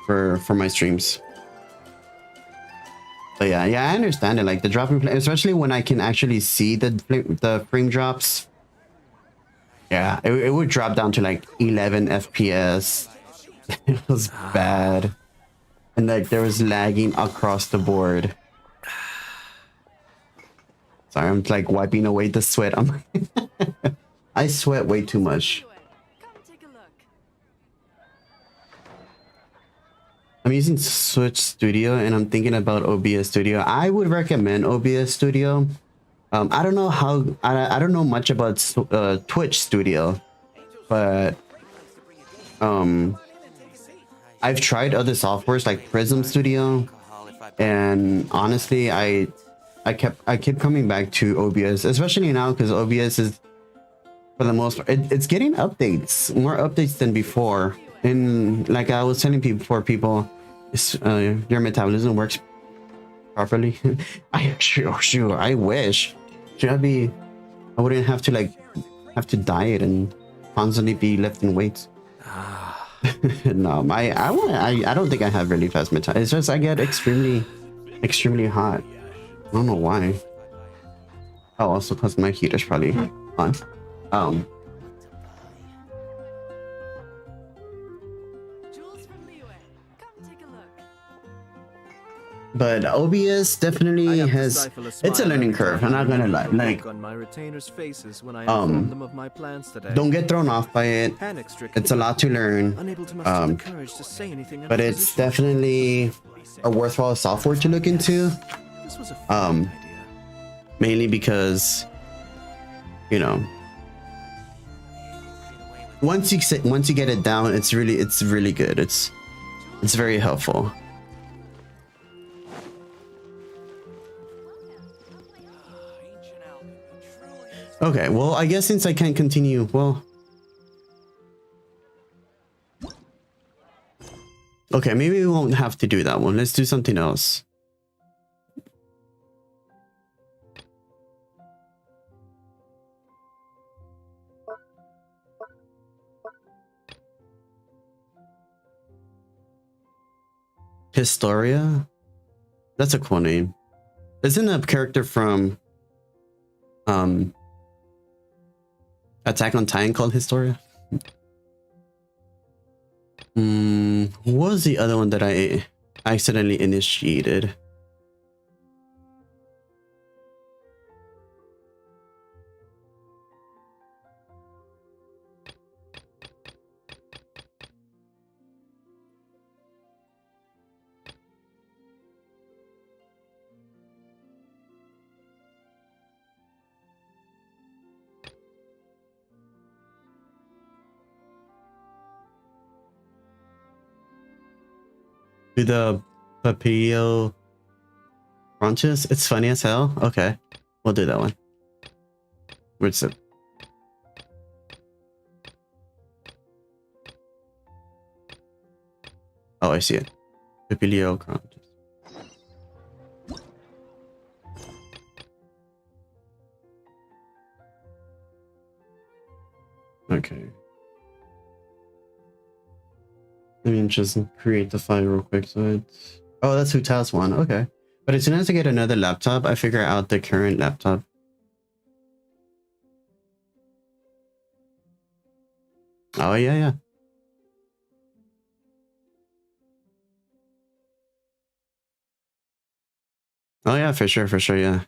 for my streams. But yeah, I understand it. Like the dropping, especially when I can actually see the frame drops. Yeah, it would drop down to like 11 FPS. It was bad, and like there was lagging across the board. Sorry, I'm like wiping away the sweat. I sweat way too much. I'm using Switch Studio and I'm thinking about OBS Studio. I would recommend OBS Studio. I don't know how, I don't know much about Twitch Studio, but I've tried other softwares like Prism Studio, and honestly, I kept coming back to OBS, especially now because OBS is, for the most part, it's getting updates, more updates than before. And like I was telling people, your metabolism works properly. I wish. Should I wouldn't have to diet and constantly be lifting weights. No, I don't think I have really fast metabolism. It's just I get extremely hot. I don't know why. Oh, also because my heater's probably on. But OBS definitely has, it's a learning curve. I'm not gonna lie. Like, on my retainers' faces when I informed them of my plans today. don't get thrown off by it. It's a lot to learn. But it's definitely a worthwhile software to look into. Mainly because, you know, once you get it down, it's really good. It's very helpful. Okay, well, I guess since I can't continue, well... Okay, maybe we won't have to do that one. Let's do something else. Historia? That's a cool name. Isn't a character from... Attack on Titan called Historia? What was the other one that I accidentally initiated? Do the Papilio Bronchus? It's funny as hell. Okay, we'll do that one. Where's it? Oh, I see it. Papilio Bronchus. Okay. Let me just create the file real quick. So it's... Oh, that's Huta's one. Okay. But as soon as I get another laptop, I figure out the current laptop. Oh, yeah. Oh, yeah, for sure, yeah.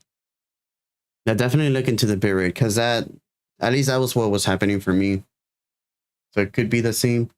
Yeah, definitely look into the bitrate, because at least that was what was happening for me. So it could be the same.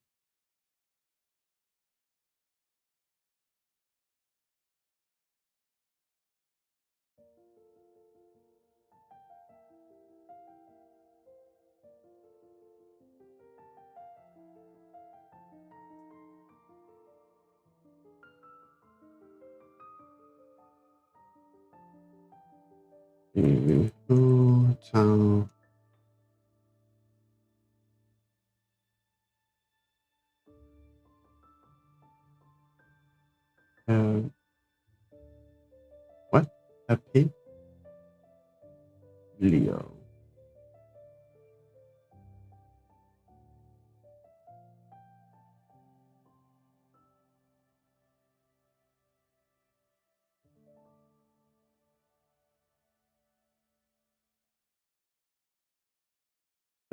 What? Okay. Leo.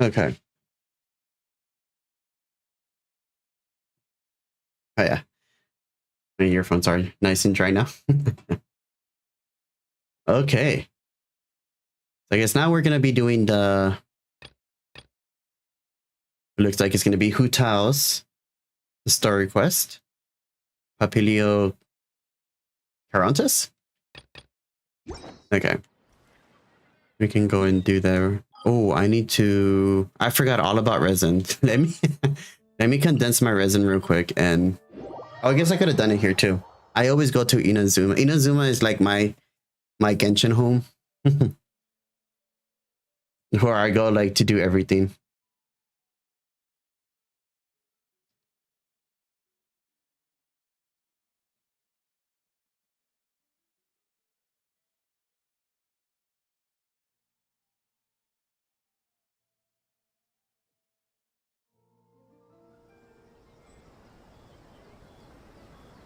Okay. Oh yeah. My earphones are nice and dry now. Okay. So I guess now we're gonna be doing the. It looks like it's gonna be Hu Tao's story quest. Papilio Carontes? Okay. We can go and do the. Oh, I need to. I forgot all about resin. Let me condense my resin real quick, and oh, I guess I could have done it here too. I always go to Inazuma. Inazuma is like my Genshin home, where I go like to do everything.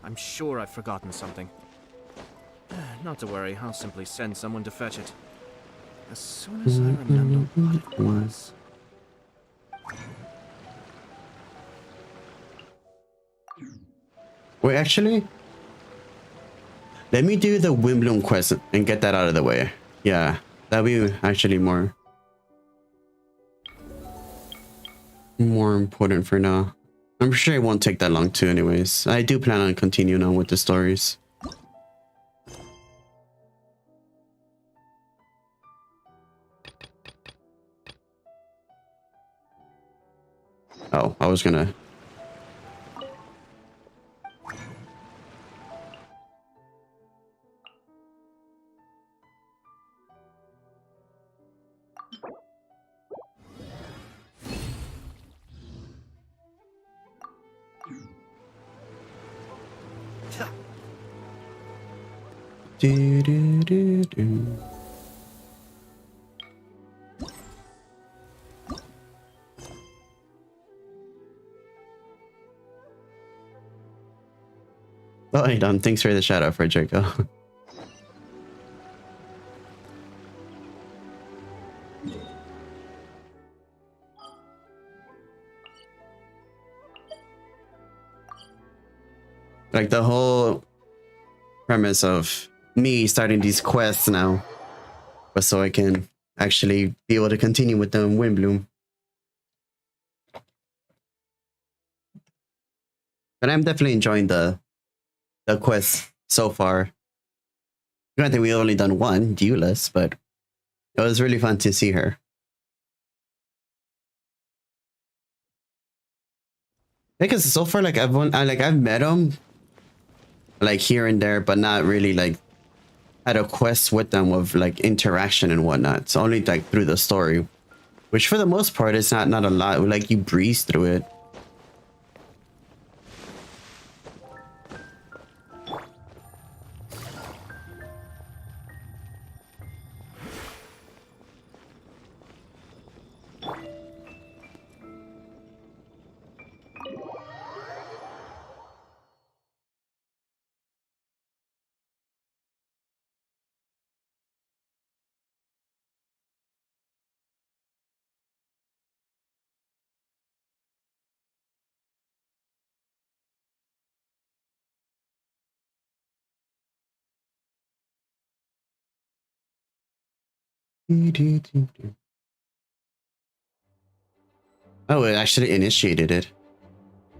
I'm sure I've forgotten something. Not to worry, I'll simply send someone to fetch it. As soon as I remember what it was. Wait, actually, let me do the Windblume quest and get that out of the way. Yeah, that'll be actually more important for now. I'm sure it won't take that long too anyways. I do plan on continuing on with the stories. Oh, I was gonna... Do, do, do, do. Oh, hey, Don. Thanks for the shout out, Frederico. Like the whole premise of me starting these quests now was so I can actually be able to continue with the Windblume. But I'm definitely enjoying the quest so far. Granted, we only done one, Dewless, but it was really fun to see her. Because so far, like I've met him, like here and there, but not really like had a quest with them of like interaction and whatnot. It's only like through the story, which for the most part is not a lot. Like you breeze through it. Oh, it actually initiated it.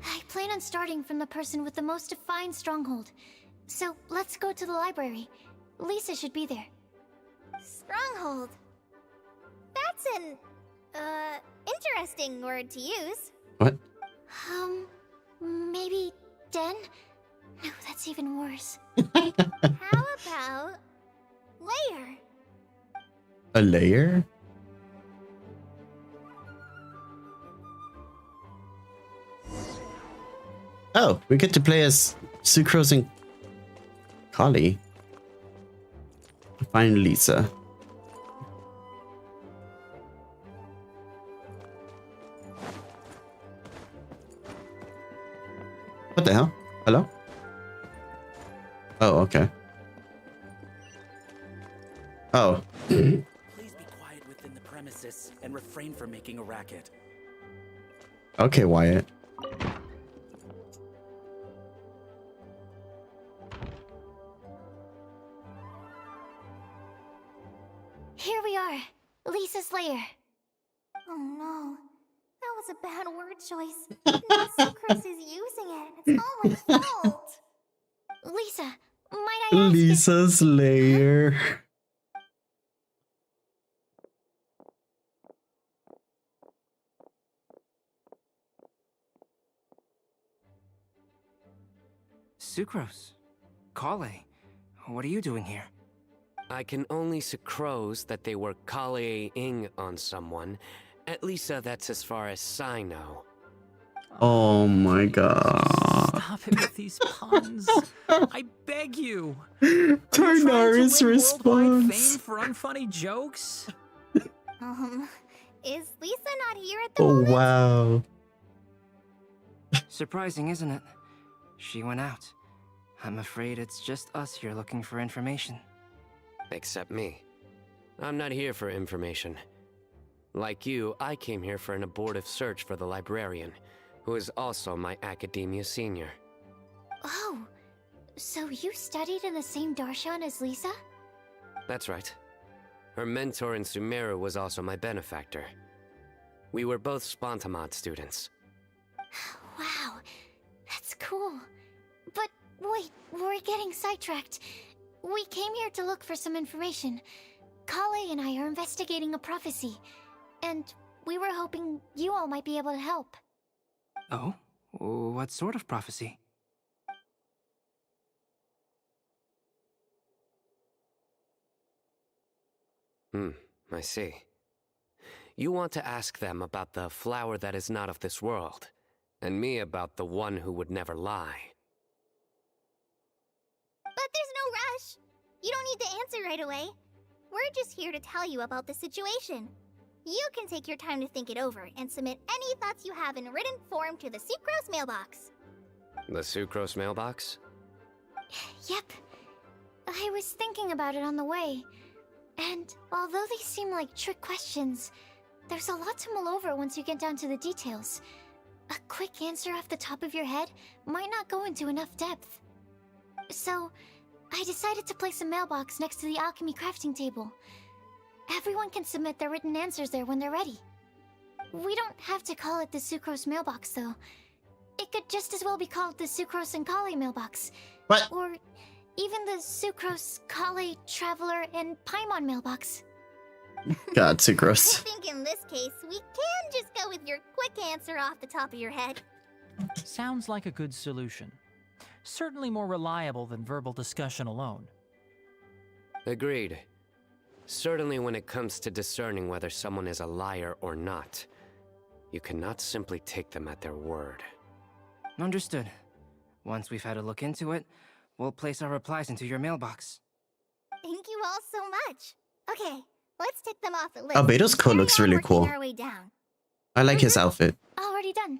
I plan on starting from the person with the most defined stronghold. So let's go to the library. Lisa should be there. Stronghold? That's an, interesting word to use. What? Maybe den? No, that's even worse. How about layer? A layer? Oh, we get to play as Sucrose and Kali. find Lisa. What the hell? Hello? Oh, okay. Oh. Please be quiet within the premises and refrain from making a racket. Okay, Wyatt. Here we are, Lisa's lair. Oh no, that was a bad word choice. Now Sucrose is using it. It's all my fault. Lisa, might I ask Lisa's lair. Sucrose. Kale. What are you doing here? I can only sucrose that they were Kale-ing on someone. At least that's as far as I know. Oh my god. Stop it with these puns. I beg you. Tarnaris response. Fame for unfunny jokes? Is Lisa not here at the Oh moment? wow. Surprising, isn't it? She went out. I'm afraid it's just us here looking for information. Except me. I'm not here for information. Like you, I came here for an abortive search for the librarian, who is also my academia senior. Oh, so you studied in the same darshan as Lisa? That's right. Her mentor in Sumeru was also my benefactor. We were both Spontamod students. Wow, that's cool. But wait, we're getting sidetracked. We came here to look for some information. Kale and I are investigating a prophecy, and we were hoping you all might be able to help. Oh? What sort of prophecy? I see. You want to ask them about the flower that is not of this world, and me about the one who would never lie. But there's no rush. You don't need to answer right away. We're just here to tell you about the situation. You can take your time to think it over and submit any thoughts you have in written form to the Sucrose mailbox. The Sucrose mailbox? Yep. I was thinking about it on the way. And although they seem like trick questions, there's a lot to mull over once you get down to the details. A quick answer off the top of your head might not go into enough depth. So, I decided to place a mailbox next to the alchemy crafting table. Everyone can submit their written answers there when they're ready. We don't have to call it the Sucrose mailbox, though. It could just as well be called the Sucrose and Kale mailbox. What? Or even the Sucrose, Kale, Traveler, and Paimon mailbox. God, Sucrose. I think in this case, we can just go with your quick answer off the top of your head. Sounds like a good solution. Certainly more reliable than verbal discussion alone. Agreed. Certainly when it comes to discerning whether someone is a liar or not, you cannot simply take them at their word. Understood. Once we've had a look into it, we'll place our replies into your mailbox. Thank you all so much. Okay, let's tick them off the list. Albedo's coat Carry looks on really working cool. our way down. I like his outfit. Already done.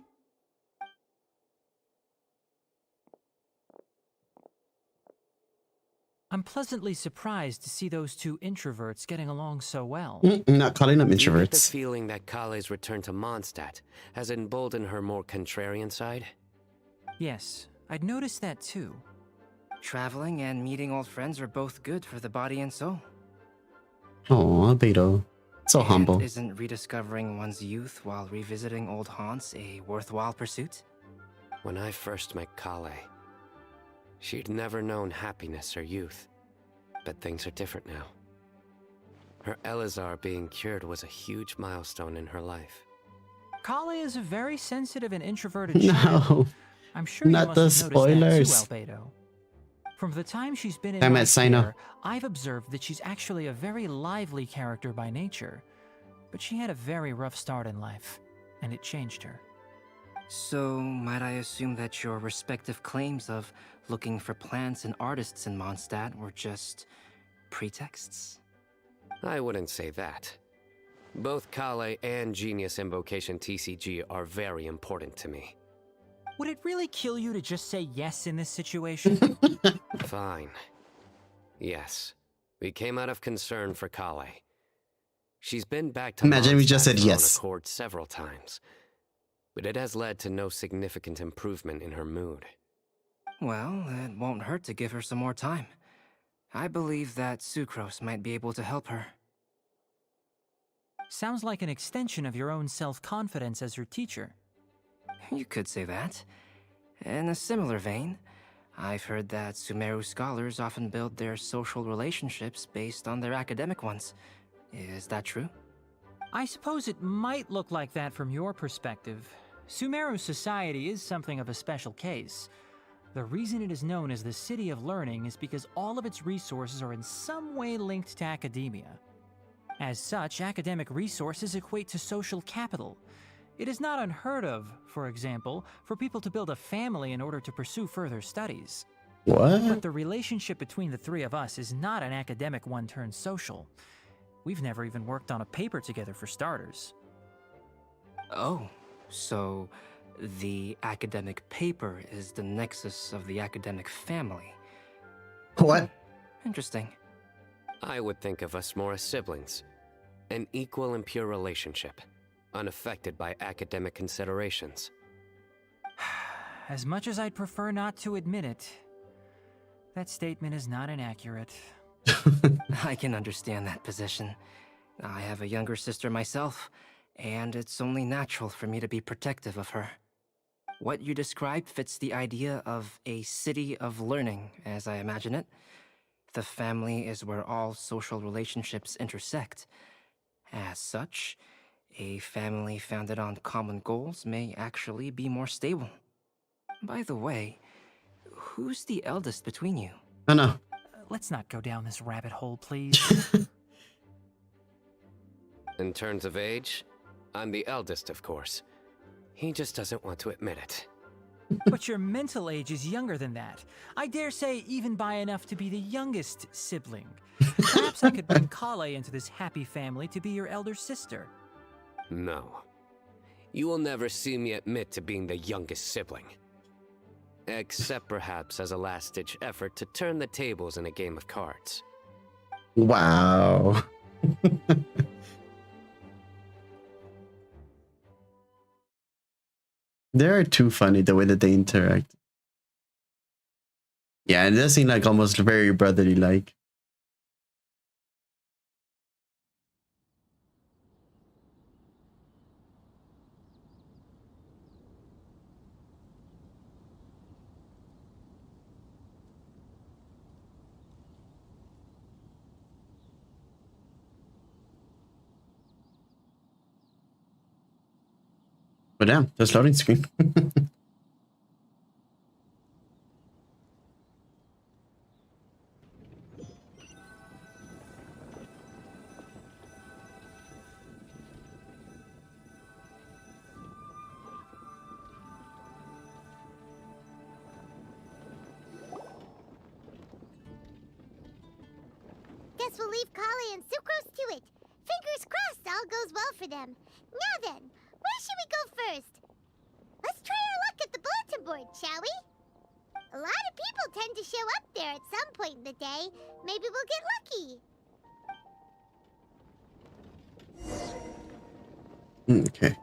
I'm pleasantly surprised to see those two introverts getting along so well. Not calling them Do you get the introverts. feeling that Kale's return to Mondstadt has emboldened her more contrarian side? Yes, I'd noticed that too. Traveling and meeting old friends are both good for the body and soul. Oh, Albedo. So And humble. Isn't rediscovering one's youth while revisiting old haunts a worthwhile pursuit? When I first met Kale, she'd never known happiness or youth. But things are different now. Her Elazar being cured was a huge milestone in her life. Kale is a very sensitive and introverted child. No. I'm sure you Not must the have spoilers. noticed that too, Albedo. From the time she's been in Damn my it, Sino. care, I've observed that she's actually a very lively character by nature. But she had a very rough start in life, and it changed her. So, might I assume that your respective claims of looking for plants and artists in Mondstadt were just pretexts? I wouldn't say that. Both Kale and Genius Invocation TCG are very important to me. Would it really kill you to just say yes in this situation? Fine. Yes. We came out of concern for Kale. She's been back to Imagine we just Mondstadt said of her own yes. accord several times, but it has led to no significant improvement in her mood. Well, it won't hurt to give her some more time. I believe that Sucrose might be able to help her. Sounds like an extension of your own self-confidence as her teacher. You could say that. In a similar vein, I've heard that Sumeru scholars often build their social relationships based on their academic ones. Is that true? I suppose it might look like that from your perspective. Sumeru society is something of a special case. The reason it is known as the City of Learning is because all of its resources are in some way linked to academia. As such, academic resources equate to social capital. It is not unheard of, for example, for people to build a family in order to pursue further studies. What? But the relationship between the three of us is not an academic one turned social. We've never even worked on a paper together for starters. Oh, so the academic paper is the nexus of the academic family. What? Interesting. I would think of us more as siblings. An equal and pure relationship, unaffected by academic considerations. As much as I'd prefer not to admit it, that statement is not inaccurate. I can understand that position. I have a younger sister myself, and it's only natural for me to be protective of her. What you described fits the idea of a city of learning, as I imagine it. The family is where all social relationships intersect. As such, a family founded on common goals may actually be more stable. By the way, who's the eldest between you? Oh no. Let's not go down this rabbit hole, please. In terms of age, I'm the eldest, of course. He just doesn't want to admit it. But your mental age is younger than that. I dare say even by enough to be the youngest sibling. Perhaps I could bring Kale into this happy family to be your elder sister. No. You will never see me admit to being the youngest sibling. Except perhaps as a last-ditch effort to turn the tables in a game of cards. Wow. They're too funny the way that they interact. Yeah, it does seem like almost very brotherly like. But damn, there's loading screen. Guess we'll leave Kale and Sucrose to it. Fingers crossed all goes well for them. Now then, where should we go first? Let's try our luck at the bulletin board, shall we? A lot of people tend to show up there at some point in the day. Maybe we'll get lucky. Okay.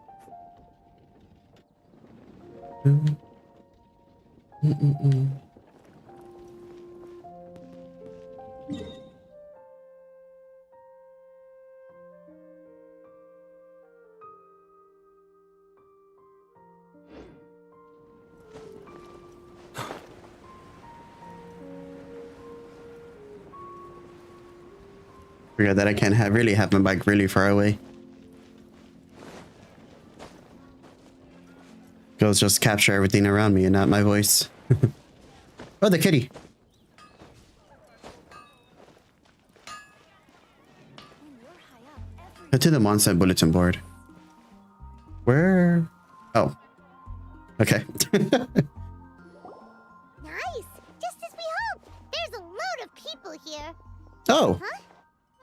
Forgot that I can't really have my bike really far away. Girls just capture everything around me and not my voice. Oh, the kitty. Head to the Mondstadt bulletin board. Where? Oh. Okay. Nice! Just as we hoped! There's a load of people here. Oh. Huh?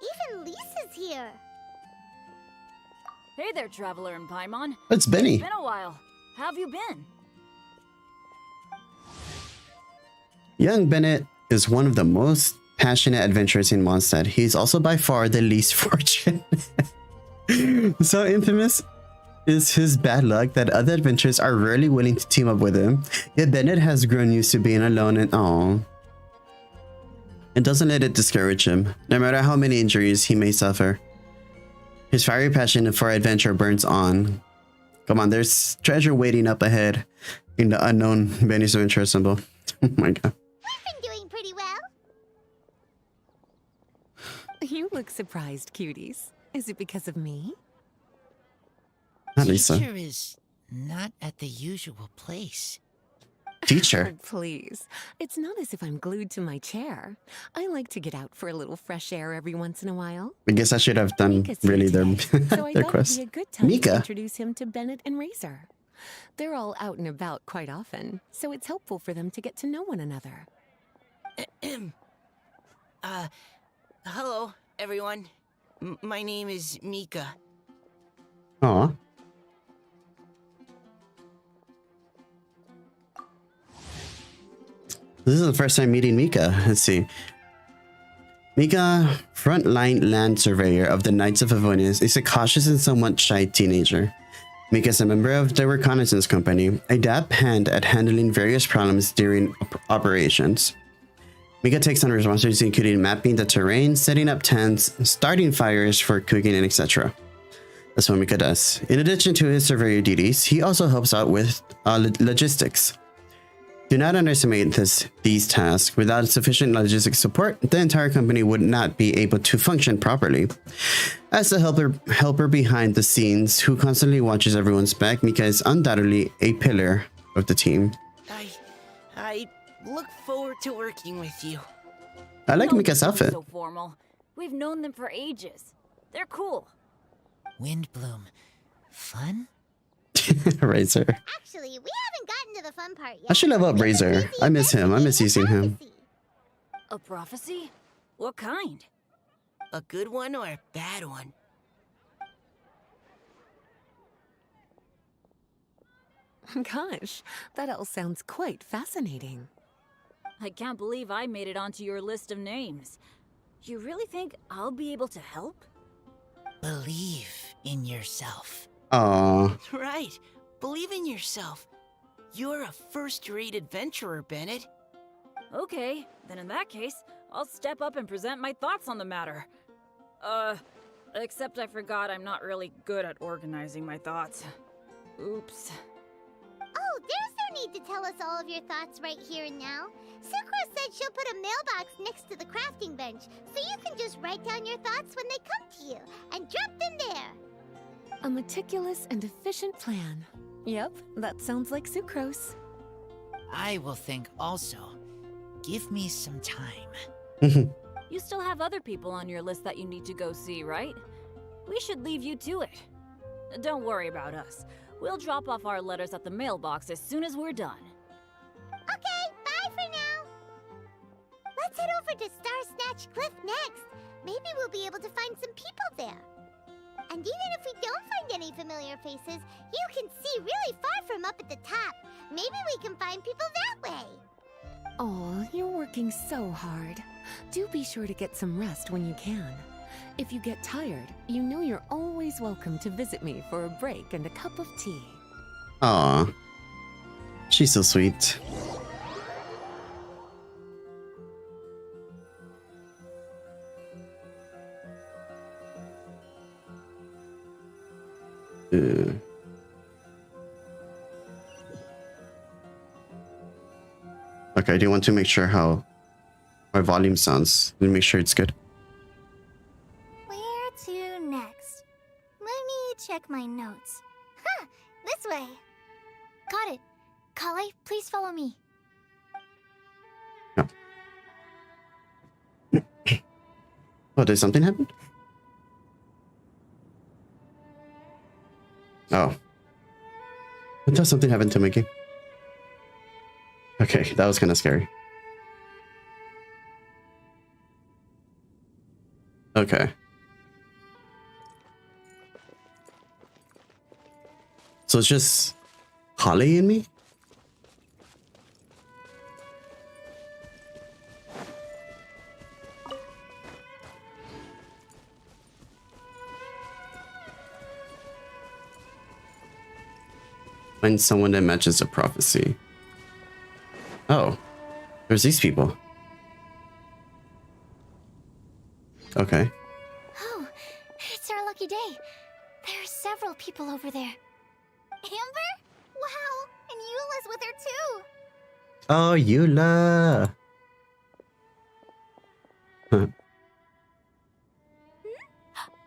Even Lisa's here. Hey there, Traveler and Paimon. It's Benny. It's been a while. How have you been? Young Bennett is one of the most passionate adventurers in Mondstadt. He's also by far the least fortunate. So infamous is his bad luck that other adventurers are rarely willing to team up with him. Yet Bennett has grown used to being alone and and doesn't let it discourage him, no matter how many injuries he may suffer. His fiery passion for adventure burns on. Come on, there's treasure waiting up ahead in the unknown Benny's Adventure symbol. Oh my god. I've been doing pretty well. You look surprised, cuties. Is it because of me? Not Lisa. Teacher is not at the usual place. Teacher? Oh, please. It's not as if I'm glued to my chair. I like to get out for a little fresh air every once in a while. I guess I should have done really their, So I their thought quest. it'd be a good time to Mika. introduce him to Bennett and Razor. They're all out and about quite often, so it's helpful for them to get to know one another. Hello, everyone. My name is Mika. Aw. This is the first time meeting Mika. Let's see. Mika, frontline land surveyor of the Knights of Favonius, is a cautious and somewhat shy teenager. Mika is a member of the reconnaissance company, a dab hand at handling various problems during operations. Mika takes on responsibilities including mapping the terrain, setting up tents, starting fires for cooking, and etc. That's what Mika does. In addition to his surveyor duties, he also helps out with logistics. Do not underestimate these tasks. Without sufficient logistic support, the entire company would not be able to function properly. As the helper behind the scenes who constantly watches everyone's back, Mika is undoubtedly a pillar of the team. I look forward to working with you. I like Mika's outfit. So formal. We've known them for ages. They're cool. Windblume. Fun? Razor. Actually, we haven't gotten to the fun part yet. I should level up Razor. I miss him. I miss using him. A prophecy? What kind? A good one or a bad one? Gosh, that all sounds quite fascinating. I can't believe I made it onto your list of names. You really think I'll be able to help? Believe in yourself. Aww. Right. Believe in yourself. You're a first-rate adventurer, Bennett. Okay, then in that case, I'll step up and present my thoughts on the matter. Except I forgot I'm not really good at organizing my thoughts. Oops. Oh, there's no need to tell us all of your thoughts right here and now. Sucrose said she'll put a mailbox next to the crafting bench, so you can just write down your thoughts when they come to you, and drop them there. A meticulous and efficient plan. Yep, that sounds like Sucrose. I will think also. Give me some time. You still have other people on your list that you need to go see, right? We should leave you to it. Don't worry about us. We'll drop off our letters at the mailbox as soon as we're done. Okay, bye for now. Let's head over to Star Snatch Cliff next. Maybe we'll be able to find some people there. And even if we don't find any familiar faces, you can see really far from up at the top. Maybe we can find people that way. Aw, you're working so hard. Do be sure to get some rest when you can. If you get tired, you know you're always welcome to visit me for a break and a cup of tea. Aw. She's so sweet. Okay, I do want to make sure how my volume sounds. Let me make sure it's good. Where to next? Let me check my notes. Huh, this way. Got it. Kale, please follow me. Oh, did something happen? Oh. I thought something happened to Mickey. Okay, that was kind of scary. Okay. So it's just Holly and me? Find someone that matches the prophecy. Oh, there's these people. Okay. Oh, it's our lucky day. There are several people over there. Amber? Wow, and Eula's with her too. Oh, Eula. Huh.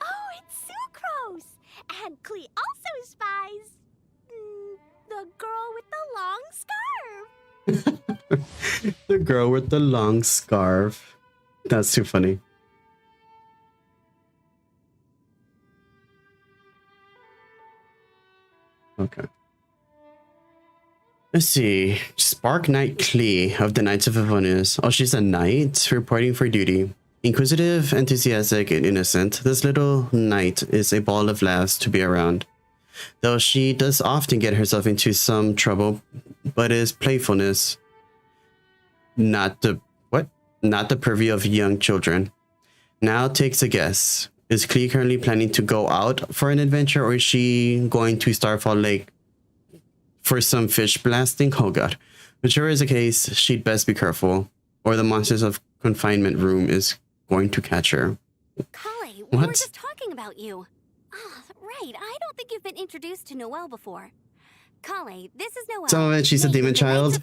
Oh, it's Sucrose! And Klee also spies the girl with the long scarf. The girl with the long scarf. That's too funny. Okay. Let's see. Spark Knight Klee of the Knights of Favonius. Oh, she's a knight reporting for duty. Inquisitive, enthusiastic, and innocent, this little knight is a ball of laughs to be around. Though she does often get herself into some trouble, but is playfulness not the purview of young children. Now takes a guess. Is Klee currently planning to go out for an adventure, or is she going to Starfall Lake for some fish blasting? Oh god. Whichever is the case, she'd best be careful, or the monsters of confinement room is going to catch her. Kale, we were just talking about you. Ah, right. I don't think you've been introduced to Noelle before. Kale, this is Noelle. Some of it, she's a demon child.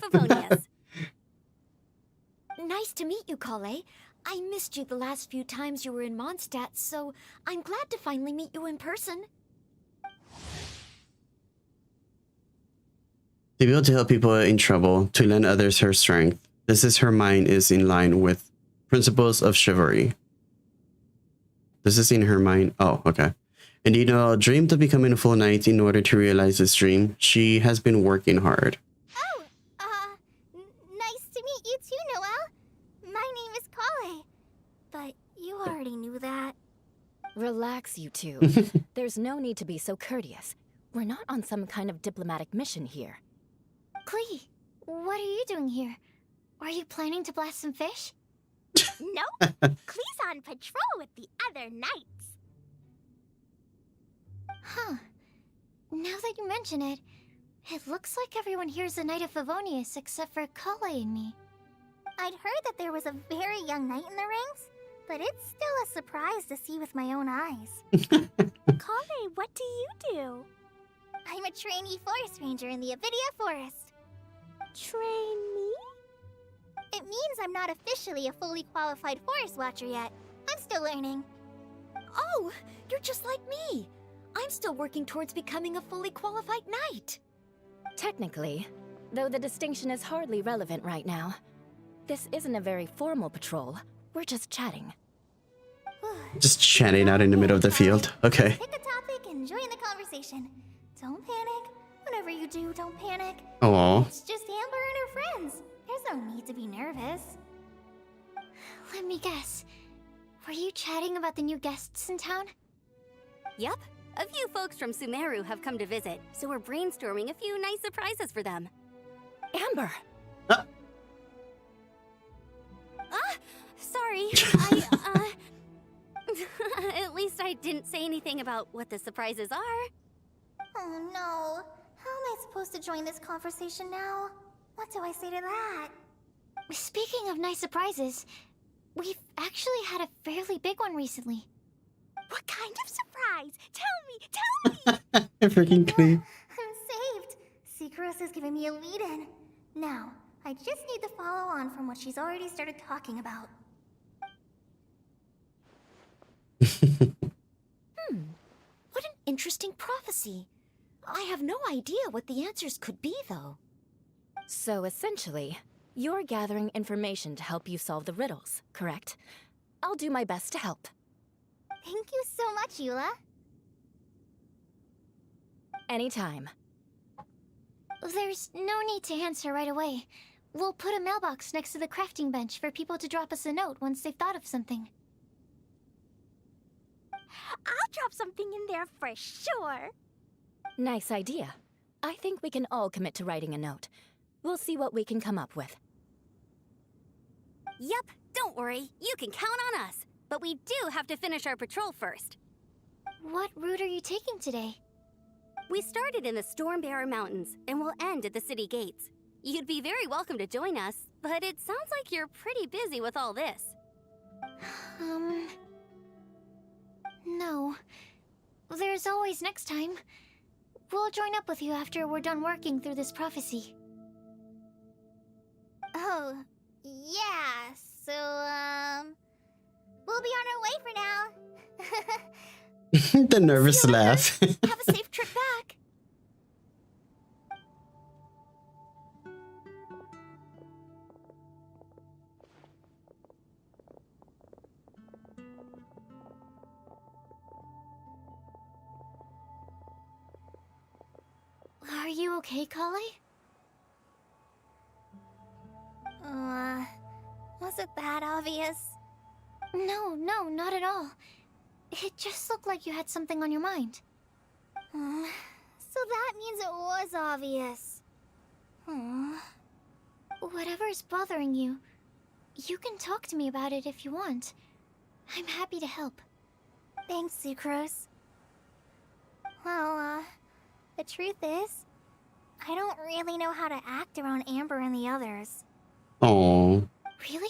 Nice to meet you, Kale. I missed you the last few times you were in Mondstadt, so I'm glad to finally meet you in person. To be able to help people in trouble, to lend others her strength. This is her mind is in line with principles of chivalry. This is in her mind. Oh, okay. And you know, dreamed of becoming a full knight. In order to realize this dream, she has been working hard. Nice to meet you too, Noelle. My name is Kale. But you already knew that. Relax, you two. There's no need to be so courteous. We're not on some kind of diplomatic mission here. Klee, what are you doing here? Are you planning to blast some fish? No, Klee's on patrol with the other knights. Huh. Now that you mention it, it looks like everyone here is a Knight of Favonius except for Kale and me. I'd heard that there was a very young knight in the ranks, but it's still a surprise to see with my own eyes. Kale, what do you do? I'm a trainee forest ranger in the Avidia Forest. Trainee? It means I'm not officially a fully qualified forest watcher yet. I'm still learning. Oh, you're just like me. I'm still working towards becoming a fully qualified knight. Technically, though the distinction is hardly relevant right now. This isn't a very formal patrol. We're just chatting. Just chatting out in the middle of the field. Okay. Pick a topic and join the conversation. Don't panic. Whatever you do, don't panic. Aww. It's just Amber and her friends. There's no need to be nervous. Let me guess. Were you chatting about the new guests in town? Yup. A few folks from Sumeru have come to visit, so we're brainstorming a few nice surprises for them. Amber! Sorry. At least I didn't say anything about what the surprises are. Oh no. How am I supposed to join this conversation now? What do I say to that? Speaking of nice surprises, we've actually had a fairly big one recently. What kind of surprise? Tell me! Freaking Klee. I'm saved. Sucrose has given me a lead-in. Now, I just need to follow on from what she's already started talking about. What an interesting prophecy. I have no idea what the answers could be, though. So essentially, you're gathering information to help you solve the riddles, correct? I'll do my best to help. Thank you so much, Eula. Anytime. There's no need to answer right away. We'll put a mailbox next to the crafting bench for people to drop us a note once they've thought of something. I'll drop something in there for sure. Nice idea. I think we can all commit to writing a note. We'll see what we can come up with. Yep, don't worry. You can count on us. But we do have to finish our patrol first. What route are you taking today? We started in the Stormbearer Mountains, and we'll end at the city gates. You'd be very welcome to join us, but it sounds like you're pretty busy with all this. No. There's always next time. We'll join up with you after we're done working through this prophecy. Oh, yeah, so, we'll be on our way for now. The nervous laugh. Have a safe trip back. Are you okay, Kali? Was it that obvious? No, not at all. It just looked like you had something on your mind. So that means it was obvious. Whatever is bothering you, you can talk to me about it if you want. I'm happy to help. Thanks, Sucrose. Well, the truth is, I don't really know how to act around Amber and the others. Oh. Really?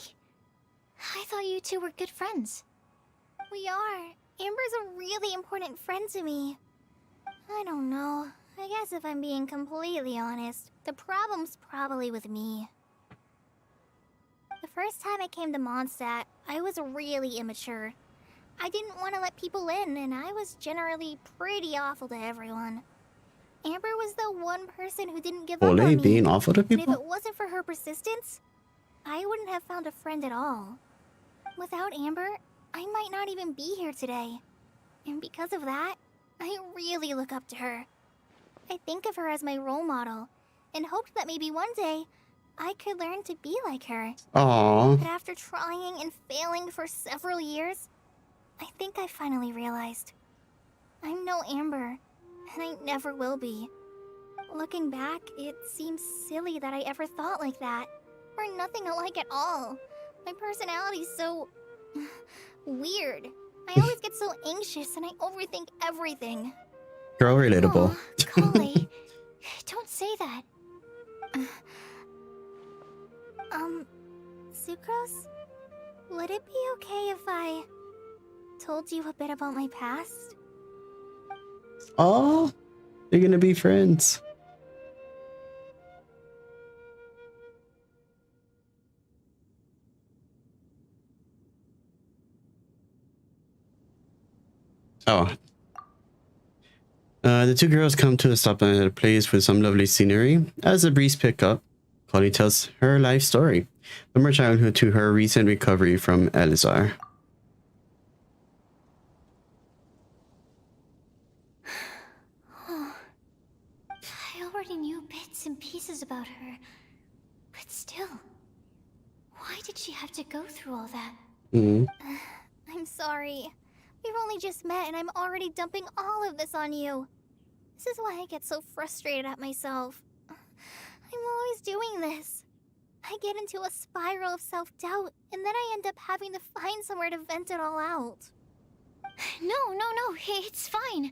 I thought you two were good friends. We are. Amber's a really important friend to me. I don't know. I guess if I'm being completely honest, the problem's probably with me. The first time I came to Mondstadt, I was really immature. I didn't want to let people in, and I was generally pretty awful to everyone. Amber was the one person who didn't give up on me. Being awful to And if people? it wasn't for her persistence, I wouldn't have found a friend at all. Without Amber, I might not even be here today. And because of that, I really look up to her. I think of her as my role model, and hoped that maybe one day, I could learn to be like her. Aww. But after trying and failing for several years, I think I finally realized. I'm no Amber, and I never will be. Looking back, it seems silly that I ever thought like that. We're nothing alike at all. My personality's so... weird. I always get so anxious and I overthink everything. Girl, relatable. Kali, don't say that. Sucrose? Would it be okay if I told you a bit about my past? Oh, they're gonna be friends. Oh. The two girls come to a stoplight at a place with some lovely scenery. As the breeze picks up, Connie tells her life story, from her childhood to her recent recovery from Elizar. I already knew bits and pieces about her, but still, why did she have to go through all that? I'm sorry. We've only just met and I'm already dumping all of this on you. This is why I get so frustrated at myself. I'm always doing this. I get into a spiral of self-doubt, and then I end up having to find somewhere to vent it all out. No, it's fine.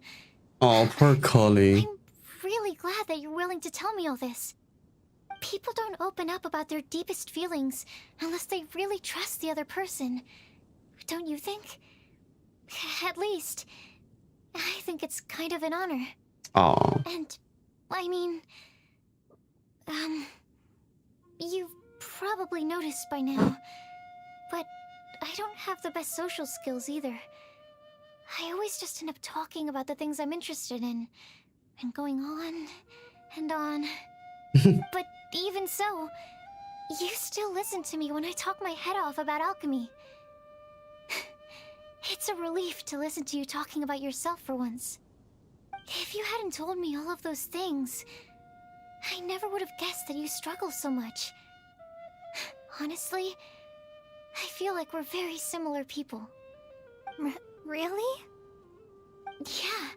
Oh, poor Connie. I'm really glad that you're willing to tell me all this. People don't open up about their deepest feelings unless they really trust the other person. Don't you think? At least, I think it's kind of an honor. Aww. And, I mean, you've probably noticed by now, but I don't have the best social skills either. I always just end up talking about the things I'm interested in, and going on and on. But even so, you still listen to me when I talk my head off about alchemy. It's a relief to listen to you talking about yourself for once. If you hadn't told me all of those things, I never would have guessed that you struggle so much. Honestly, I feel like we're very similar people. Really? Yeah.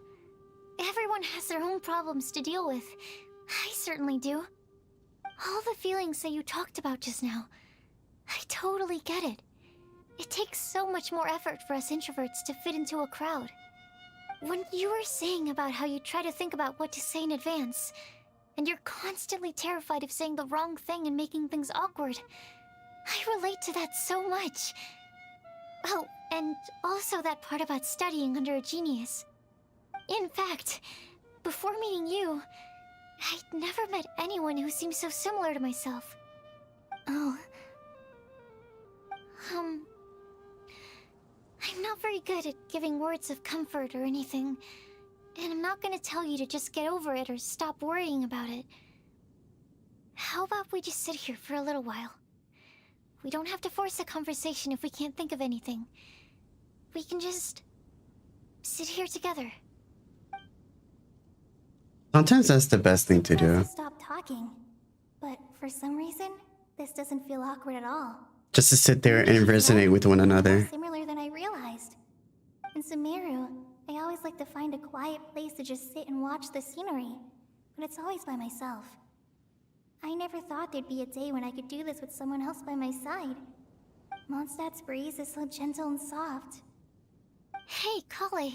Everyone has their own problems to deal with. I certainly do. All the feelings that you talked about just now, I totally get it. It takes so much more effort for us introverts to fit into a crowd. When you were saying about how you try to think about what to say in advance, and you're constantly terrified of saying the wrong thing and making things awkward, I relate to that so much. Oh, and also that part about studying under a genius. In fact, before meeting you, I'd never met anyone who seemed so similar to myself. Oh. I'm not very good at giving words of comfort or anything, and I'm not gonna tell you to just get over it or stop worrying about it. How about we just sit here for a little while? We don't have to force a conversation if we can't think of anything. We can just sit here together. Sometimes that's the best thing to do. Stop talking, but for some reason, this doesn't feel awkward at all. Just to sit there and resonate with one another. Similar than I realized. In Sumeru, I always like to find a quiet place to just sit and watch the scenery, but it's always by myself. I never thought there'd be a day when I could do this with someone else by my side. Mondstadt's breeze is so gentle and soft. Hey, Kale.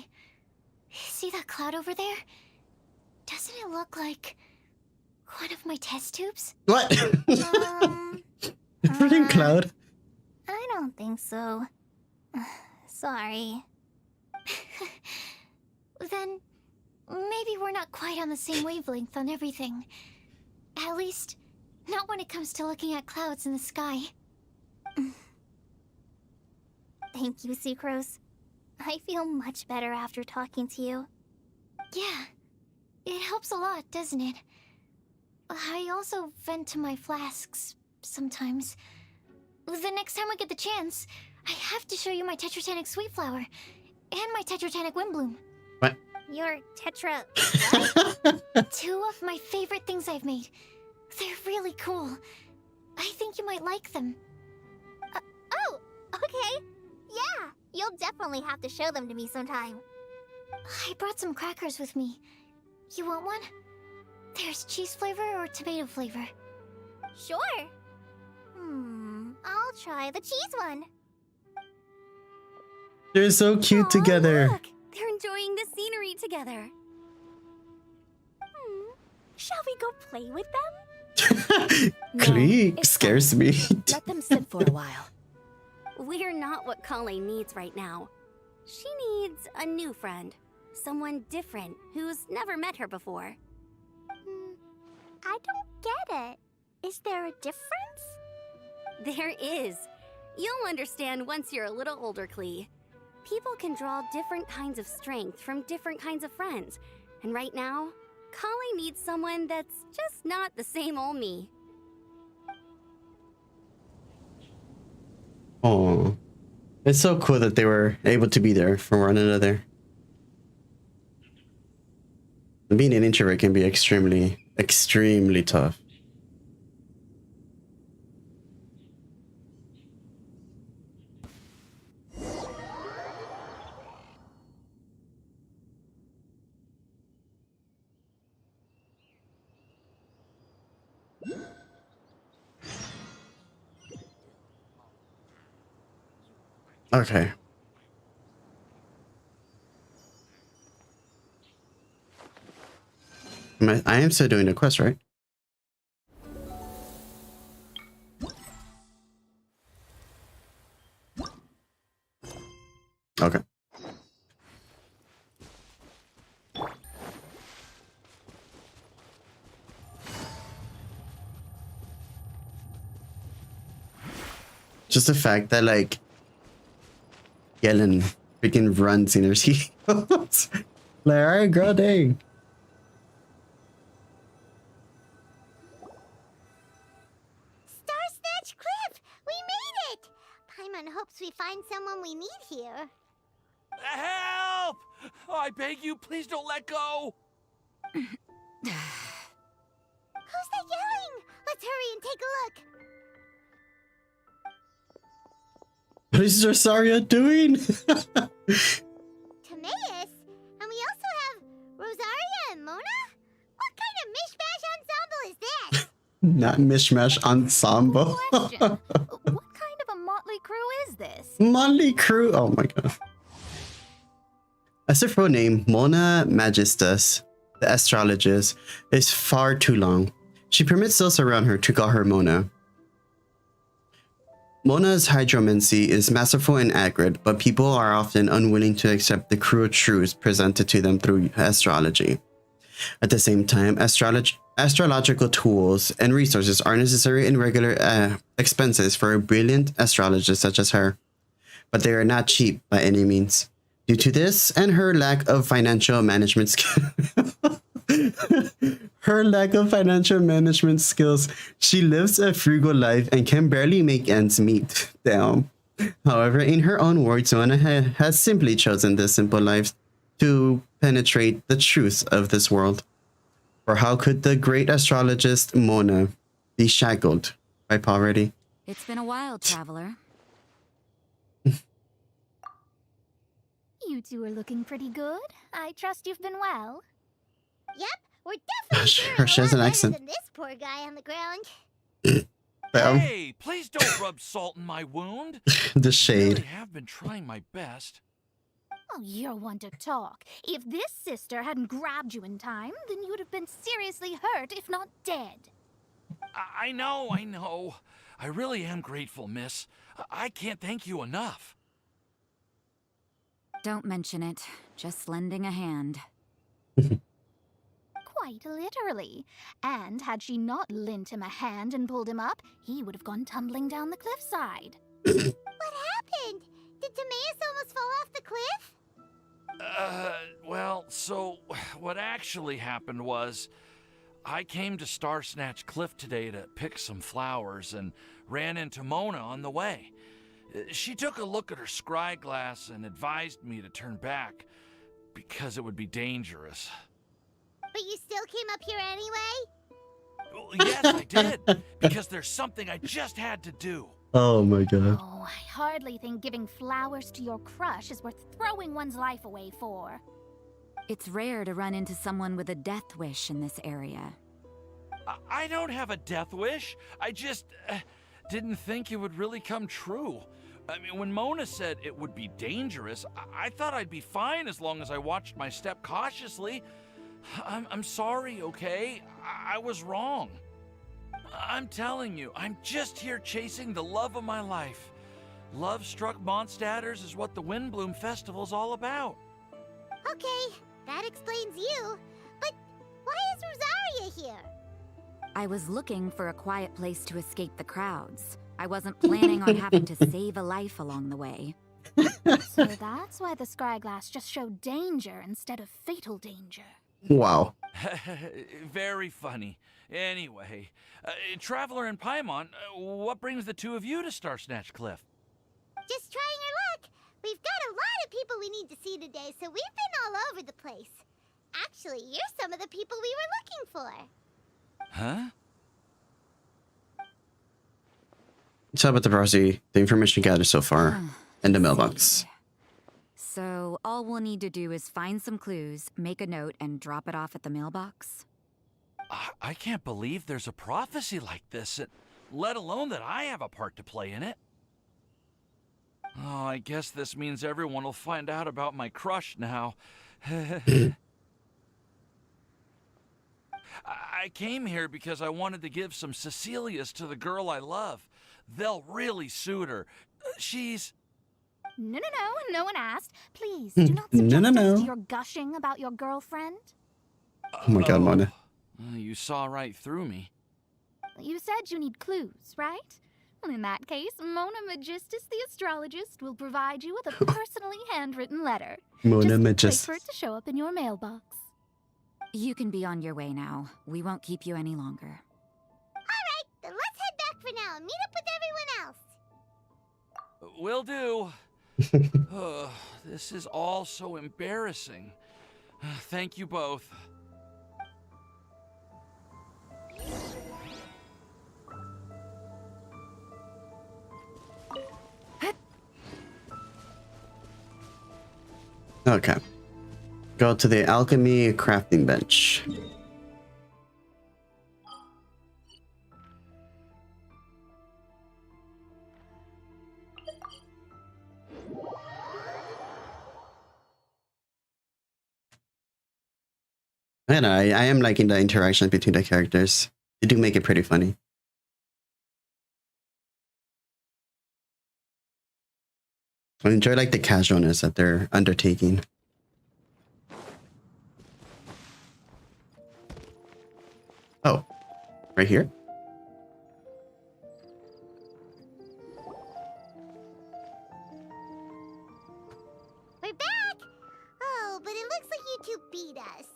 See that cloud over there? Doesn't it look like one of my test tubes? What? Freaking cloud. I don't think so. Sorry. Then maybe we're not quite on the same wavelength on everything. At least, not when it comes to looking at clouds in the sky. Thank you, Sucrose. I feel much better after talking to you. Yeah, it helps a lot, doesn't it? I also vent to my flasks sometimes. The next time I get the chance, I have to show you my Tetratanic Sweet Flower and my Tetratanic Windblume. What? Your Tetra... Two of my favorite things I've made. They're really cool. I think you might like them. Oh, okay. Yeah, you'll definitely have to show them to me sometime. I brought some crackers with me. You want one? There's cheese flavor or tomato flavor. Sure. I'll try the cheese one. They're so cute together. Look, they're enjoying the scenery together. Shall we go play with them? Cleek scares me. Let them sit for a while. We're not what Kale needs right now. She needs a new friend. Someone different who's never met her before. I don't get it. Is there a difference? There is. You'll understand once you're a little older, Klee. People can draw different kinds of strength from different kinds of friends. And right now, Kale needs someone that's just not the same old me. Oh, it's so cool that they were able to be there for one another. Being an introvert can be extremely tough. Okay. I am still doing the quest, right? Okay. Just the fact that, like, Yellen freaking runs in her heels. Like, alright, girl, dang. Star Snatch Cliff! We made it! Paimon hopes we find someone we need here. Help! Oh, I beg you, please don't let go! Who's that yelling? Let's hurry and take a look. What is Rosaria doing? Timaeus? And we Rosaria and Mona? What kind of mishmash ensemble is this? Not mishmash ensemble. Question. What kind of a motley crew is this? Motley crew. Oh my god. As if her name, Mona Magistus, the astrologist, is far too long. She permits those around her to call her Mona. Mona's hydromancy is masterful and accurate, but people are often unwilling to accept the cruel truths presented to them through astrology. At the same time, astrological tools and resources are necessary and regular expenses for a brilliant astrologist such as her, but they are not cheap by any means. Due to this and her lack of financial management skills, she lives a frugal life and can barely make ends meet. Damn. However, in her own words, Mona has simply chosen this simple life to penetrate the truths of this world. For how could the great astrologist Mona be shackled by poverty? It's been a while, traveler. You two are looking pretty good. I trust you've been well. Yep, we're definitely Her she has an accent. than this poor guy on the ground. Hey, please don't rub salt in my wound. The I shade. really have been trying my best. Oh, you're one to talk. If this sister hadn't grabbed you in time, then you would have been seriously hurt, if not dead. I know. I really am grateful, miss. I can't thank you enough. Don't mention it. Just lending a hand. Quite literally. And had she not lent him a hand and pulled him up, he would have gone tumbling down the cliffside. What happened? Did Timaeus almost fall off the cliff? Well, so what actually happened was I came to Star Snatch Cliff today to pick some flowers and ran into Mona on the way. She took a look at her scry glass and advised me to turn back because it would be dangerous. But you still came up here anyway? Well, yes, I did, because there's something I just had to do. Oh my god. Oh, I hardly think giving flowers to your crush is worth throwing one's life away for. It's rare to run into someone with a death wish in this area. I don't have a death wish. I just didn't think it would really come true. I mean, when Mona said it would be dangerous, I thought I'd be fine as long as I watched my step cautiously. I'm sorry, okay? I was wrong. I'm telling you, I'm just here chasing the love of my life. Love-struck Mondstadters is what the Windblume Festival's all about. Okay, that explains you. But why is Rosaria here? I was looking for a quiet place to escape the crowds. I wasn't planning on having to save a life along the way. So that's why the scryglass just showed danger instead of fatal danger. Wow. Very funny. Anyway, Traveler and Paimon, what brings the two of you to Star Snatch Cliff? Just trying our luck. We've got a lot of people we need to see today, so we've been all over the place. Actually, you're some of the people we were looking for. Huh? Let's talk about the browsy, the information gathered so far, and the mailbox. So all we'll need to do is find some clues, make a note, and drop it off at the mailbox? I can't believe there's a prophecy like this, let alone that I have a part to play in it. Oh, I guess this means everyone will find out about my crush now. I came here because I wanted to give some Cecilias to the girl I love. They'll really suit her. She's... No, no one asked. Please, do not subject us to your gushing about your girlfriend. Oh my god, Mona. You saw right through me. You said you need clues, right? Well, in that case, Mona Magistus, the astrologist, will provide you with a personally handwritten letter. Mona Just Magistus. wait for it to show up in your mailbox. You can be on your way now. We won't keep you any longer. Alright, then let's head back for now and meet up with everyone else. Will do. This is all so embarrassing. Thank you both. Okay. Go to the alchemy crafting bench. I don't know, I am liking the interaction between the characters. They do make it pretty funny. I enjoy like the casualness that they're undertaking. Oh, right here? We're back! Oh, but it looks like you two beat us.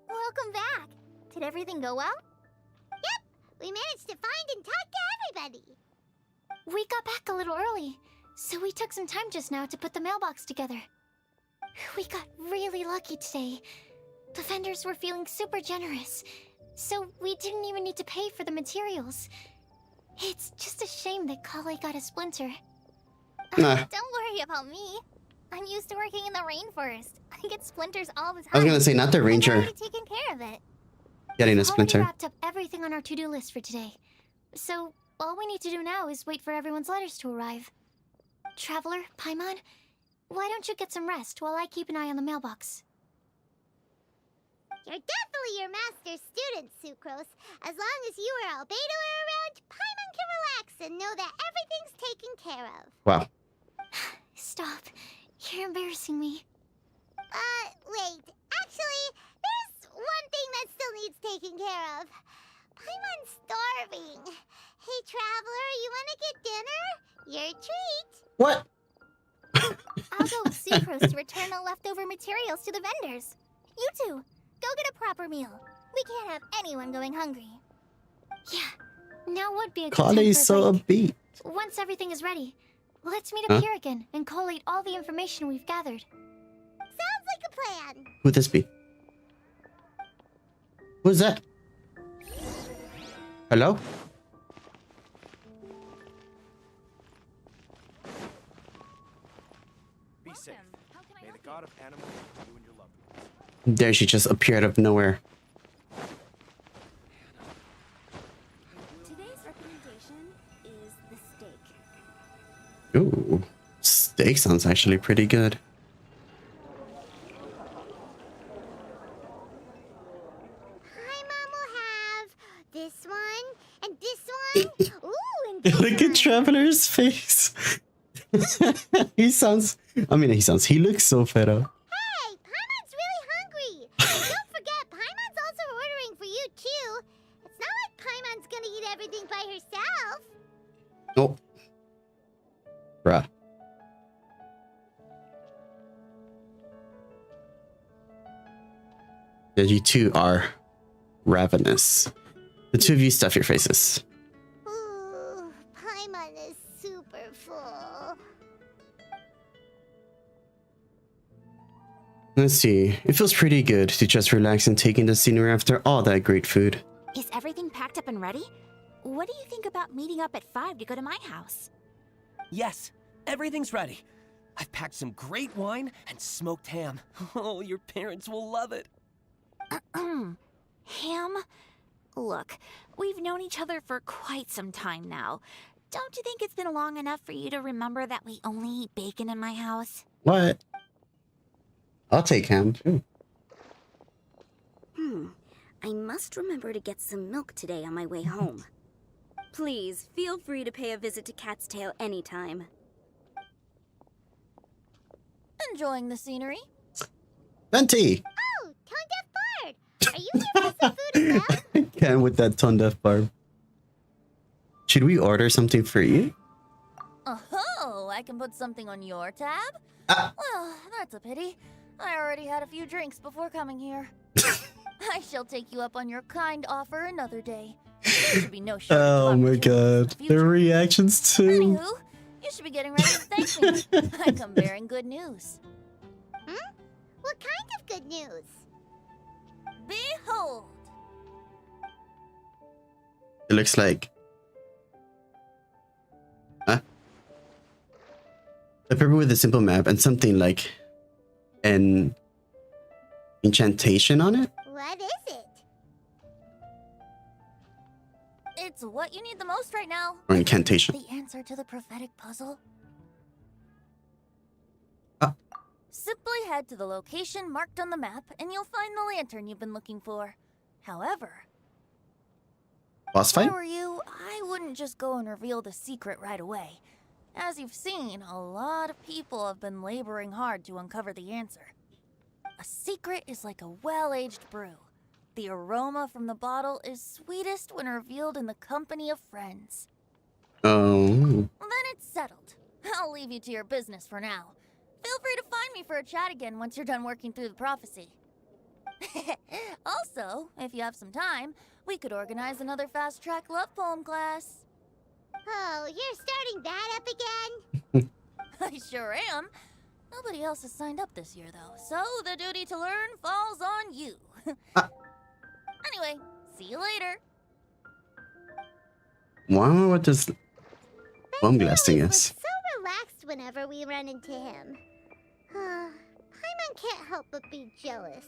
Welcome back. Did everything go well? Yep, we managed to find and talk to everybody. We got back a little early, so we took some time just now to put the mailbox together. We got really lucky today. The vendors were feeling super generous, so we didn't even need to pay for the materials. It's just a shame that Kale got a splinter. Nah. Don't worry about me. I'm used to working in the rainforest. I get splinters all the time. I was gonna say, not the ranger. I've already taken care of it. Getting a Already splinter. wrapped up everything on our to-do list for today. So all we need to do now is wait for everyone's letters to arrive. Traveler, Paimon, why don't you get some rest while I keep an eye on the mailbox? You're definitely your master's student, Sucrose. As long as you or Albedo are around, Paimon can relax and know that everything's taken care of. Wow. Stop. You're embarrassing me. Wait. Actually, there's one thing that still needs taking care of. Paimon's starving. Hey, Traveler, you wanna get dinner? Your treat. What? I'll go with Sucrose to return the leftover materials to the vendors. You two, go get a proper meal. We can't have anyone going hungry. Yeah, now would be a good time Kale's for a so break. upbeat. Once everything is ready, let's meet Huh? up here again and collate all the information we've gathered. Sounds like a plan. Who'd this be? Who's that? Hello? Be safe. May the god of animals help you and your loved ones. There she just appeared out of nowhere. Today's recommendation is the steak. Ooh, steak sounds actually pretty good. Paimon will have this one and this one. Ooh, and this Look at Traveler's face. he looks so fed up. Hey, Paimon's really hungry. And don't forget, Paimon's also ordering for you too. It's not like Paimon's gonna eat everything by herself. Oh. Bruh. Yeah, you two are ravenous. The two of you stuff your faces. Ooh, Paimon is super full. Let's see. It feels pretty good to just relax and take in the scenery after all that great food. Is everything packed up and ready? What do you think about meeting up at 5 to go to my house? Yes, everything's ready. I've packed some great wine and smoked ham. Oh, your parents will love it. Ham? Look, we've known each other for quite some time now. Don't you think it's been long enough for you to remember that we only eat bacon in my house? What? I'll take ham too. I must remember to get some milk today on my way home. Please, feel free to pay a visit to Cat's Tail anytime. Enjoying the scenery? Venti! Oh, Tone Deaf Bard! Are you here for some food as well? Can with that tone deaf barb. Should we order something for you? Oh, I can put something on your tab? Well, that's a pity. I already had a few drinks before coming here. I shall take you up on your kind offer another day. There should be no shortage of Oh my god. The reactions too. Anywho, you should be getting ready to thank me. I come bearing good news. What kind of good news? Behold! It looks like... Huh? A paper with a simple map and something like... an enchantation on it? What is it? It's what you need the most right now. Or incantation. The answer to the prophetic puzzle. Ah. Simply head to the location marked on the map and you'll find the lantern you've been looking for. However, Boss if I fight? were you, I wouldn't just go and reveal the secret right away. As you've seen, a lot of people have been laboring hard to uncover the answer. A secret is like a well-aged brew. The aroma from the bottle is sweetest when revealed in the company of friends. Oh. Then it's settled. I'll leave you to your business for now. Feel free to find me for a chat again once you're done working through the prophecy. Also, if you have some time, we could organize another fast-track love poem class. Oh, you're starting that up again? I sure am. Nobody else has signed up this year, though, so the duty to learn falls on you. Anyway, see you later. Wow, what this bomb glass thing is. So relaxed whenever we run into him. Paimon can't help but be jealous.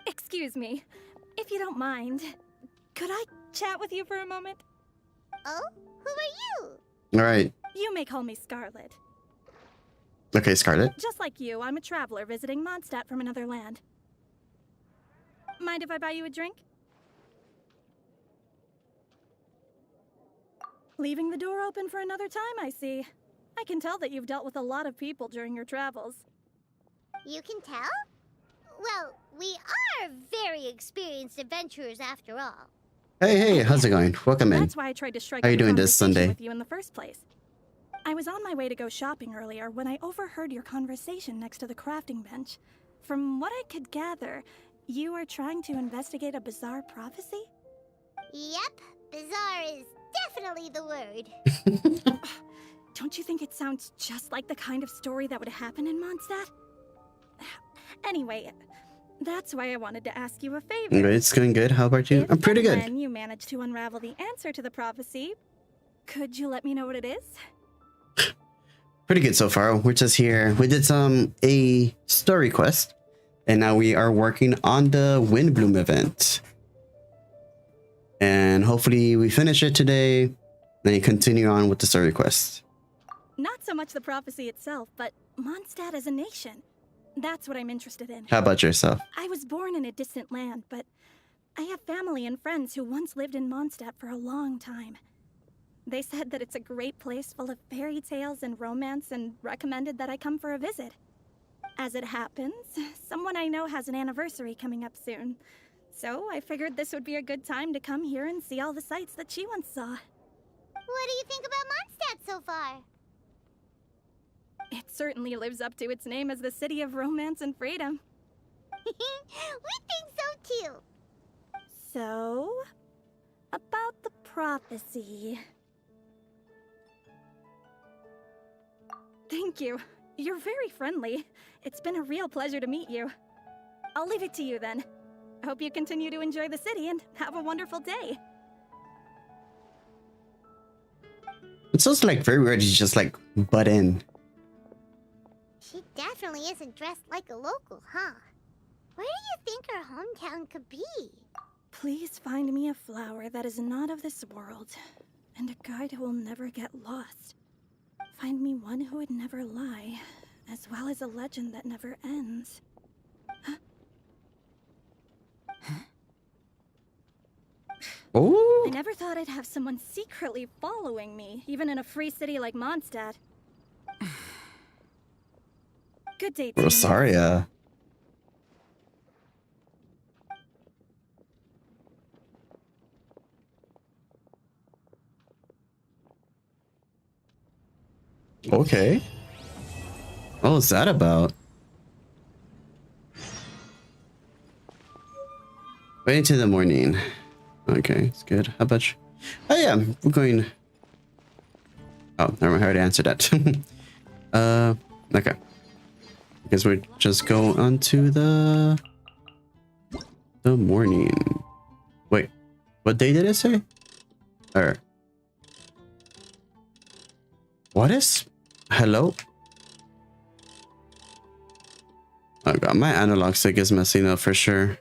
Excuse me, if you don't mind, could I chat with you for a moment? Oh? Who are you? Alright. You may call me Scarlet. Okay, Scarlet. Just like you, I'm a traveler visiting Mondstadt from another land. Mind if I buy you a drink? Leaving the door open for another time, I see. I can tell that you've dealt with a lot of people during your travels. You can tell? Well, we are very experienced adventurers after all. Hey, how's it going? Welcome in. That's why I tried to strike How up you a doing this conversation Sunday? with you in the first place. I was on my way to go shopping earlier when I overheard your conversation next to the crafting bench. From what I could gather, you are trying to investigate a bizarre prophecy? Yep, bizarre is definitely the word. Don't you think it sounds just like the kind of story that would happen in Mondstadt? Anyway, that's why I wanted to ask you a favor. It's going good. How about you? I'm pretty good. When you manage to unravel the answer to the prophecy, could you let me know what it is? Pretty good so far. We're just here. We did a story quest, and now we are working on the Windblume event. And hopefully we finish it today, then continue on with the story quest. Not so much the prophecy itself, but Mondstadt as a nation. That's what I'm interested in. How about yourself? I was born in a distant land, but I have family and friends who once lived in Mondstadt for a long time. They said that it's a great place full of fairy tales and romance and recommended that I come for a visit. As it happens, someone I know has an anniversary coming up soon. So I figured this would be a good time to come here and see all the sights that she once saw. What do you think about Mondstadt so far? It certainly lives up to its name as the city of romance and freedom. We think so too. So, about the prophecy. Thank you. You're very friendly. It's been a real pleasure to meet you. I'll leave it to you then. I hope you continue to enjoy the city and have a wonderful day. It's also like very weird to just like butt in. She definitely isn't dressed like a local, huh? Where do you think her hometown could be? Please find me a flower that is not of this world, and a guide who will never get lost. Find me one who would never lie, as well as a legend that never ends. Oh. I never thought I'd have someone secretly following me, even in a free city like Mondstadt. Good day, team. Rosaria. Okay. What was that about? Wait until the morning. Okay, it's good. How about you? Oh yeah, we're going. Oh, never mind. I already answered that. Okay. I guess we just go on to the morning. Wait, what day did it say? Or what is? Hello? Oh god, my analog stick is messing up for sure.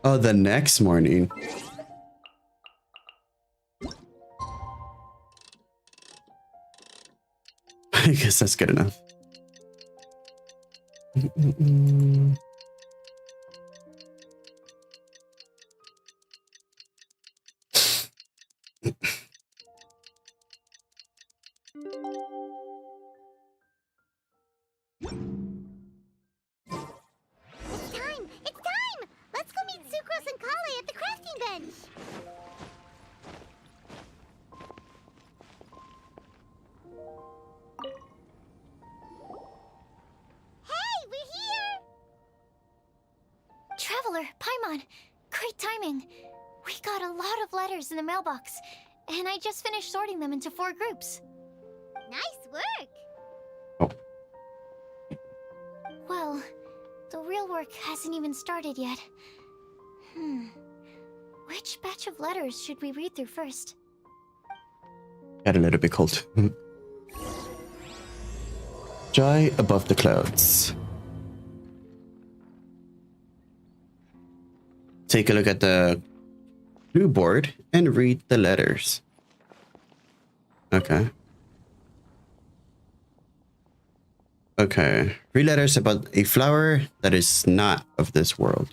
Oh, the next morning. I guess that's good enough. It's time! It's time! Let's go meet Sucrose and Kale at the crafting bench! Hey, we're here! Traveler, Paimon, great timing. We got a lot of letters in the mailbox, and I just finished sorting them into 4 groups. Nice work! Well, the real work hasn't even started yet. Which batch of letters should we read through first? Got a little bit cold. Joy above the clouds. Take a look at the clue board and read the letters. Okay. Okay. Read letters about a flower that is not of this world.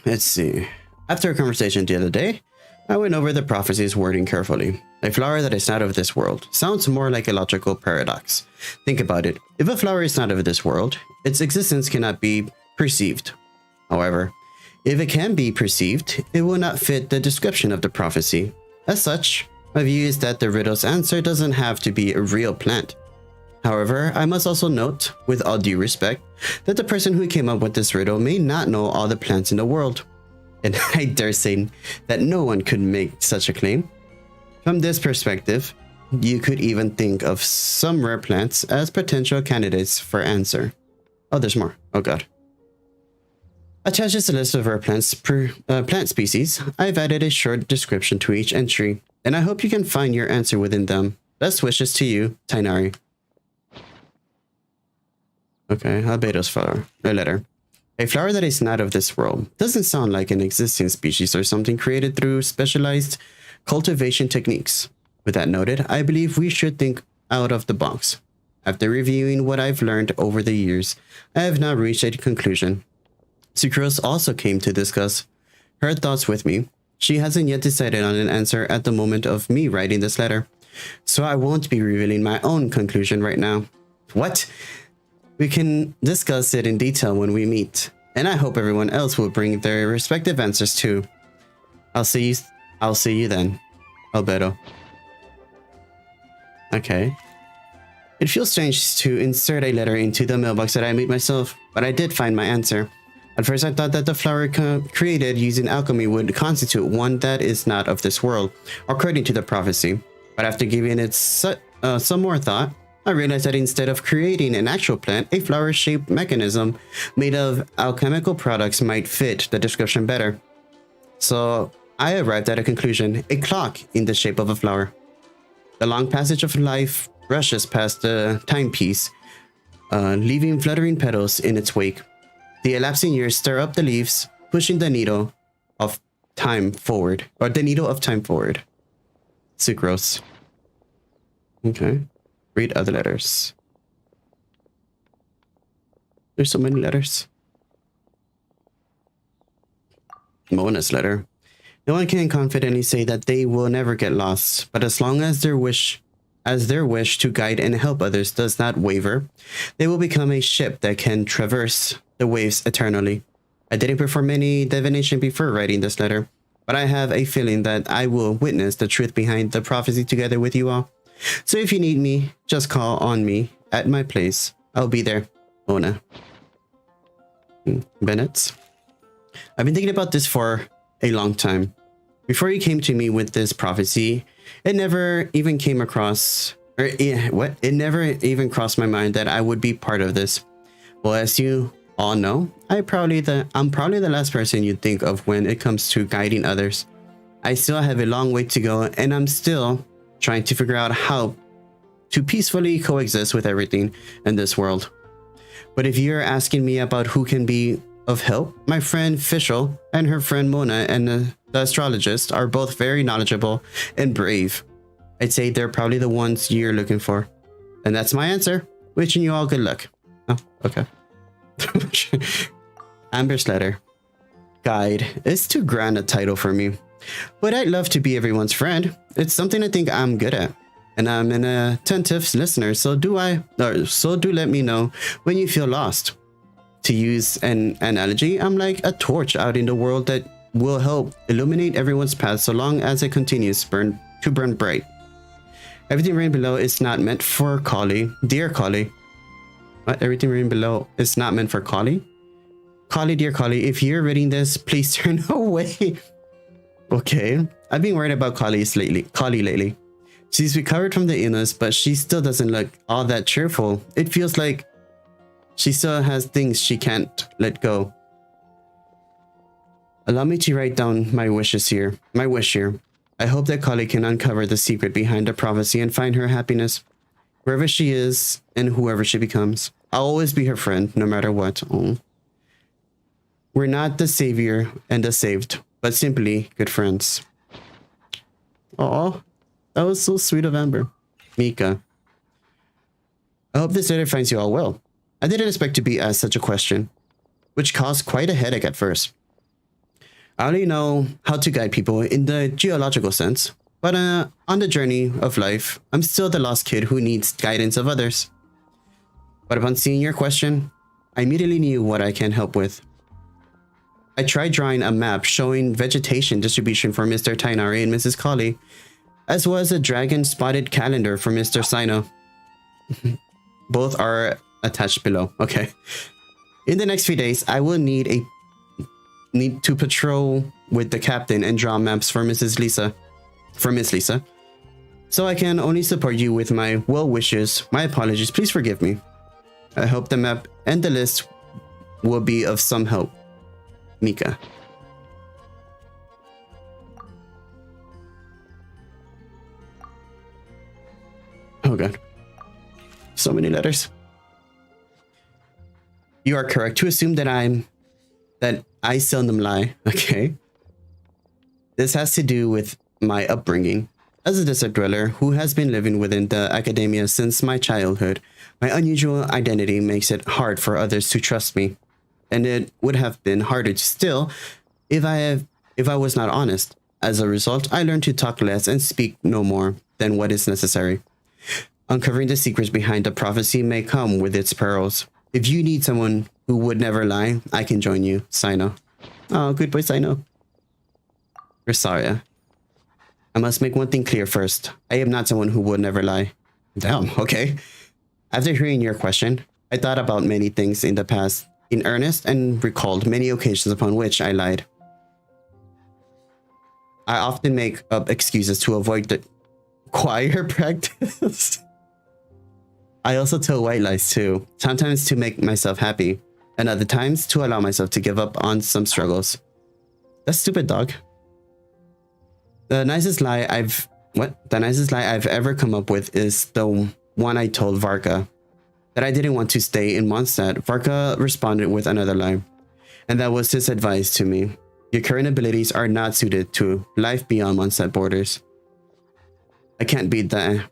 Let's see. After a conversation the other day, I went over the prophecy's wording carefully. A flower that is not of this world sounds more like a logical paradox. Think about it. If a flower is not of this world, its existence cannot be perceived. However, if it can be perceived, it will not fit the description of the prophecy. As such, my view is that the riddle's answer doesn't have to be a real plant. However, I must also note, with all due respect, that the person who came up with this riddle may not know all the plants in the world. And I dare say that no one could make such a claim. From this perspective, you could even think of some rare plants as potential candidates for answer. Oh, there's more. Oh god. Attached is a list of rare plants per plant species. I've added a short description to each entry, and I hope you can find your answer within them. Best wishes to you, Tainari. Okay, albedo's flower. A letter. A flower that is not of this world. Doesn't sound like an existing species or something created through specialized cultivation techniques. With that noted, I believe we should think out of the box. After reviewing what I've learned over the years, I have now reached a conclusion. Sucrose also came to discuss her thoughts with me. She hasn't yet decided on an answer at the moment of me writing this letter, so I won't be revealing my own conclusion right now. What? We can discuss it in detail when we meet, and I hope everyone else will bring their respective answers too. I'll see you then, Albedo. Okay. It feels strange to insert a letter into the mailbox that I made myself, but I did find my answer. At first I thought that the flower created using alchemy would constitute one that is not of this world, according to the prophecy. But after giving it some more thought, I realized that instead of creating an actual plant, a flower-shaped mechanism made of alchemical products might fit the description better. So I arrived at a conclusion, a clock in the shape of a flower. The long passage of life rushes past the timepiece, leaving fluttering petals in its wake. The elapsing years stir up the leaves, pushing the needle of time forward, or the needle of time forward. Sucrose. Okay. Read other letters. There's so many letters. Mona's letter. No one can confidently say that they will never get lost, but as long as their wish to guide and help others does not waver, they will become a ship that can traverse the waves eternally. I didn't perform any divination before writing this letter, but I have a feeling that I will witness the truth behind the prophecy together with you all. So if you need me, just call on me at my place. I'll be there. Mona. Bennett. I've been thinking about this for a long time. Before you came to me with this prophecy, it never even came across, It never even crossed my mind that I would be part of this. Well, as you all know, I'm probably the last person you'd think of when it comes to guiding others. I still have a long way to go, and I'm still trying to figure out how to peacefully coexist with everything in this world. But if you're asking me about who can be of help, my friend Fischl and her friend Mona and the astrologist are both very knowledgeable and brave. I'd say they're probably the ones you're looking for. And that's my answer. Wishing you all good luck. Oh, okay. Amber's letter. Guide is too grand a title for me. But I'd love to be everyone's friend. It's something I think I'm good at. And I'm an attentive listener, so do let me know when you feel lost. To use an analogy, I'm like a torch out in the world that will help illuminate everyone's path so long as it continues to burn bright. Everything written below is not meant for Collie. Dear Collie. What? Everything written below is not meant for Collie? Collie, dear Collie, if you're reading this, please turn away. Okay. I've been worried about Collie lately. She's recovered from the illness, but she still doesn't look all that cheerful. It feels like she still has things she can't let go. Allow me to write down my wish here. I hope that Collie can uncover the secret behind the prophecy and find her happiness. Wherever she is and whoever she becomes. I'll always be her friend, no matter what. Oh. We're not the savior and the saved, but simply good friends. Oh, that was so sweet of Amber. Mika. I hope this letter finds you all well. I didn't expect to be asked such a question, which caused quite a headache at first. I only know how to guide people in the geological sense, but on the journey of life, I'm still the lost kid who needs guidance of others. But upon seeing your question, I immediately knew what I can help with. I tried drawing a map showing vegetation distribution for Mr. Tainari and Mrs. Collie, as well as a dragon-spotted calendar for Mr. Sino. Both are attached below. Okay. In the next few days, I will need to patrol with the captain and draw maps for Miss Lisa. So I can only support you with my well wishes. My apologies. Please forgive me. I hope the map and the list will be of some help. Mika. Oh god. So many letters. You are correct to assume that I seldom lie. Okay. This has to do with my upbringing. As a desert dweller who has been living within the academia since my childhood, my unusual identity makes it hard for others to trust me. And it would have been harder still if I was not honest. As a result, I learned to talk less and speak no more than what is necessary. Uncovering the secrets behind the prophecy may come with its perils. If you need someone who would never lie, I can join you. Sino. Oh, good boy, Sino. Rosaria. I must make one thing clear first. I am not someone who would never lie. Damn, okay. After hearing your question, I thought about many things in the past in earnest and recalled many occasions upon which I lied. I often make up excuses to avoid the choir practice. I also tell white lies too, sometimes to make myself happy, and other times to allow myself to give up on some struggles. That's stupid, dog. The nicest lie I've ever come up with is the one I told Varka, that I didn't want to stay in Mondstadt. Varka responded with another lie, and that was his advice to me. Your current abilities are not suited to life beyond Mondstadt borders. I can't beat the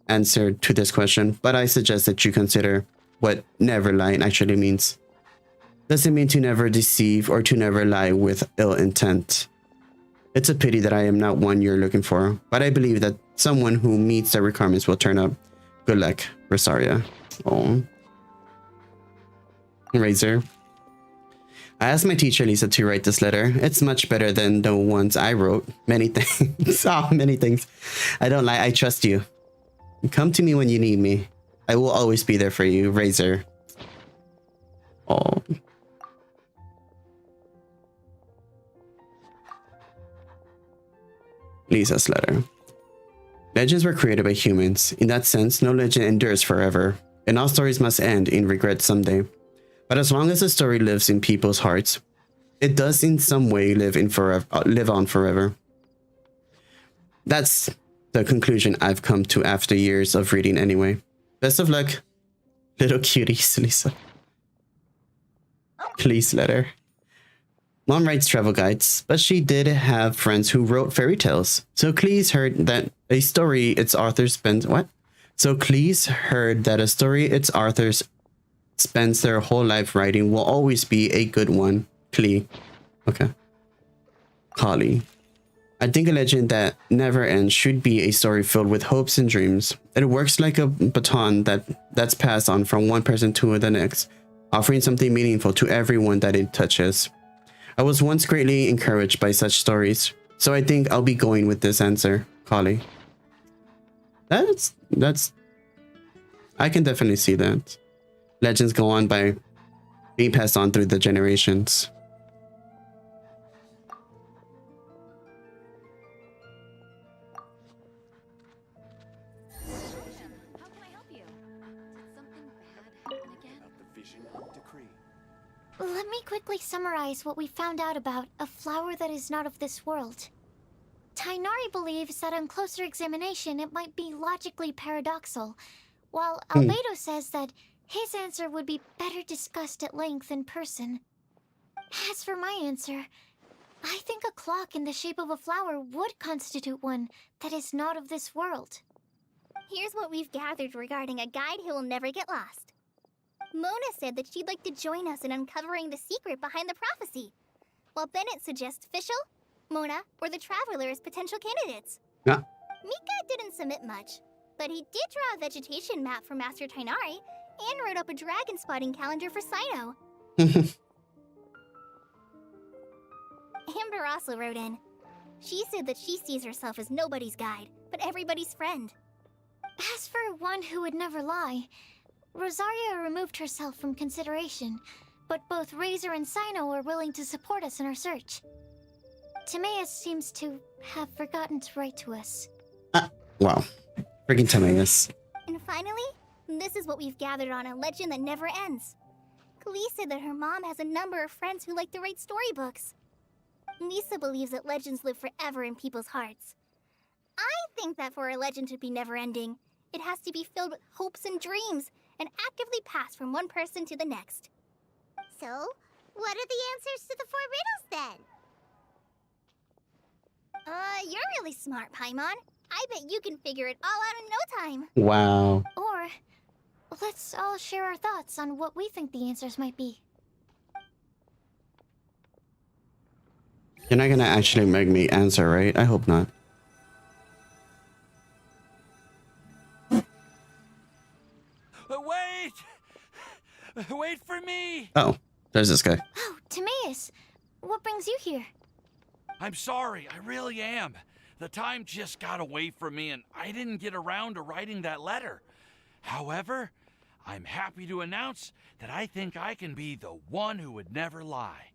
answer to this question, but I suggest that you consider what never lying actually means. Does it mean to never deceive or to never lie with ill intent? It's a pity that I am not one you're looking for, but I believe that someone who meets the requirements will turn up. Good luck, Rosaria. Oh. Razor. I asked my teacher Lisa to write this letter. It's much better than the ones I wrote. Many things. Oh, many things. I don't lie. I trust you. Come to me when you need me. I will always be there for you, Razor. Oh. Lisa's letter. Legends were created by humans. In that sense, no legend endures forever, and all stories must end in regret someday. But as long as a story lives in people's hearts, it does in some way live on forever. That's the conclusion I've come to after years of reading anyway. Best of luck, little cuties, Lisa. Please letter. Mom writes travel guides, but she did have friends who wrote fairy tales. So Cleese heard that a story its authors spends spends their whole life writing will always be a good one. Clee. Okay. Holly. I think a legend that never ends should be a story filled with hopes and dreams. It works like a baton that's passed on from one person to the next, offering something meaningful to everyone that it touches. I was once greatly encouraged by such stories, so I think I'll be going with this answer, Holly. That's I can definitely see that. Legends go on by being passed on through the generations. Let me quickly summarize what we found out about a flower that is not of this world. Tainari believes that on closer examination it might be logically paradoxal, while Albedo says that his answer would be better discussed at length in person. As for my answer, I think a clock in the shape of a flower would constitute one that is not of this world. Here's what we've gathered regarding a guide who will never get lost. Mona said that she'd like to join us in uncovering the secret behind the prophecy, while Bennett suggests Fischl, Mona, or the Traveler as potential candidates. Yeah. Mika didn't submit much, but he did draw a vegetation map for Master Tainari and wrote up a dragon spotting calendar for Sino. Amber also wrote in. She said that she sees herself as nobody's guide, but everybody's friend. As for one who would never lie, Rosaria removed herself from consideration, but both Razor and Sino are willing to support us in our search. Timaeus seems to have forgotten to write to us. Wow. Freaking Timaeus. And finally, this is what we've gathered on a legend that never ends. Klee said that her mom has a number of friends who like to write storybooks. Lisa believes that legends live forever in people's hearts. I think that for a legend to be never-ending, it has to be filled with hopes and dreams, and actively passed from one person to the next. So, what are the answers to the 4 riddles then? You're really smart, Paimon. I bet you can figure it all out in no time. Wow. Or, let's all share our thoughts on what we think the answers might be. You're not gonna actually make me answer, right? I hope not. Wait! Wait for me! Oh, there's this guy. Oh, Timaeus! What brings you here? I'm sorry, I really am. The time just got away from me and I didn't get around to writing that letter. However, I'm happy to announce that I think I can be the one who would never lie.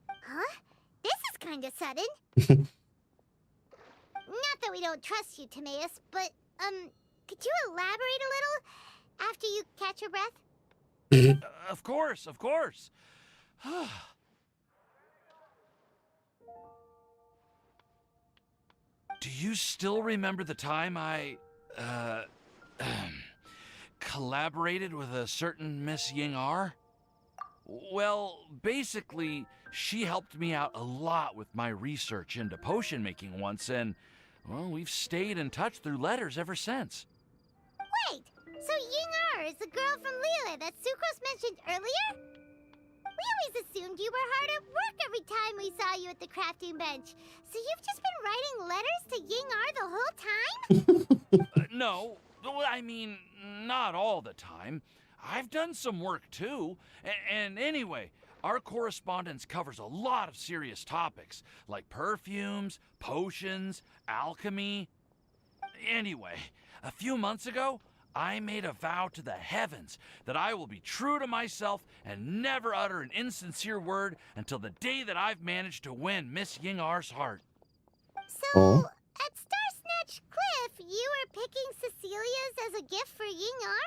Huh? This is kind of sudden. Not that we don't trust you, Timaeus, but, could you elaborate a little after you catch your breath? Of course, of course. Do you still remember the time I, collaborated with a certain Miss Ying-ar? Well, basically, she helped me out a lot with my research into potion making once, and, well, we've stayed in touch through letters ever since. Wait, so Ying-ar is the girl from Liyue that Sucrose mentioned earlier? We always assumed you were hard at work every time we saw you at the crafting bench. So you've just been writing letters to Ying-ar the whole time? No, I mean, not all the time. I've done some work too. And anyway, our correspondence covers a lot of serious topics, like perfumes, potions, alchemy. Anyway, A few months ago, I made a vow to the heavens that I will be true to myself and never utter an insincere word until the day that I've managed to win Miss Yingar's heart. So, at Star Snatch Cliff, you were picking Cecilia's as a gift for Yingar?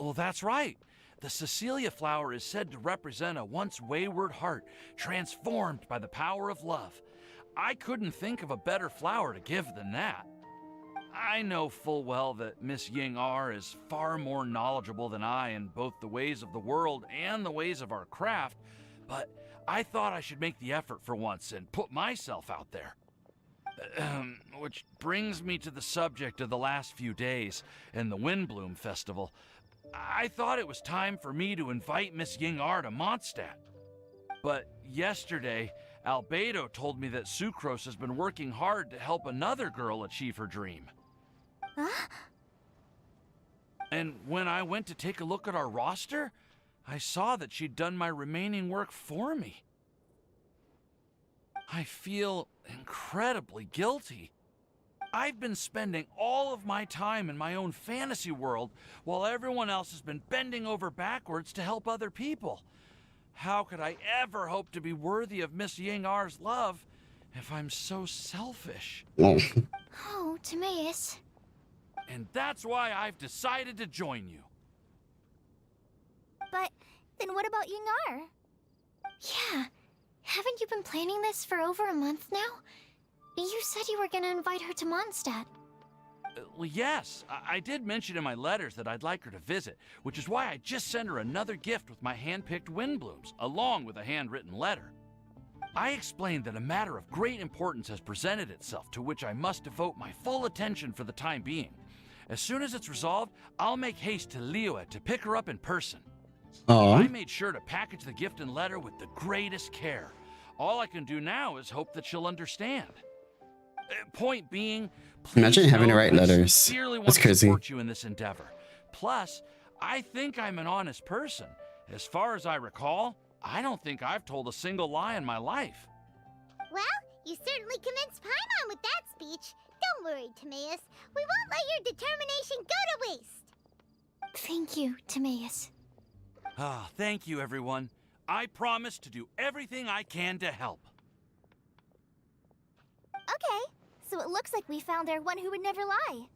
Well, that's right. The Cecilia flower is said to represent a once wayward heart, transformed by the power of love. I couldn't think of a better flower to give than that. I know full well that Miss Yingar is far more knowledgeable than I in both the ways of the world and the ways of our craft, but I thought I should make the effort for once and put myself out there. Which brings me to the subject of the last few days and the Windblume Festival. I thought it was time for me to invite Miss Yingar to Mondstadt. But yesterday, Albedo told me that Sucrose has been working hard to help another girl achieve her dream. Huh? And when I went to take a look at our roster, I saw that she'd done my remaining work for me. I feel incredibly guilty. I've been spending all of my time in my own fantasy world while everyone else has been bending over backwards to help other people. How could I ever hope to be worthy of Miss Yingar's love if I'm so selfish? Oh, Timaeus. And that's why I've decided to join you. But then what about Yingar? Yeah, haven't you been planning this for over a month now? You said you were gonna invite her to Mondstadt. Well, yes, I did mention in my letters that I'd like her to visit, which is why I just sent her another gift with my hand-picked Windblooms, along with a handwritten letter. I explained that a matter of great importance has presented itself to which I must devote my full attention for the time being. As soon as it's resolved, I'll make haste to Liyue to pick her up in person. I made sure to package the gift and letter with the greatest care. All I can do now is hope that she'll understand. Point being, imagine having to write letters. Sincerely want That's to crazy. support you in this endeavor. Plus, I think I'm an honest person. As far as I recall, I don't think I've told a single lie in my life. Well, you certainly convinced Paimon with that speech. Don't worry, Timaeus. We won't let your determination go to waste. Thank you, Timaeus. Ah, thank you, everyone. I promise to do everything I can to help. Okay, so it looks like we found our one who would never lie.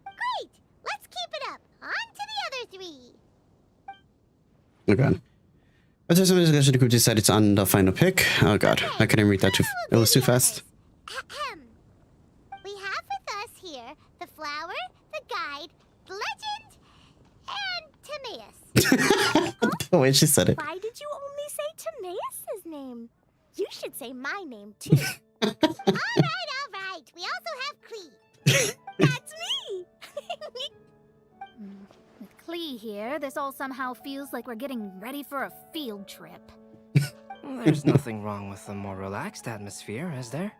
Great! Let's keep it up. On to the other three. Oh god. But there's some discussion. The group decided it's on the final pick. Oh god, I couldn't read that too. It was too fast. We have with us here the flower, the guide, the legend, and Timaeus. The way she said it. Why did you only say Timaeus' name? You should say my name too. All right. We also have Klee. That's me. With Klee here, this all somehow feels like we're getting ready for a field trip. There's nothing wrong with a more relaxed atmosphere, is there?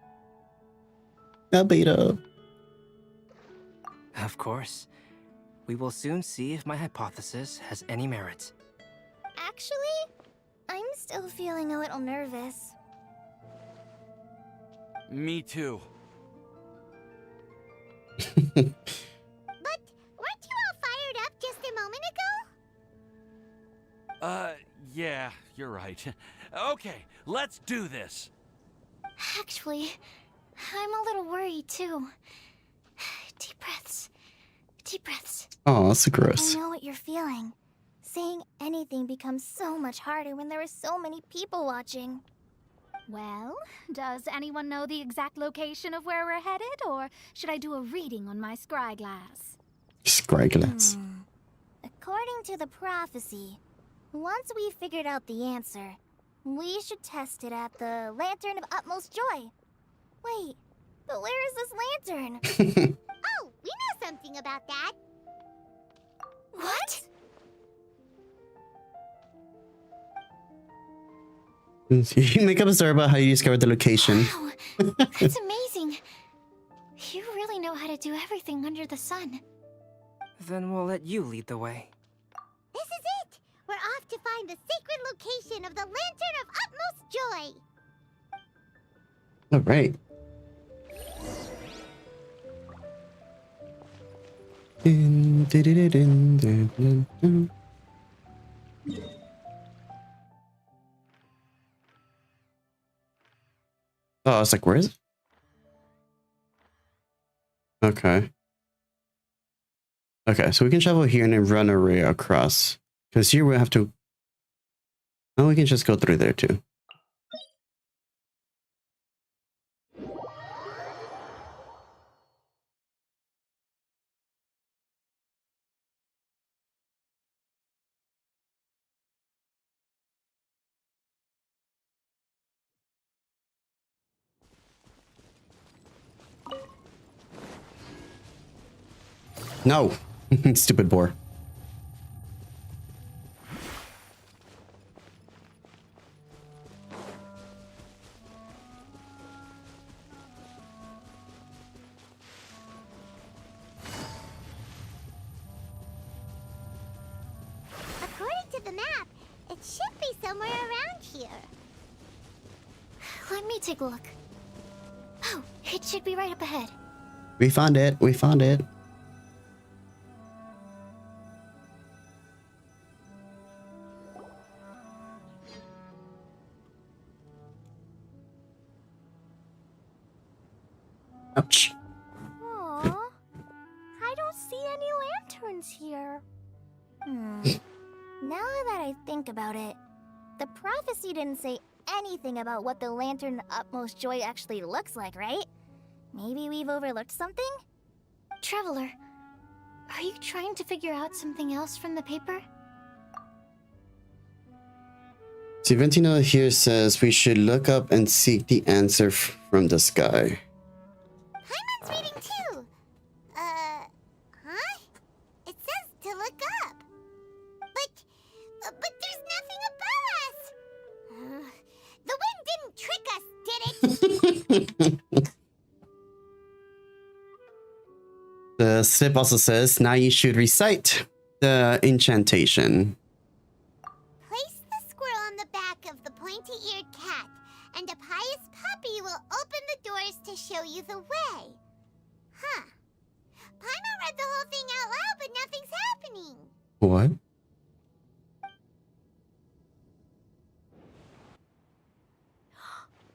Albedo. Of course. We will soon see if my hypothesis has any merit. Actually, I'm still feeling a little nervous. Me too. But weren't you all fired up just a moment ago? Yeah, you're right. Okay, let's do this. Actually, I'm a little worried too. Deep breaths. Deep breaths. Oh, that's so gross. I know what you're feeling. Saying anything becomes so much harder when there are so many people watching. Well, does anyone know the exact location of where we're headed, or should I do a reading on my scryglass? Scryglass. According to the prophecy, once we've figured out the answer, we should test it at the Lantern of Utmost Joy. Wait, but where is this lantern? Oh, we know something about that. What? You make up a story about how you discovered the location. Wow, that's amazing. You really know how to do everything under the sun. Then we'll let you lead the way. This is it. We're off to find the sacred location of the Lantern of Utmost Joy. All right. Oh, I was like, where is it? Okay. Okay, so we can travel here and then run a ray across. Because here we have to... Oh, we can just go through there too. No! Stupid boar. According to the map, it should be somewhere around here. Let me take a look. Oh, it should be right up ahead. We found it. We found it. Ouch. Aww. I don't see any lanterns here. Now that I think about it, the prophecy didn't say anything about what the Lantern Utmost Joy actually looks like, right? Maybe we've overlooked something? Traveler, are you trying to figure out something else from the paper? Siventina here says we should look up and seek the answer from the sky. Paimon's reading too. Huh? It says to look up. But there's nothing above us. The wind didn't trick us, did it? The slip also says now you should recite the incantation. Place the squirrel on the back of the pointy-eared cat, and a pious puppy will open the doors to show you the way. Huh. Paimon read the whole thing out loud, but nothing's happening. What?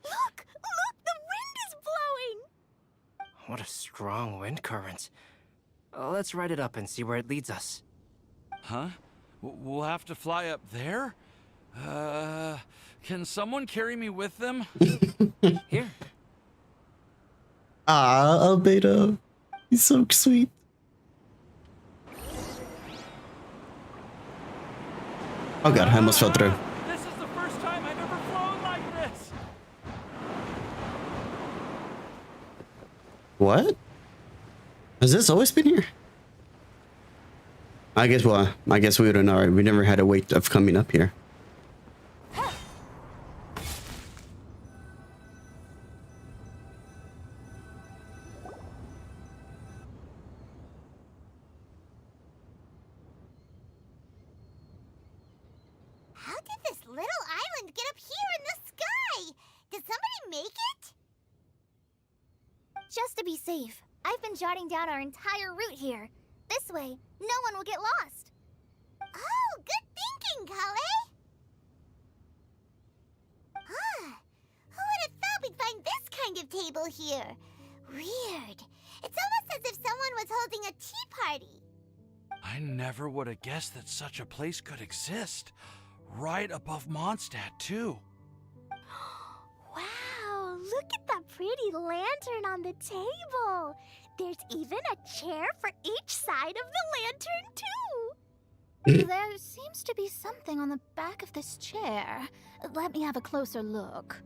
Look! The wind is blowing! What a strong wind current. Let's ride it up and see where it leads us. Huh? We'll have to fly up there? Can someone carry me with them? Here. Ah, Albedo. He's so sweet. Oh god, I almost fell through. This is the first time I've ever flown like this! What? Has this always been here? I guess we would have known. We never had a wait of coming up here. How did this little island get up here in the sky? Did somebody make it? Just to be safe, I've been jotting down our entire route here. This way, no one will get lost. Oh, good thinking, Kale. Who would have thought we'd find this kind of table here? Weird. It's almost as if someone was holding a tea party. I never would have guessed that such a place could exist. Right above Mondstadt, too. Wow, look at that pretty lantern on the table. There's even a chair for each side of the lantern, too. There seems to be something on the back of this chair. Let me have a closer look.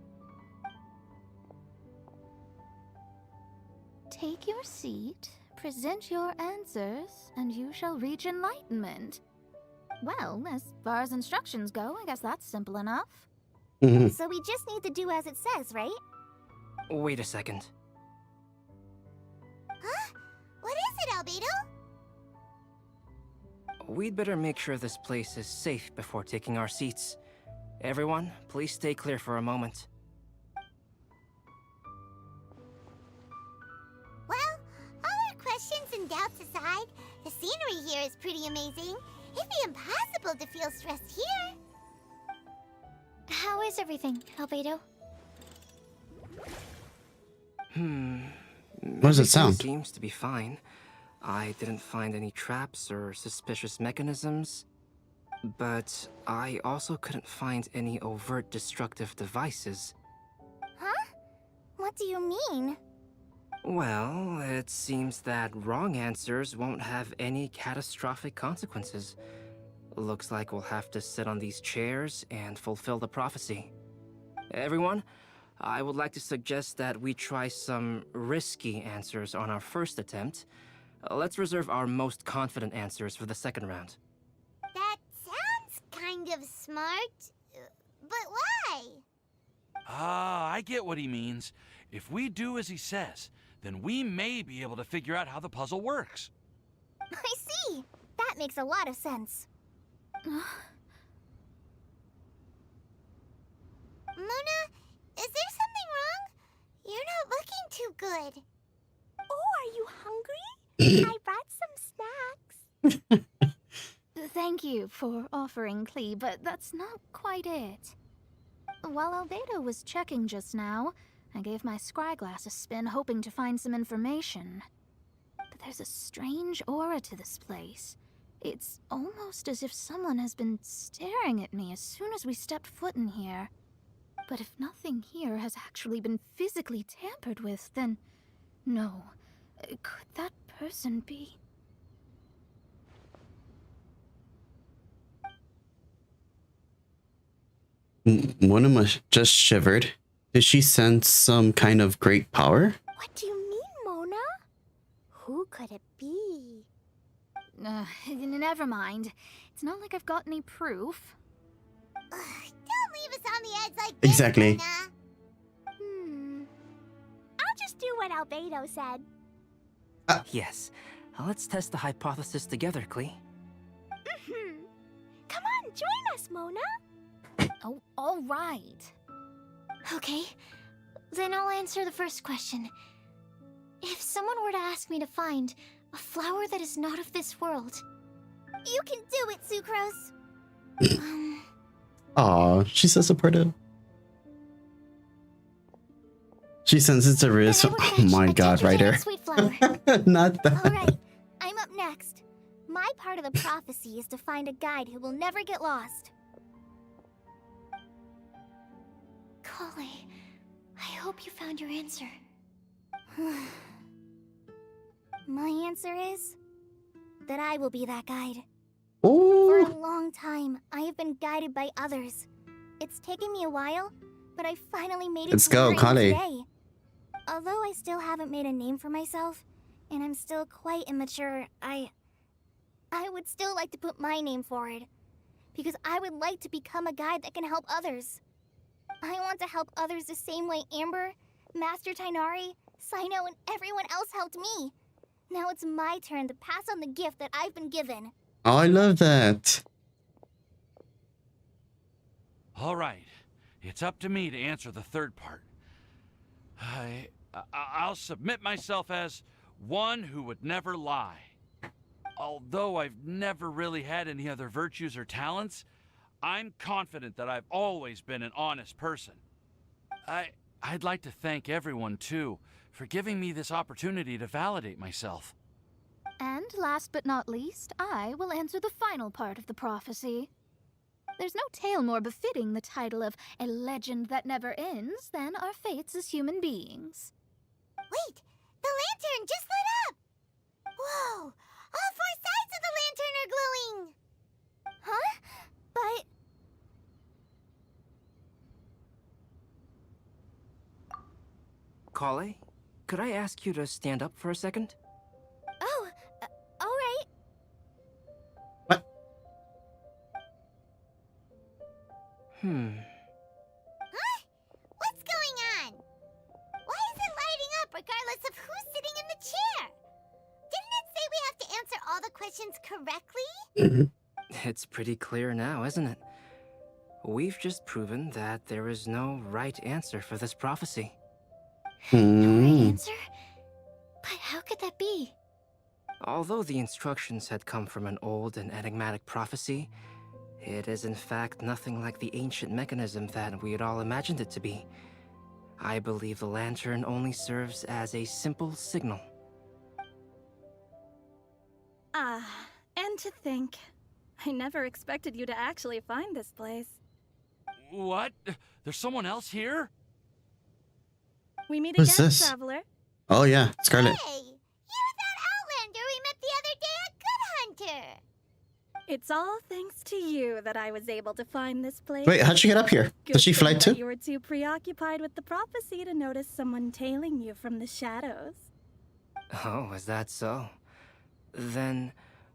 Take your seat, present your answers, and you shall reach enlightenment. Well, as far as instructions go, I guess that's simple enough. So we just need to do as it says, right? Wait a second. Huh? What is it, Albedo? We'd better make sure this place is safe before taking our seats. Everyone, please stay clear for a moment. Well, all our questions and doubts aside, the scenery here is pretty amazing. It'd be impossible to feel stressed here. How is everything, Albedo? What does it sound? Seems to be fine. I didn't find any traps or suspicious mechanisms. But I also couldn't find any overt destructive devices. Huh? What do you mean? Well, it seems that wrong answers won't have any catastrophic consequences. Looks like we'll have to sit on these chairs and fulfill the prophecy. Everyone, I would like to suggest that we try some risky answers on our first attempt. Let's reserve our most confident answers for the second round. That sounds kind of smart. But why? I get what he means. If we do as he says, then we may be able to figure out how the puzzle works. I see. That makes a lot of sense. Mona, is there something wrong? You're not looking too good. Oh, are you hungry? I brought some snacks. Thank you for offering, Klee, but that's not quite it. While Albedo was checking just now, I gave my scryglass a spin hoping to find some information. But there's a strange aura to this place. It's almost as if someone has been staring at me as soon as we stepped foot in here. But if nothing here has actually been physically tampered with, then no. Could that person be? Monoma just shivered. Did she sense some kind of great power? What do you mean, Mona? Who could it be? Never mind. It's not like I've got any proof. Don't leave us on the edge like this, Exactly. Mona. I'll just do what Albedo said. Yes. Let's test the hypothesis together, Klee. Come on, join us, Mona. Oh, all right. Okay, then I'll answer the first question. If someone were to ask me to find a flower that is not of this world... You can do it, Sucrose. Aw, she's so supportive. She senses a risk. Oh my god, writer. Sweet flower. Not that. Alright, I'm up next. My part of the prophecy is to find a guide who will never get lost. Kale, I hope you found your answer. My answer is that I will be that guide. Ooh. For a long time, I have been guided by others. It's taken me a while, but I finally made it Let's to go, where I am Kale. today. Although I still haven't made a name for myself, and I'm still quite immature, I would still like to put my name forward. Because I would like to become a guide that can help others. I want to help others the same way Amber, Master Tainari, Sino, and everyone else helped me. Now it's my turn to pass on the gift that I've been given. Oh, I love that. All right, it's up to me to answer the third part. I'll submit myself as one who would never lie. Although I've never really had any other virtues or talents, I'm confident that I've always been an honest person. I'd like to thank everyone, too, for giving me this opportunity to validate myself. And last but not least, I will answer the final part of the prophecy. There's no tale more befitting the title of a legend that never ends than our fates as human beings. Wait! The lantern just lit up! Whoa! All four sides of the lantern are glowing! Huh? But... Kale, could I ask you to stand up for a second? Oh, alright. Huh? What's going on? Why is it lighting up regardless of who's sitting in the chair? Didn't it say we have to answer all the questions correctly? It's pretty clear now, isn't it? We've just proven that there is no right answer for this prophecy. Answer? But how could that be? Although the instructions had come from an old and enigmatic prophecy, it is in fact nothing like the ancient mechanism that we had all imagined it to be. I believe the lantern only serves as a simple signal. And to think, I never expected you to actually find this place. What? There's someone else here? We meet Who's again, this? traveler. Oh yeah, Scarlet. Hey, you're that Outlander we met the other day at Good Hunter. It's all thanks to you that I was able to find this place. Wait, how'd she get up here? Good Does she fly thing that too? You were too preoccupied with the prophecy to notice someone tailing you from the shadows. Oh, is that so? Then,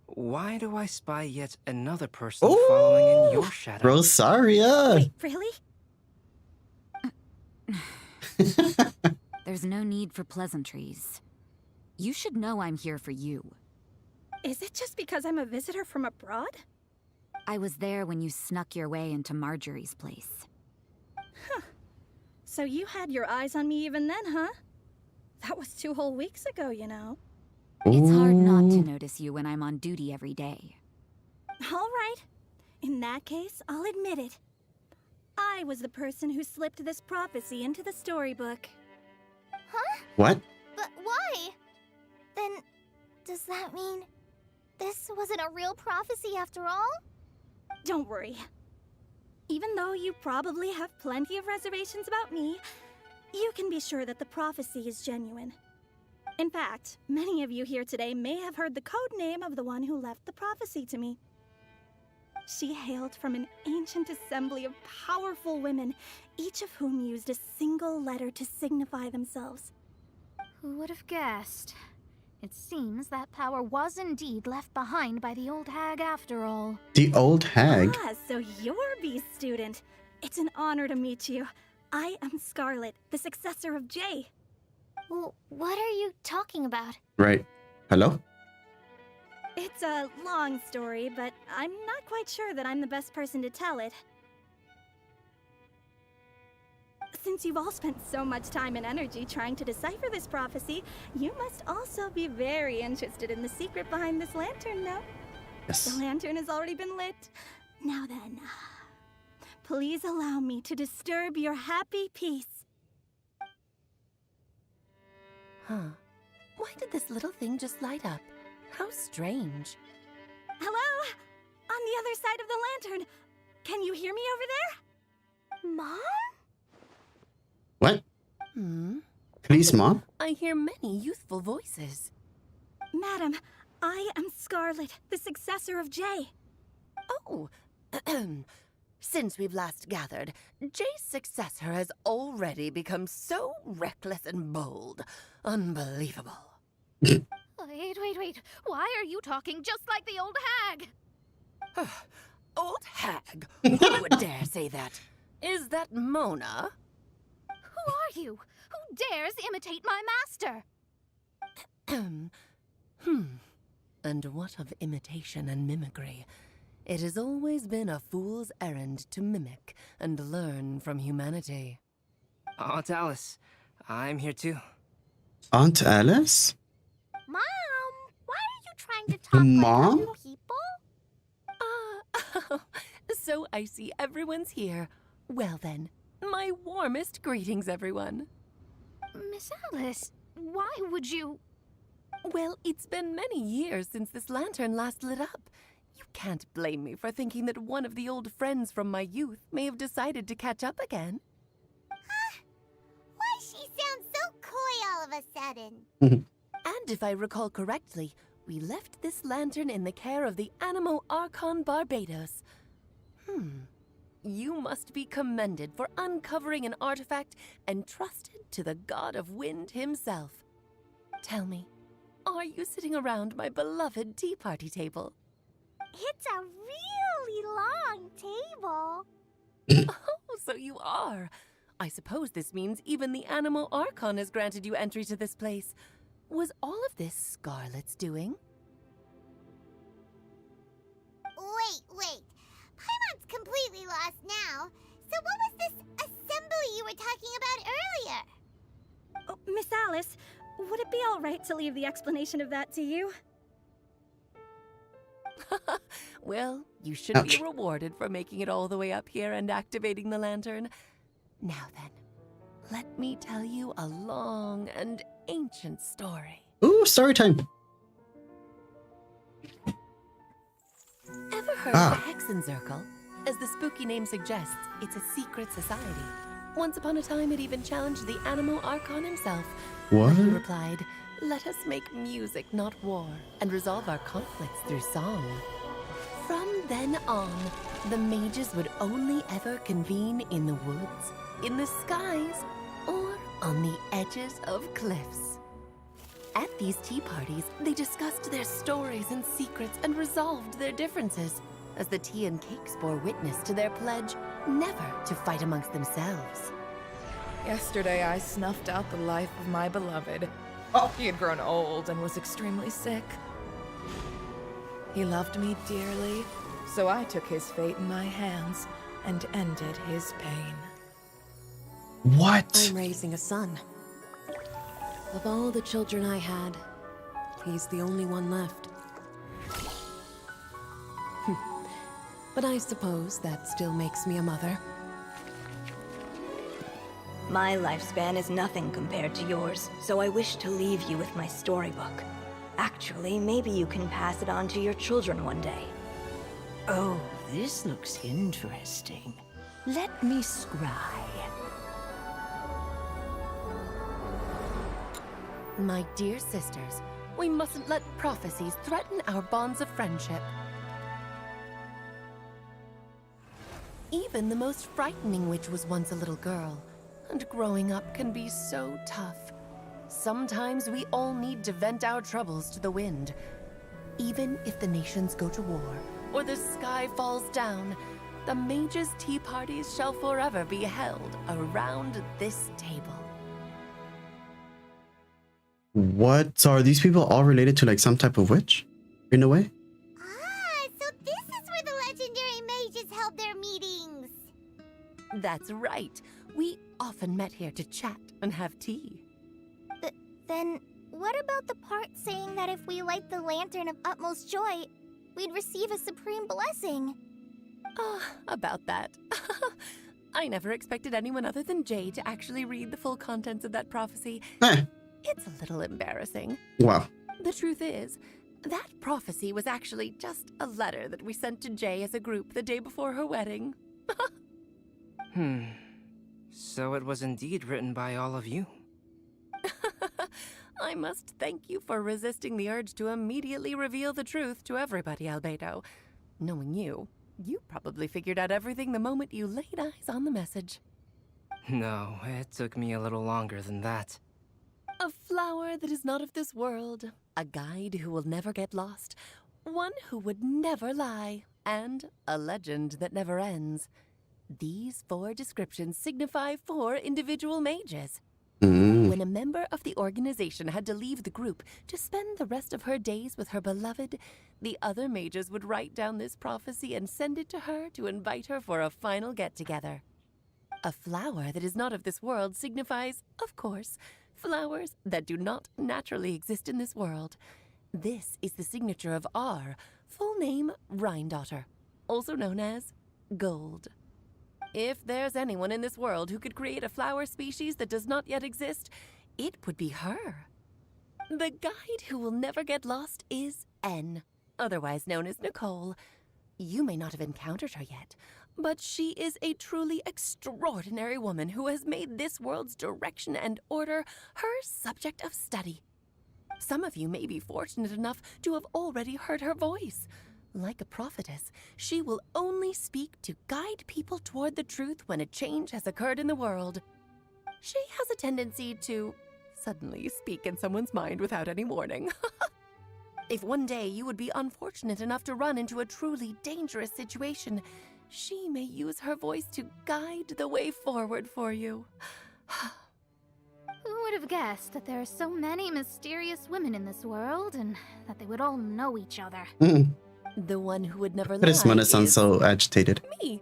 why do I spy yet another person following in your shadow? Rosaria! Wait, really? There's no need for pleasantries. You should know I'm here for you. Is it just because I'm a visitor from abroad? I was there when you snuck your way into Marjorie's place. Huh. So you had your eyes on me even then, huh? That was 2 whole weeks ago, you know. It's hard not to notice you when I'm on duty every day. All right. In that case, I'll admit it. I was the person who slipped this prophecy into the storybook. Huh? What? But why? Then, does that mean this wasn't a real prophecy after all? Don't worry. Even though you probably have plenty of reservations about me, you can be sure that the prophecy is genuine. In fact, many of you here today may have heard the code name of the one who left the prophecy to me. She hailed from an ancient assembly of powerful women, each of whom used a single letter to signify themselves. Who would have guessed? It seems that power was indeed left behind by the old hag after all. The old hag? Ah, so you're B's student. It's an honor to meet you. I am Scarlet, the successor of Jay. Well, what are you talking about? Right. Hello? It's a long story, but I'm not quite sure that I'm the best person to tell it. Since you've all spent so much time and energy trying to decipher this prophecy, you must also be very interested in the secret behind this lantern, no? Yes. The lantern has already been lit. Now then, please allow me to disturb your happy peace. Huh. Why did this little thing just light up? How strange. Hello? On the other side of the lantern. Can you hear me over there? Mom? What? Hmm? Please, Mom? I hear many youthful voices. Madam, I am Scarlet, the successor of Jay. Oh, since we've last gathered, Jay's successor has already become so reckless and bold. Unbelievable. Wait. Why are you talking just like the old hag? Old hag? Who would dare say that? Is that Mona? Who are you? Who dares imitate my master? And what of imitation and mimicry? It has always been a fool's errand to mimic and learn from humanity. Aunt Alice, I'm here too. Aunt Alice? Mom, why are you trying to talk Mom? like other people? So I see everyone's here. Well then, my warmest greetings, everyone. Miss Alice, why would you... Well, it's been many years since this lantern last lit up. You can't blame me for thinking that one of the old friends from my youth may have decided to catch up again. Why she sounds so coy all of a sudden? And if I recall correctly, we left this lantern in the care of the Animo Archon Barbados. You must be commended for uncovering an artifact entrusted to the god of wind himself. Tell me, are you sitting around my beloved tea party table? It's a really long table. Oh, so you are. I suppose this means even the Animo Archon has granted you entry to this place. Was all of this Scarlet's doing? Wait. Paimon's completely lost now. So what was this assembly you were talking about earlier? Oh, Miss Alice, would it be all right to leave the explanation of that to you? Well, you should Ouch. be rewarded for making it all the way up here and activating the lantern. Now then, let me tell you a long and ancient story. Ooh, story time. Ever heard of the Hexenzirkel? As the spooky name suggests, it's a secret society. Once upon a time, it even challenged the Animo Archon himself. What? But he replied, "Let us make music, not war, and resolve our conflicts through song." From then on, the mages would only ever convene in the woods, in the skies, or on the edges of cliffs. At these tea parties, they discussed their stories and secrets and resolved their differences, as the tea and cakes bore witness to their pledge never to fight amongst themselves. Yesterday, I snuffed out the life of my beloved. He had grown old and was extremely sick. He loved me dearly, so I took his fate in my hands and ended his pain. What? I'm raising a son. Of all the children I had, he's the only one left. But I suppose that still makes me a mother. My lifespan is nothing compared to yours, so I wish to leave you with my storybook. Actually, maybe you can pass it on to your children one day. Oh, this looks interesting. Let me scry. My dear sisters, we mustn't let prophecies threaten our bonds of friendship. Even the most frightening witch was once a little girl, and growing up can be so tough. Sometimes we all need to vent our troubles to the wind. Even if the nations go to war, or the sky falls down, the mages' tea parties shall forever be held around this table. What? So are these people all related to like some type of witch? In a way? Ah, so this is where the legendary mages held their meetings. That's right. We often met here to chat and have tea. Then, what about the part saying that if we light the lantern of utmost joy, we'd receive a supreme blessing? About that. I never expected anyone other than Jay to actually read the full contents of that prophecy. It's a little embarrassing. Wow. The truth is, that prophecy was actually just a letter that we sent to Jay as a group the day before her wedding. So it was indeed written by all of you. I must thank you for resisting the urge to immediately reveal the truth to everybody, Albedo. Knowing you, you probably figured out everything the moment you laid eyes on the message. No, it took me a little longer than that. A flower that is not of this world, a guide who will never get lost, one who would never lie, and a legend that never ends. These 4 descriptions signify 4 individual mages. When a member of the organization had to leave the group to spend the rest of her days with her beloved, the other mages would write down this prophecy and send it to her to invite her for a final get-together. A flower that is not of this world signifies, of course, flowers that do not naturally exist in this world. This is the signature of our full name, Rhindaughter, also known as Gold. If there's anyone in this world who could create a flower species that does not yet exist, it would be her. The guide who will never get lost is N, otherwise known as Nicole. You may not have encountered her yet, but she is a truly extraordinary woman who has made this world's direction and order her subject of study. Some of you may be fortunate enough to have already heard her voice. Like a prophetess, she will only speak to guide people toward the truth when a change has occurred in the world. She has a tendency to suddenly speak in someone's mind without any warning. If one day you would be unfortunate enough to run into a truly dangerous situation, she may use her voice to guide the way forward for you. Who would have guessed that there are so many mysterious women in this world and that they would all know each other? The one who would never lie This one sounds so agitated. me.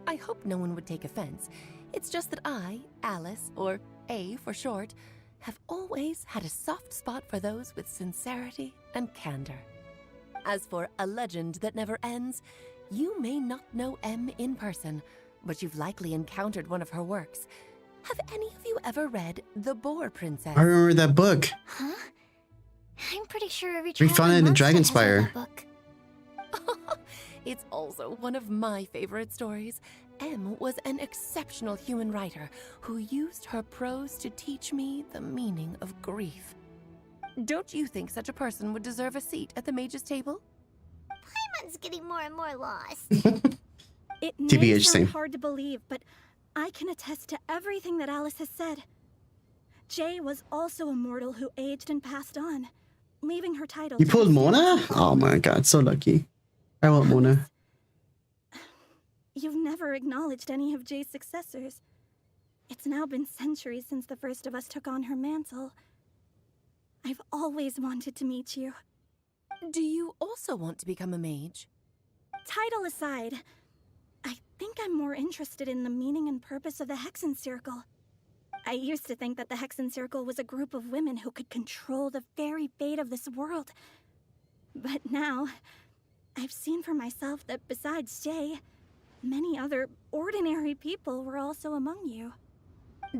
I hope no one would take offense. It's just that I, Alice, or A for short, have always had a soft spot for those with sincerity and candor. As for A Legend That Never Ends, you may not know M in person, but you've likely encountered one of her works. Have any of you ever read The Boar Princess? I remember that book. Huh? I'm pretty sure every We child found it in Mondstadt Dragon has read Spire. that book. It's also one of my favorite stories. M was an exceptional human writer who used her prose to teach me the meaning of grief. Don't you think such a person would deserve a seat at the mage's table? Paimon's getting more and more lost. It may TBH, sound same. hard to believe, but I can attest to everything that Alice has said. Jay was also a mortal who aged and passed on, leaving her title. You to pulled her Mona? family. Oh my god, so lucky. I want Mona. You've never acknowledged any of Jay's successors. It's now been centuries since the first of us took on her mantle. I've always wanted to meet you. Do you also want to become a mage? Title aside, I think I'm more interested in the meaning and purpose of the Hexen Circle. I used to think that the Hexen Circle was a group of women who could control the very fate of this world. But now, I've seen for myself that besides Jay, many other ordinary people were also among you.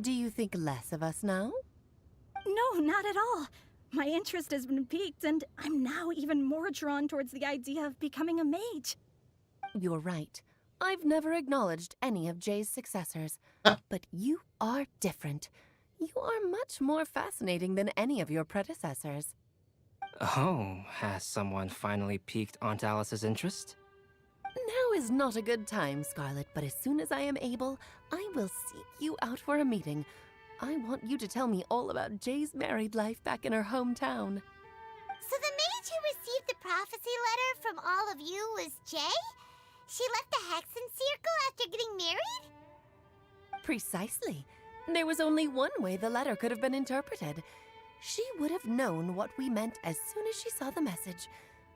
Do you think less of us now? No, not at all. My interest has been piqued, and I'm now even more drawn towards the idea of becoming a mage. You're right. I've never acknowledged any of Jay's successors. But you are different. You are much more fascinating than any of your predecessors. Oh, has someone finally piqued Aunt Alice's interest? Now is not a good time, Scarlet, but as soon as I am able, I will seek you out for a meeting. I want you to tell me all about Jay's married life back in her hometown. So the mage who received the prophecy letter from all of you was Jay? She left the Hexen Circle after getting married? Precisely. There was only one way the letter could have been interpreted. She would have known what we meant as soon as she saw the message.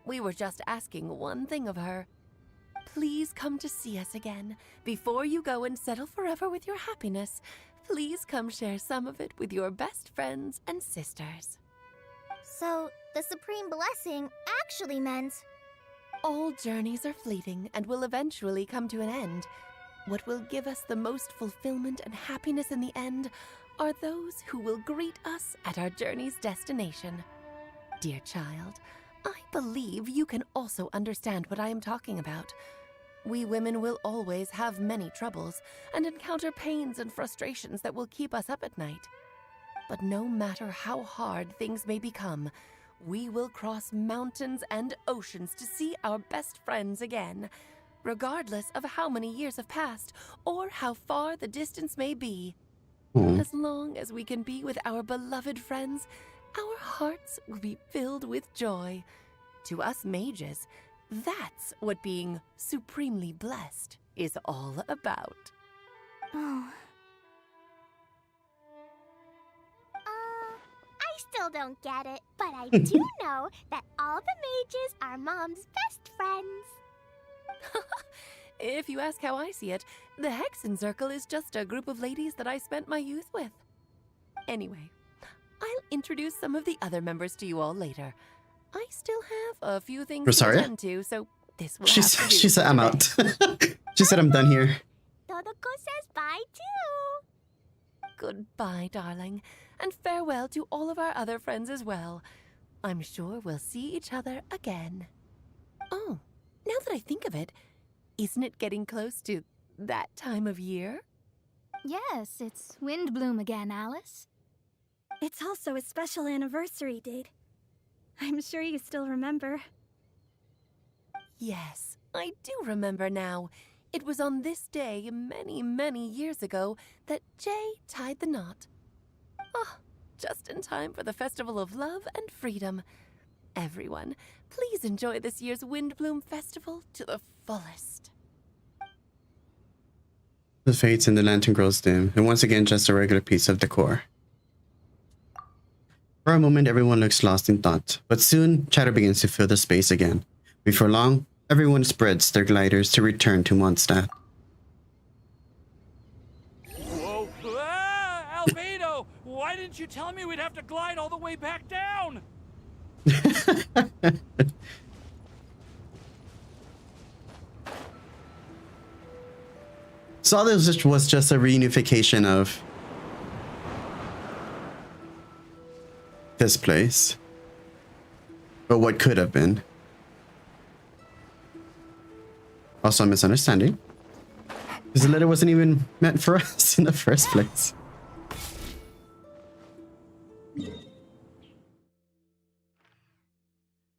We were just asking one thing of her. Please come to see us again. Before you go and settle forever with your happiness, please come share some of it with your best friends and sisters. So, the Supreme Blessing actually meant... All journeys are fleeting and will eventually come to an end. What will give us the most fulfillment and happiness in the end are those who will greet us at our journey's destination. Dear child, I believe you can also understand what I am talking about. We women will always have many troubles and encounter pains and frustrations that will keep us up at night. But no matter how hard things may become, we will cross mountains and oceans to see our best friends again, regardless of how many years have passed or how far the distance may be. As long as we can be with our beloved friends, our hearts will be filled with joy. To us mages, that's what being supremely blessed is all about. Oh. I still don't get it, but I do know that all the mages are Mom's best friends. If you ask how I see it, the Hexen Circle is just a group of ladies that I spent my youth with. Anyway, I'll introduce some of the other members to you all later. I still have a few things to attend to, so this will have to do She said I'm out. She said I'm done here. Todoko says bye too. Goodbye, darling, and farewell to all of our other friends as well. I'm sure we'll see each other again. Oh, now that I think of it, isn't it getting close to that time of year? Yes, it's Windblume again, Alice. It's also a special anniversary date. I'm sure you still remember. Yes, I do remember now. It was on this day many, many years ago that Jay tied the knot. Ah, just in time for the Festival of Love and Freedom. Everyone, please enjoy this year's Windblume Festival to the fullest. The fades and the lantern grows dim, and once again just a regular piece of decor. For a moment, everyone looks lost in thought, but soon, chatter begins to fill the space again. Before long, everyone spreads their gliders to return to Mondstadt. Whoa! Ah, Albedo! Why didn't you tell me we'd have to glide all the way back down? So all this was just a reunification of this place. Or what could have been. Also a misunderstanding. Because the letter wasn't even meant for us in the first place.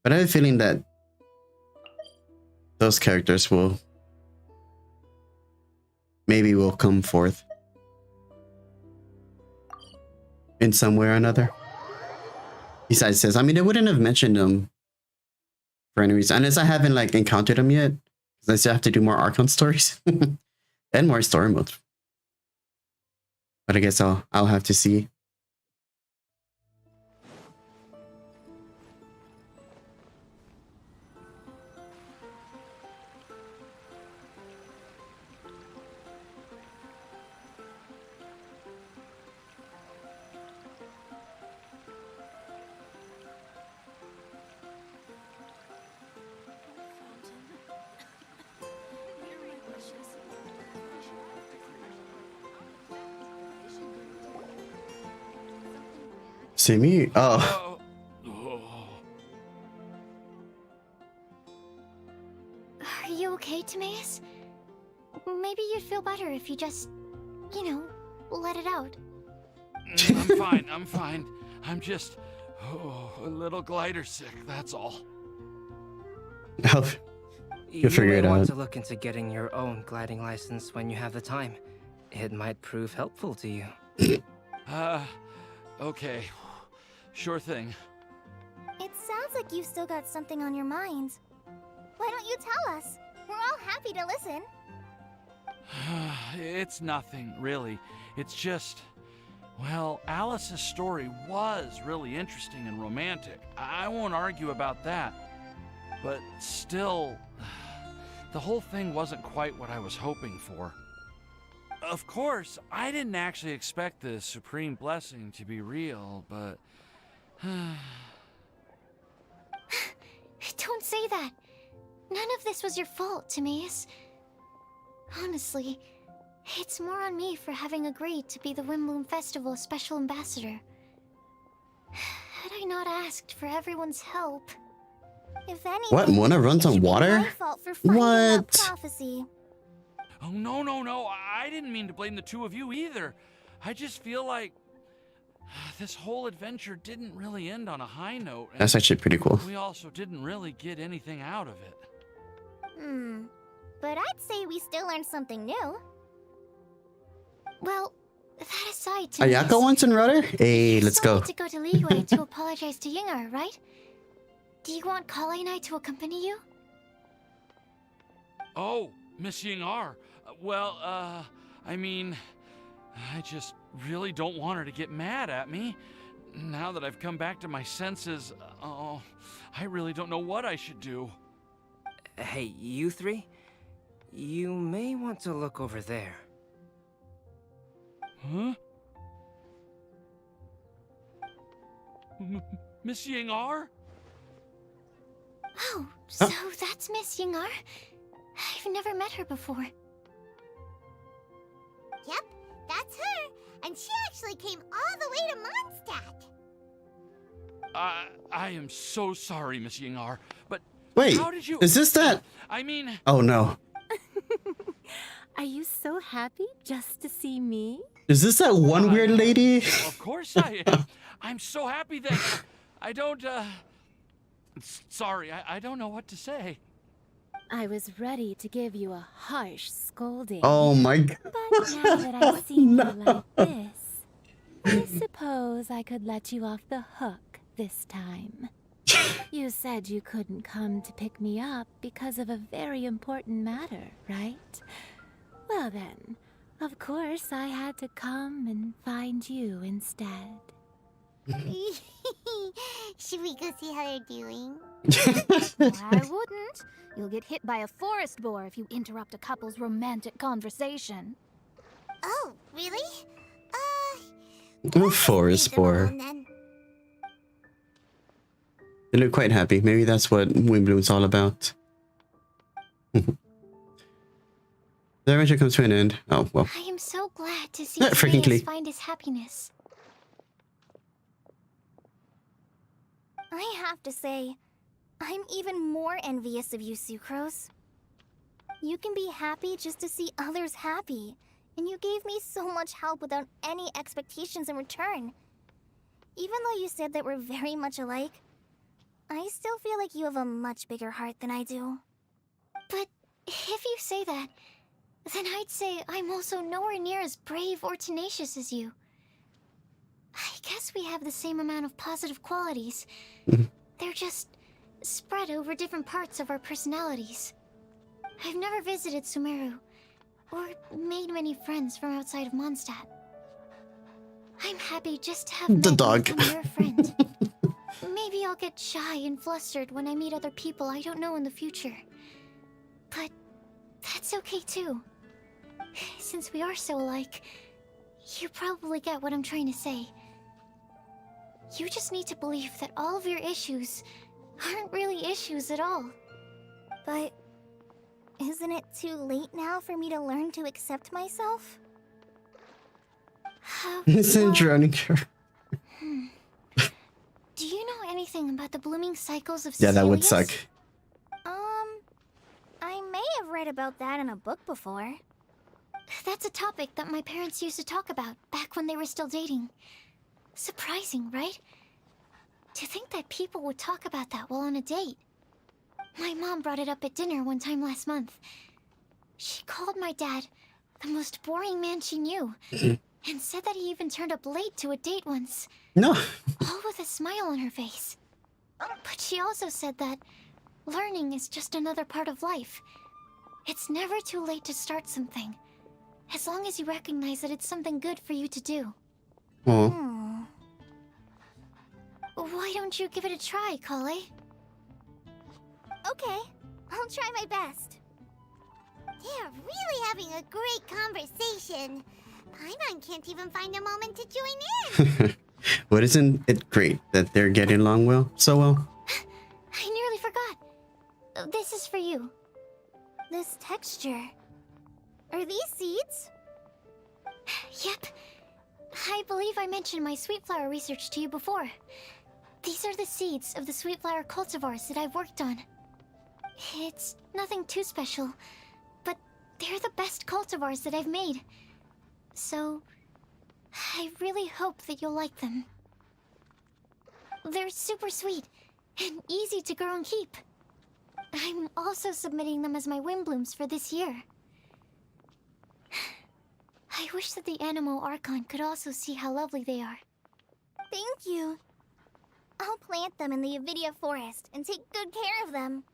But I have a feeling that those characters will come forth in some way or another. Besides says, I mean, they wouldn't have mentioned them for any reason, unless I haven't like encountered them yet. Because I still have to do more Archon stories and more story modes. But I guess I'll have to see. See me? Oh. Are you okay, Timaeus? Maybe you'd feel better if you just, you know, let it out. I'm fine, I'm fine. I'm just a little glider sick, that's all. You'll figure it You might want out. to look into getting your own gliding license when you have the time. It might prove helpful to you. Okay. Sure thing. It sounds like you've still got something on your mind. Why don't you tell us? We're all happy to listen. It's nothing, really. It's just... Well, Alice's story was really interesting and romantic. I won't argue about that. But still, the whole thing wasn't quite what I was hoping for. Of course, I didn't actually expect the Supreme Blessing to be real, but... Don't say that. None of this was your fault, Timaeus. Honestly, it's more on me for having agreed to be the Windblume Festival Special Ambassador. Had I not asked for everyone's help... If anything, What? Mona runs on water? my fault for finding that What? prophecy. Oh, no. I didn't mean to blame the two of you either. I just feel like this whole adventure didn't really end on a high note. And That's actually pretty cool. we also didn't really get anything out of it. But I'd say we still learned something new. Well, that aside, Timaeus, Ayaka wants in rudder? Hey, let's still go. need to go to Liyue to apologize to Yingar, right? Do you want Kali and I to accompany you? Oh, Miss Yingar. I mean, I just really don't want her to get mad at me. Now that I've come back to my senses, I really don't know what I should do. Hey, you three? You may want to look over there. Huh? Miss Yingar? Oh, so that's Miss Yingar? I've never met her before. Yep, that's her. And she actually came all the way to Mondstadt. I am so sorry, Miss Yingar, but Wait, how did you... is this that? I mean... Oh no. Are you so happy just to see me? Is this that one weird lady? Of course I am. I'm so happy that I don't, Sorry, I don't know what to say. I was ready to give you a harsh scolding. Oh my god. But now that I've seen you like this, I suppose I could let you off the hook this time. You said you couldn't come to pick me up because of a very important matter, right? Well then, of course I had to come and find you instead. Should we go see how they're doing? I wouldn't. You'll get hit by a forest boar if you interrupt a couple's romantic conversation. Oh, really? A forest boar. They look quite happy. Maybe that's what Windblume's all about. The adventure comes to an end. Oh, well. I am so glad to see Not freaking Taeus Klee. find his happiness. I have to say, I'm even more envious of you, Sucrose. You can be happy just to see others happy, and you gave me so much help without any expectations in return. Even though you said that we're very much alike, I still feel like you have a much bigger heart than I do. But if you say that, then I'd say I'm also nowhere near as brave or tenacious as you. I guess we have the same amount of positive qualities. They're just spread over different parts of our personalities. I've never visited Sumeru, or made many friends from outside of Mondstadt. I'm happy just to have The met you dog. and become your friend. Maybe I'll get shy and flustered when I meet other people I don't know in the future. But that's okay too. Since we are so alike, you probably get what I'm trying to say. You just need to believe that all of your issues aren't really issues at all. But isn't it too late now for me to learn to accept myself? Isn't drowning her? Do you know anything about the blooming cycles of Yeah, that would Sirius? suck. I may have read about that in a book before. That's a topic that my parents used to talk about back when they were still dating. Surprising, right? To think that people would talk about that while on a date. My mom brought it up at dinner one time last month. She called my dad the most boring man she knew, and said that he even turned up late to a date once. No. All with a smile on her face. But she also said that learning is just another part of life. It's never too late to start something, as long as you recognize that it's something good for you to do. Why don't you give it a try, Kale? Okay, I'll try my best. They're really having a great conversation. Paimon can't even find a moment to join in. But isn't it great that they're getting along well? So well? I nearly forgot. This is for you. This texture. Are these seeds? Yep. I believe I mentioned my sweet flower research to you before. These are the seeds of the sweet flower cultivars that I've worked on. It's nothing too special, but they're the best cultivars that I've made. So, I really hope that you'll like them. They're super sweet and easy to grow and keep. I'm also submitting them as my Windblooms for this year. I wish that the Animo Archon could also see how lovely they are. Thank you. I'll plant them in the Avidia forest and take good care of them.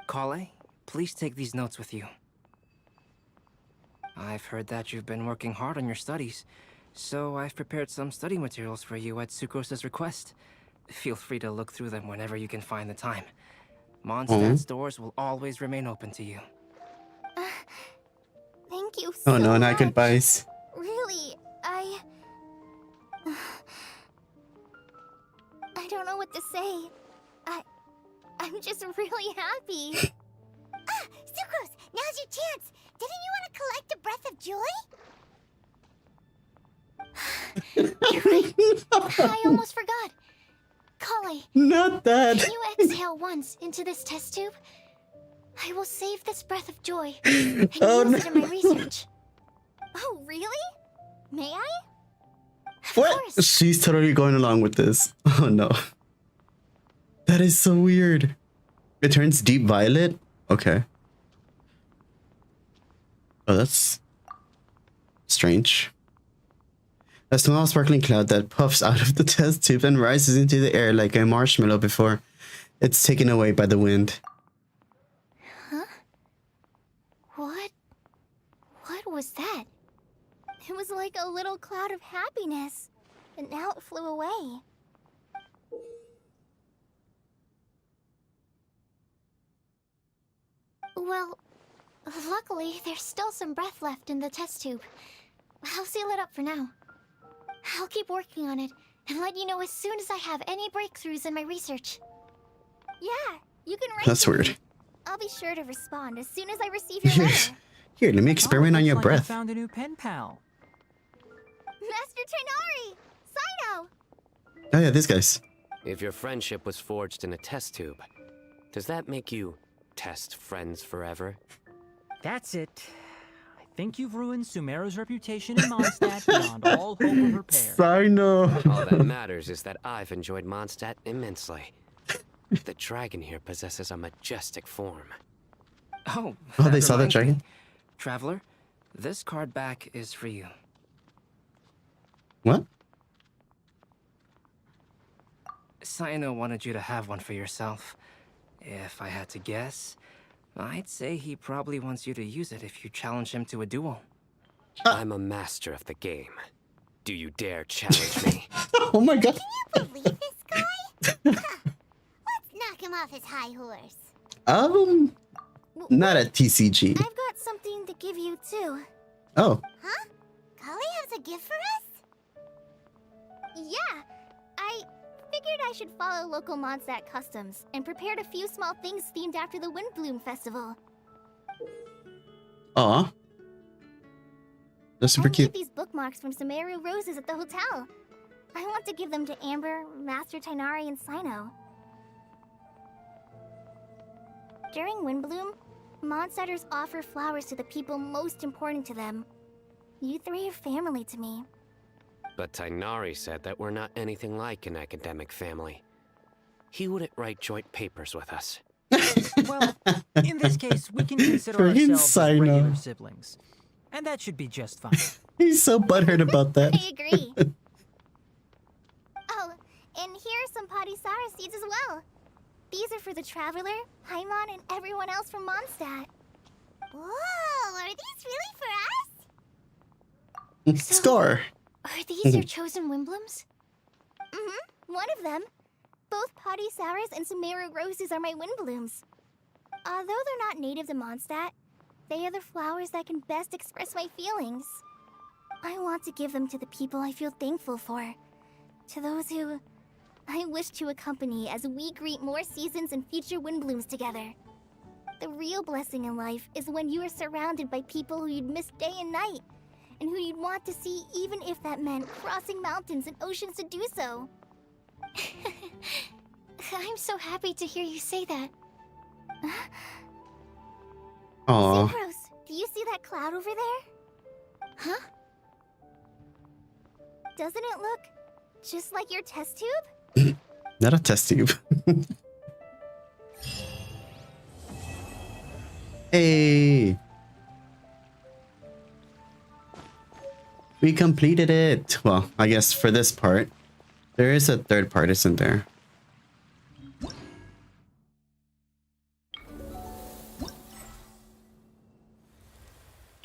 Kale, please take these notes with you. I've heard that you've been working hard on your studies, so I've prepared some study materials for you at Sucrose's request. Feel free to look through them whenever you can find the time. Mondstadt's doors will always remain open to you. Thank you so Oh no, not much. goodbyes. Really, I don't know what to say. I'm just really happy. Sucrose, now's your chance. Didn't you want to collect a breath of joy? You're right. I almost forgot. Kale, Not that. can you exhale once into this test tube? I will save this breath of joy and use it in my research. Oh, really? May I? What? She's totally going along with this. Oh no. That is so weird. It turns deep violet? Okay. Oh, that's strange. A small sparkling cloud that puffs out of the test tube and rises into the air like a marshmallow before it's taken away by the wind. Huh? What was that? It was like a little cloud of happiness, and now it flew away. Well, luckily, there's still some breath left in the test tube. I'll seal it up for now. I'll keep working on it and let you know as soon as I have any breakthroughs in my research. Yeah, you can write That's to me. weird. I'll be sure to respond as soon as I receive your letter. Here, let me experiment on your Looks like I breath. found a new pen pal. Master Tainari! Sino! Oh yeah, these guys. If your friendship was forged in a test tube, does that make you test friends forever? That's it. I think you've ruined Sumeru's reputation in Mondstadt beyond all hope of repair. I know. All that matters is that I've enjoyed Mondstadt immensely. The dragon here possesses a majestic form. Oh, Oh, that they saw the reminds me. dragon? Traveler, this card back is for you. What? Sino wanted you to have one for yourself. If I had to guess, I'd say he probably wants you to use it if you challenge him to a duel. I'm a master of the game. Do you dare challenge me? Oh my god. Can you believe this guy? Let's knock him off his high horse. Not at TCG. I've got something to give you too. Oh. Huh? Kali has a gift for us? Yeah, I figured I should follow local Mondstadt customs and prepared a few small things themed after the Windblume festival. Aw. That's super I cute. made these bookmarks from Sumeru roses at the hotel. I want to give them to Amber, Master Tainari, and Sino. During Windblume, Mondstadters offer flowers to the people most important to them. You three are family to me. But Tainari said that we're not anything like an academic family. He wouldn't write joint papers with us. Well, in this case, we can consider Friggin' ourselves as Sino. regular siblings. And that should be just fine. He's so butthurt about that. I agree. Oh, and here are some Padisara seeds as well. These are for the Traveler, Paimon, and everyone else from Mondstadt. Whoa, are these really for us? Score. Are these your chosen Windblooms? Mm-hmm, one of them. Both Padisauras and Sumeru roses are my Windblooms. Although they're not native to Mondstadt, they are the flowers that can best express my feelings. I want to give them to the people I feel thankful for. To those who I wish to accompany as we greet more seasons and future Windblooms together. The real blessing in life is when you are surrounded by people who you'd miss day and night, and who you'd want to see even if that meant crossing mountains and oceans to do so. I'm so happy to hear you say that. Aw. Sucrose, do you see that cloud over there? Huh? Doesn't it look just like your test tube? Not a test tube. Hey. We completed it. Well, I guess for this part. There is a third part, isn't there?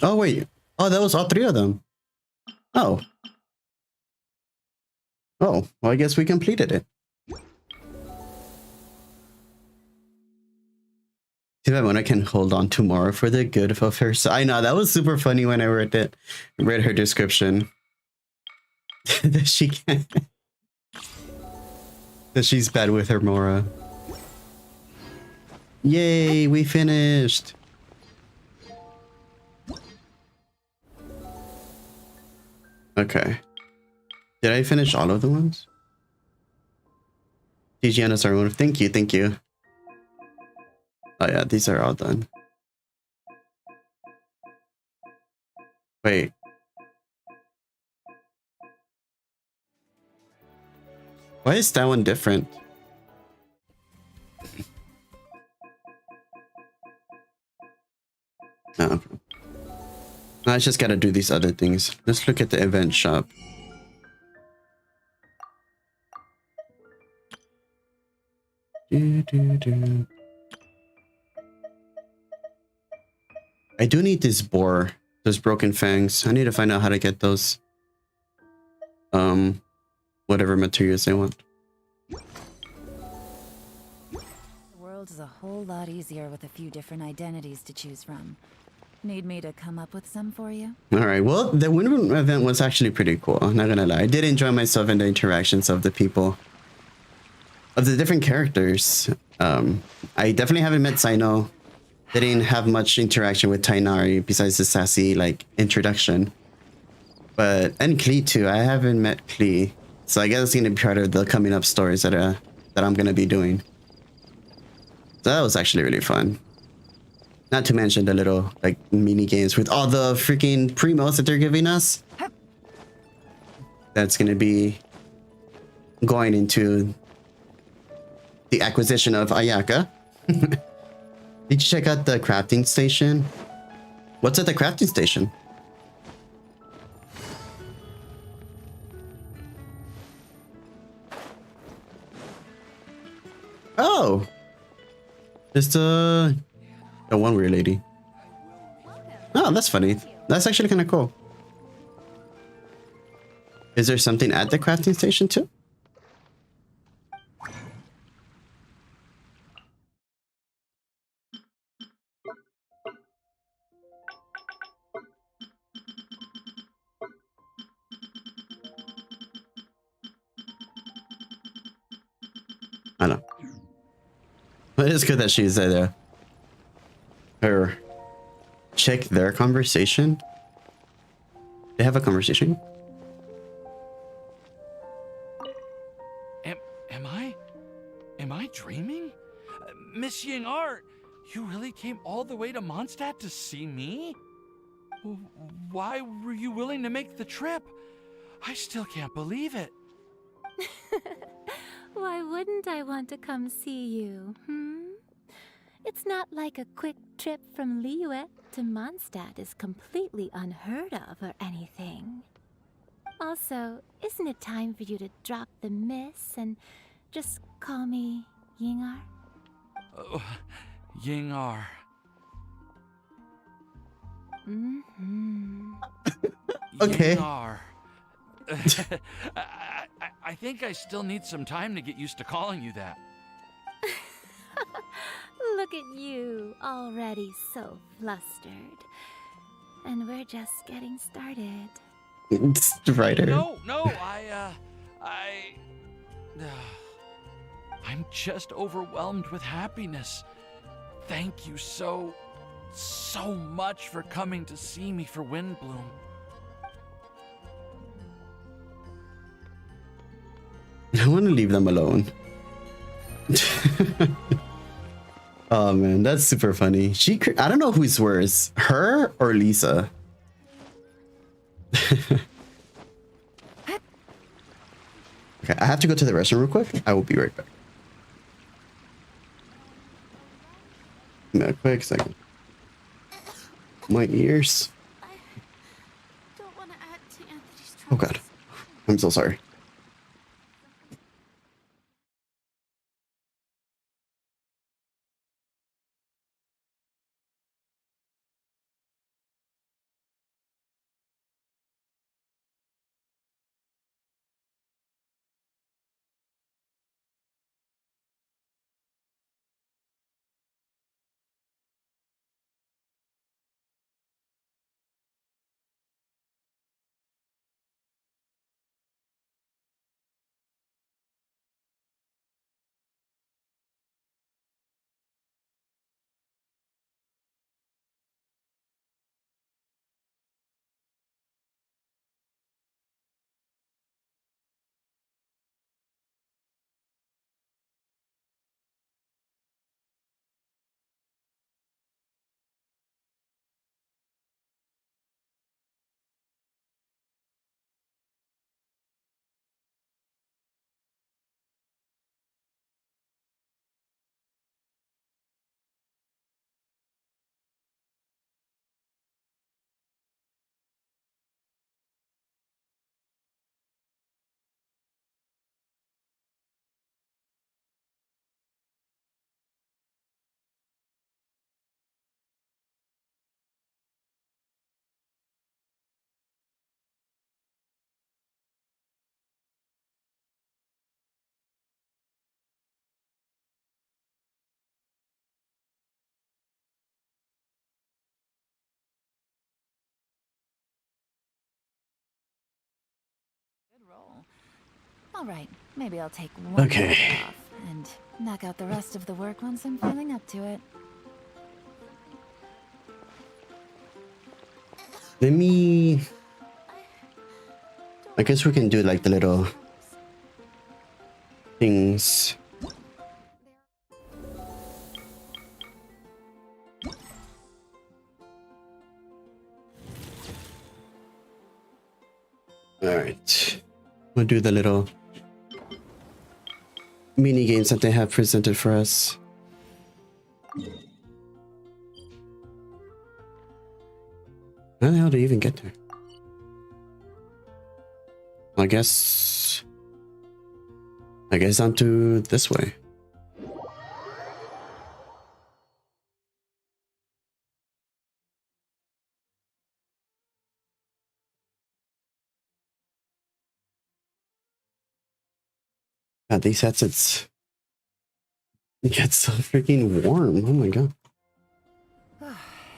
Oh, wait. Oh, that was all three of them. Oh. Oh, well, I guess we completed it. Too bad when I can hold on to more for the good of her. So I know that was super funny when I read her description. That she can't. That she's bad with her Mora. Yay, we finished. Okay. Did I finish all of the ones? DGN our one. Thank you, thank you. Oh yeah, these are all done. Wait. Why is that one different? No. I just gotta do these other things. Let's look at the event shop. I do need this boar, those broken fangs. I need to find out how to get those. Whatever materials I want. The world is a whole lot easier with a few different identities to choose from. Need me to come up with some for you? Alright, well, the Windblume event was actually pretty cool. I'm not gonna lie. I did enjoy myself in the interactions of the people. Of the different characters. I definitely haven't met Sino. they didn't have much interaction with Tainari besides the sassy like introduction. But and Klee too. I haven't met Klee, so I guess it's gonna be part of the coming up stories that I'm gonna be doing. So that was actually really fun. Not to mention the little like mini games with all the freaking primos that they're giving us. That's gonna be going into the acquisition of Ayaka. Did you check out the crafting station? What's at the crafting station? Oh, it's the one weird lady. Oh, that's funny. That's actually kind of cool. Is there something at the crafting station too? I know. But it's good that she's there. Her check their conversation. They have a conversation. Am I dreaming? Miss Ying Art, you really came all the way to Mondstadt to see me? Why were you willing to make the trip? I still can't believe it. Why wouldn't I want to come see you, It's not like a quick trip from Liyue to Mondstadt is completely unheard of or anything. Also, isn't it time for you to drop the miss and just call me Yingar? Yingar. Okay. Yingar. I think I still need some time to get used to calling you that. Look at you, already so flustered. And we're just getting started. It's the writer. No, I'm just overwhelmed with happiness. Thank you so much for coming to see me for Windblume. I want to leave them alone. Oh man, that's super funny. I don't know who's worse, her or Lisa. Okay, I have to go to the restroom real quick. I will be right back. Give me a quick second. My ears. Oh god. I'm so sorry. All right, maybe I'll take one Okay. off and knock out the rest of the work once I'm feeling up to it. Let me... I guess we can do like the little things. Alright. We'll do the little mini games that they have presented for us. How the hell do you even get there? I guess onto this way. God, these headsets get so freaking warm. Oh my god.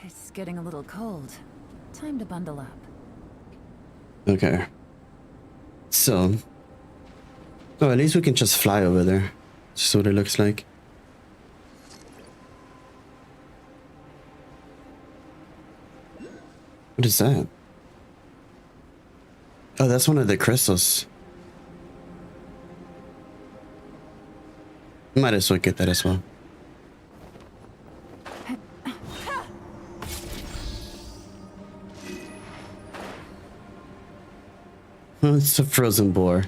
It's getting a little cold. Time to bundle up. Okay. So, oh, at least we can just fly over there. Just what it looks like. What is that? Oh, that's one of the crystals. Might as well get that as well. Oh, it's a frozen boar.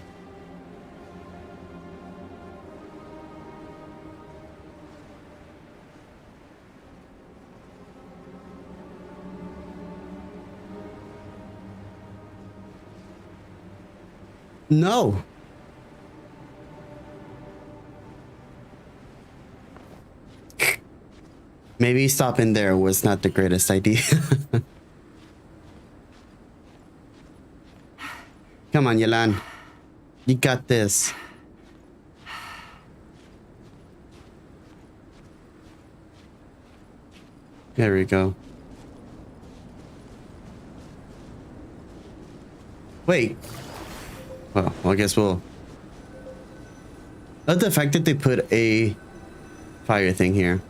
No. Maybe stopping there was not the greatest idea. Come on, Yelan. You got this. There we go. Wait. Well, I guess we'll... Oh, the fact that they put a fire thing here.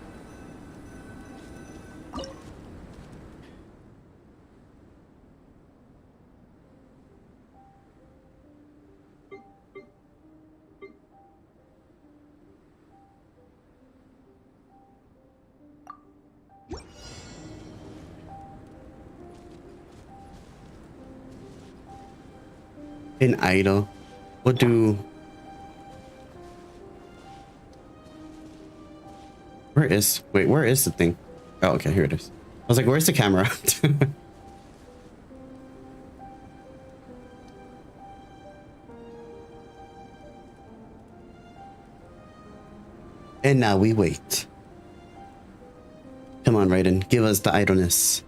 An idol. We'll do... Where is... Wait, where is the thing? Oh, okay, here it is. I was like, where's the camera? And now we wait. Come on, Raiden. Give us the idleness.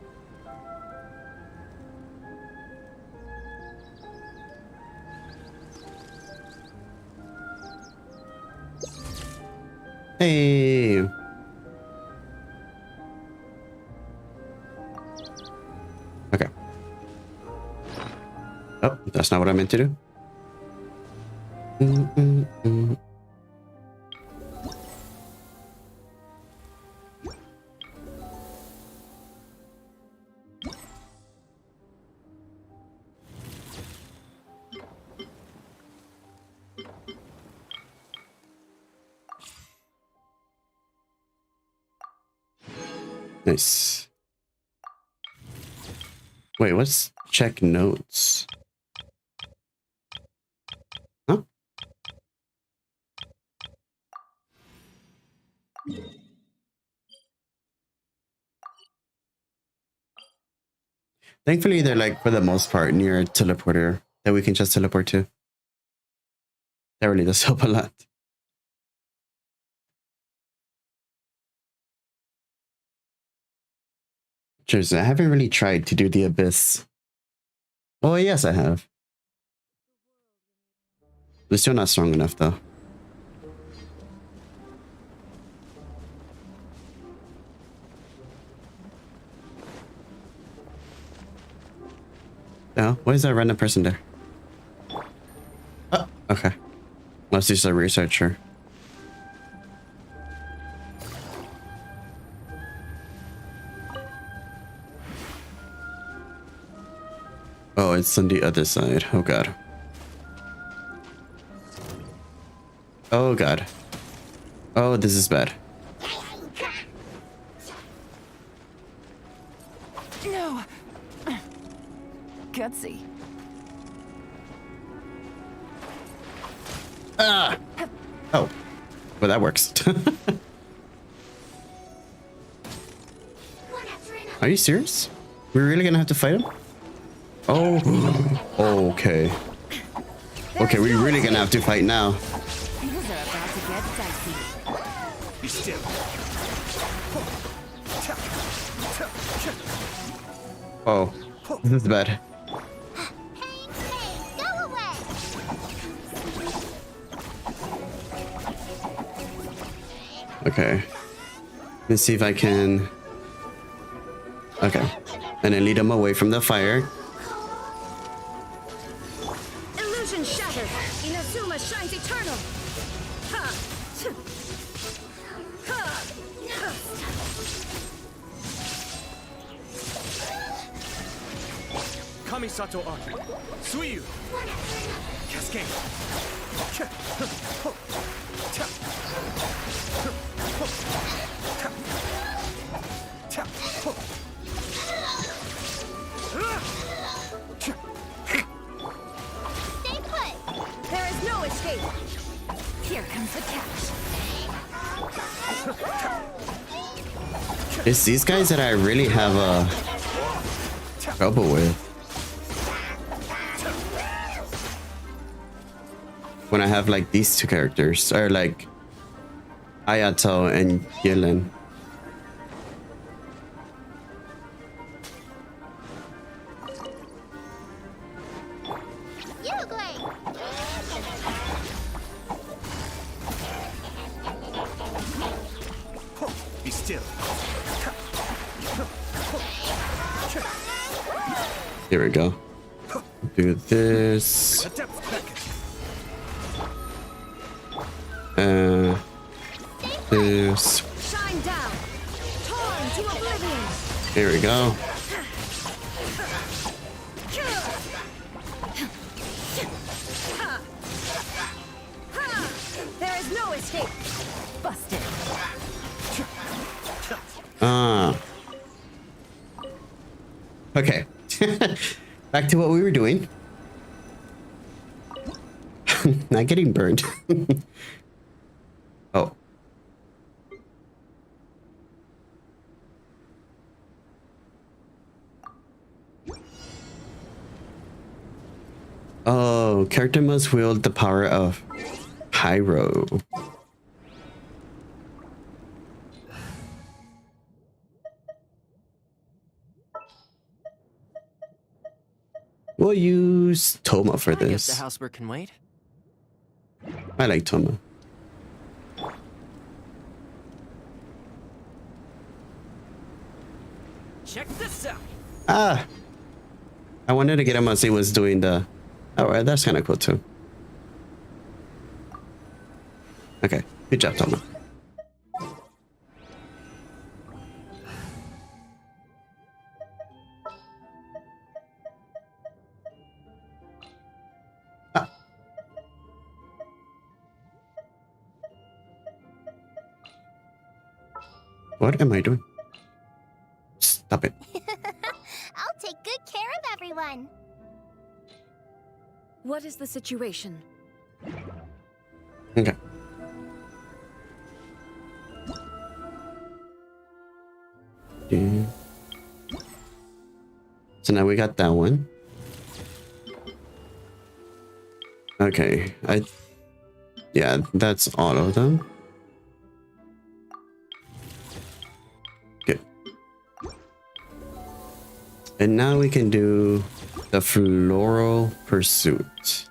Hey. Okay. Oh, that's not what I meant to do. Nice. Wait, let's check notes. Huh? Thankfully, they're like, for the most part, near a teleporter that we can just teleport to. That really does help a lot. Cheers, I haven't really tried to do the abyss. Oh, yes, I have. But still not strong enough, though. No, why is that random person there? Oh, okay. Let's do some researcher. Oh, it's on the other side. Oh god. Oh god. Oh, this is bad. No. Gutsy. Ah! Oh. Well, that works. Are you serious? We're really gonna have to fight him? Oh. Okay. Okay, we're really gonna have to fight now. Things are about to get dicey. Be still. Oh. This is bad. Okay. Let's see if I can... Okay. And then lead them away from the fire. Illusion shattered. Inazuma shines eternal. Ha! Kamisato Aki. Suiyu. Cascade. Stay put. There is no escape. Here comes the catch. It's these guys that I really have trouble with. When I have like these two characters, or like Ayato and Yelin. Be still. Here we go. Do this. This. Shine down. Torn to oblivion. Here we go. There is no escape. Busted. Ah. Okay. Back to what we were doing. Not getting burned. Oh. Oh, character must wield the power of Pyro. We'll use Toma for I guess this. the housework can wait. I like Toma. Check this out. Ah! I wanted to get him as he was doing the... Oh, right, that's kind of cool too. Okay, good job, Toma. What am I doing? Stop it. I'll take good care of everyone. What is the situation? Okay. Yeah. So now we got that one. Okay, yeah, that's all of them. Good. And now we can do the floral pursuit.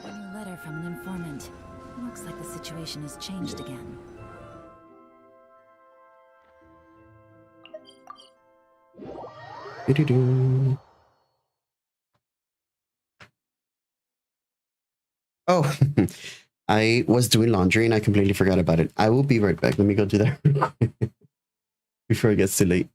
A new letter from an informant. Looks like the situation has changed again. Doo-doo-doo. Oh, I was doing laundry and I completely forgot about it. I will be right back. Let me go do that before it gets too late.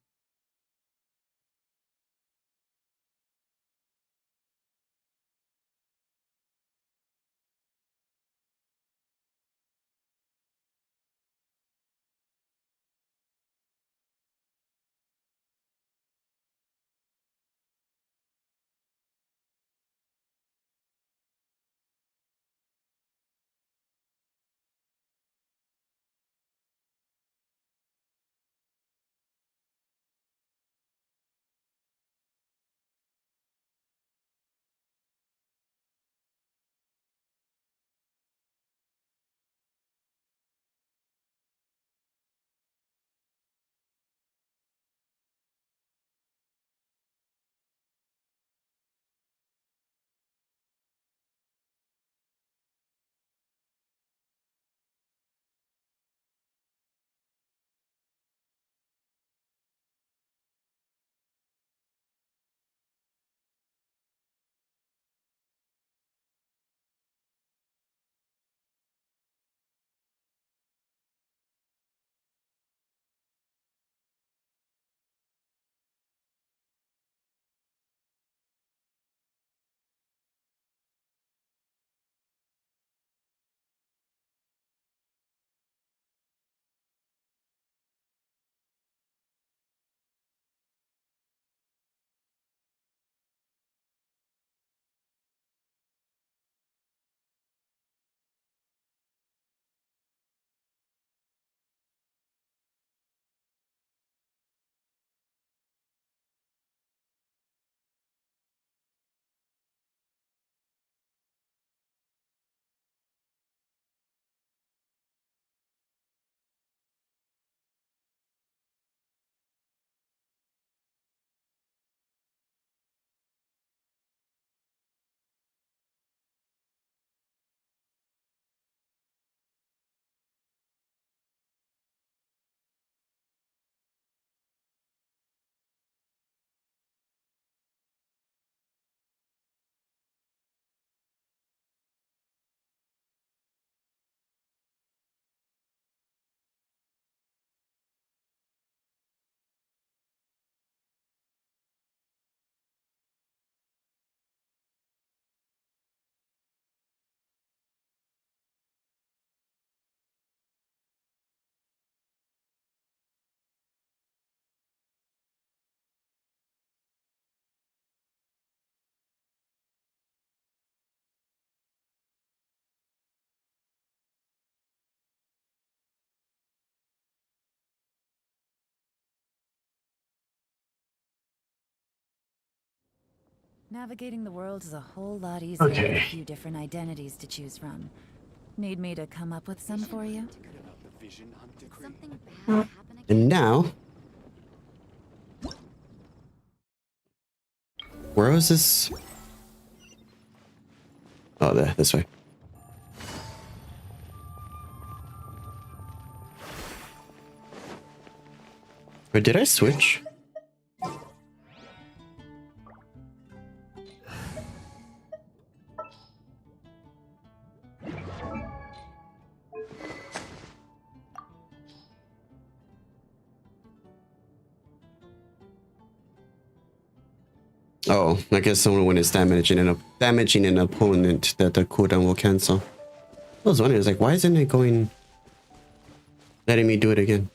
Navigating the world is a whole lot easier with Okay. a few different identities to choose from. Need me to come up with some for you? And now, where was this? Oh, there, this way. Or did I switch? Oh, I guess someone when it's damaging an opponent that the cooldown will cancel. I was wondering, I was like, why isn't it letting me do it again?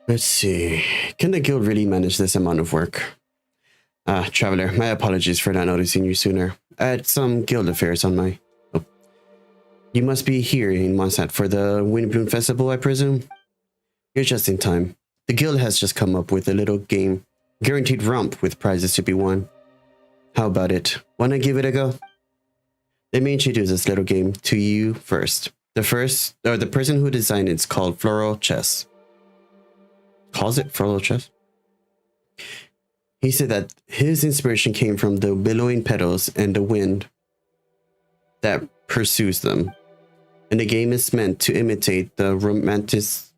Let's see. Can the guild really manage this amount of work? Ah, Traveler, my apologies for not noticing you sooner. I had some guild affairs on my... Oh. You must be here in Mondstadt for the Windblume Festival, I presume? You're just in time. The guild has just come up with a little game. Guaranteed romp with prizes to be won. How about it? Wanna give it a go? Let me introduce this little game to you first. The person who designed it's called Floral Chess. Calls it Floral Chess? He said that his inspiration came from the billowing petals and the wind that pursues them. And the game is meant to imitate the romanticism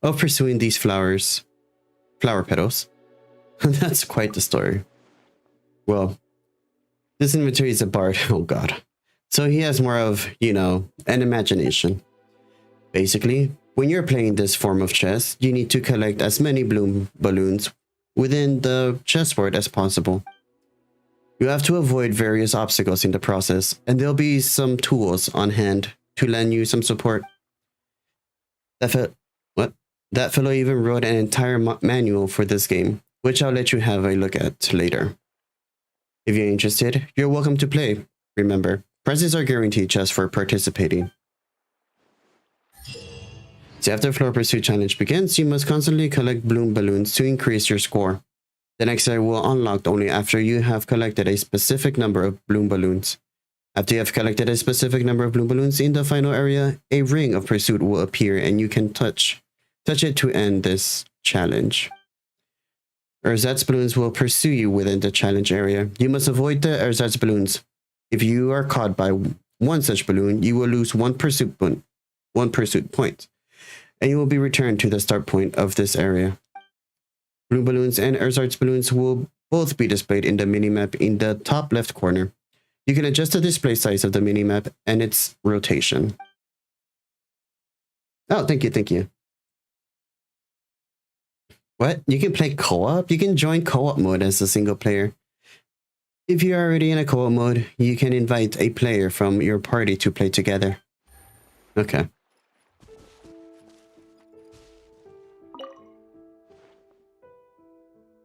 of pursuing these flower petals. That's quite the story. Well, this inventory is a bard. Oh god. So he has more of, an imagination. Basically, when you're playing this form of chess, you need to collect as many bloom balloons within the chessboard as possible. You have to avoid various obstacles in the process, and there'll be some tools on hand to lend you some support. That fellow even wrote an entire manual for this game, which I'll let you have a look at later. If you're interested, you're welcome to play. Remember, prizes are guaranteed just for participating. So after the Floor Pursuit Challenge begins, you must constantly collect bloom balloons to increase your score. The next area will unlock only after you have collected a specific number of bloom balloons. After you have collected a specific number of bloom balloons in the final area, a ring of pursuit will appear and you can touch it to end this challenge. Ersatz balloons will pursue you within the challenge area. You must avoid the ersatz balloons. If you are caught by one such balloon, you will lose one pursuit point, and you will be returned to the start point of this area. Bloom balloons and ersatz balloons will both be displayed in the minimap in the top left corner. You can adjust the display size of the minimap and its rotation. Oh, thank you. What? You can play co-op? You can join co-op mode as a single player. If you're already in a co-op mode, you can invite a player from your party to play together. Okay.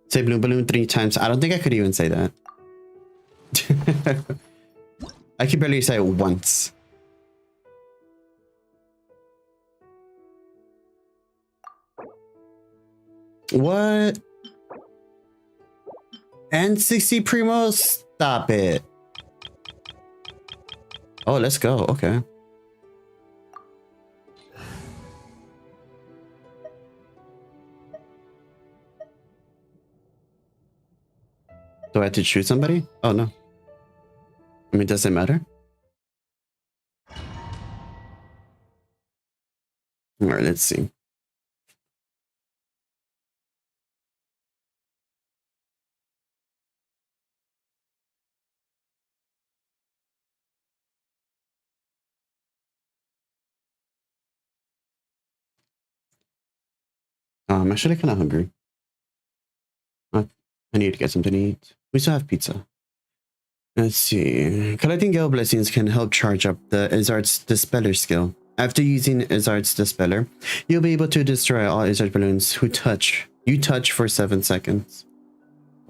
Say blue balloon 3 times. I don't think I could even say that. I could barely say it once. What? N60 Primo? Stop it. Oh, let's go. Okay. Do I have to shoot somebody? Oh, no. I mean, does it matter? All right, let's see. I'm actually kind of hungry. I need to get something to eat. We still have pizza. Let's see. Collecting Gale Blessings can help charge up the Izzard's Dispeller skill. After using Izzard's Dispeller, you'll be able to destroy all Izzard balloons you touch for 7 seconds.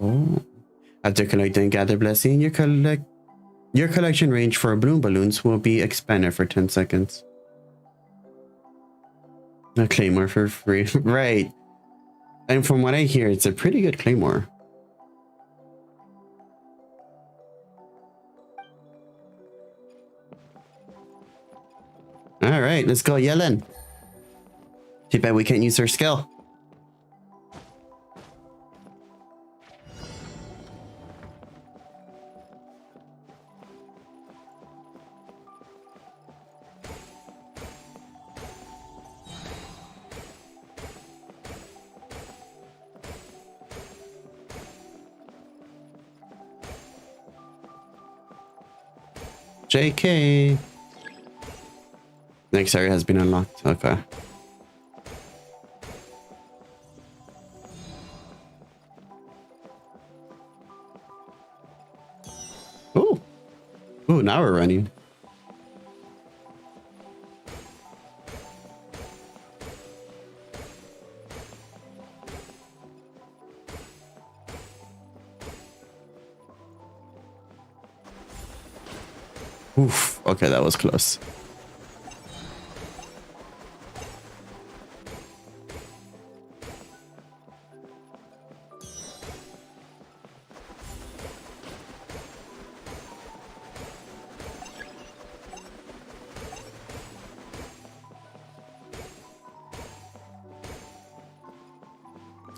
Oh. After collecting Gather Blessing, your collection range for bloom balloons will be expanded for 10 seconds. A claymore for free. Right. And from what I hear, it's a pretty good claymore. All right, let's go, Yellen. Too bad we can't use her skill. JK. Next area has been unlocked. Okay. Ooh. Ooh, now we're running. Oof. Okay, that was close.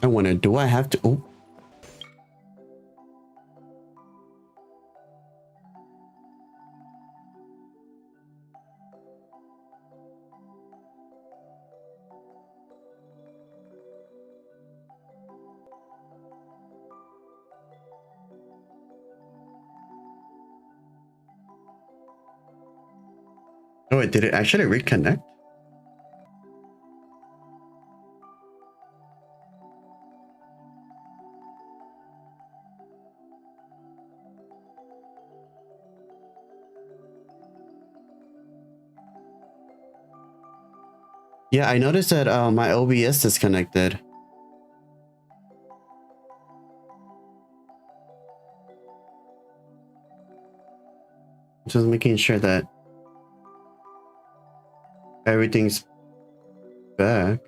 I wonder, do I have to? Oh. Oh, wait, did it actually reconnect? Yeah, I noticed that my OBS disconnected. Just making sure that everything's back.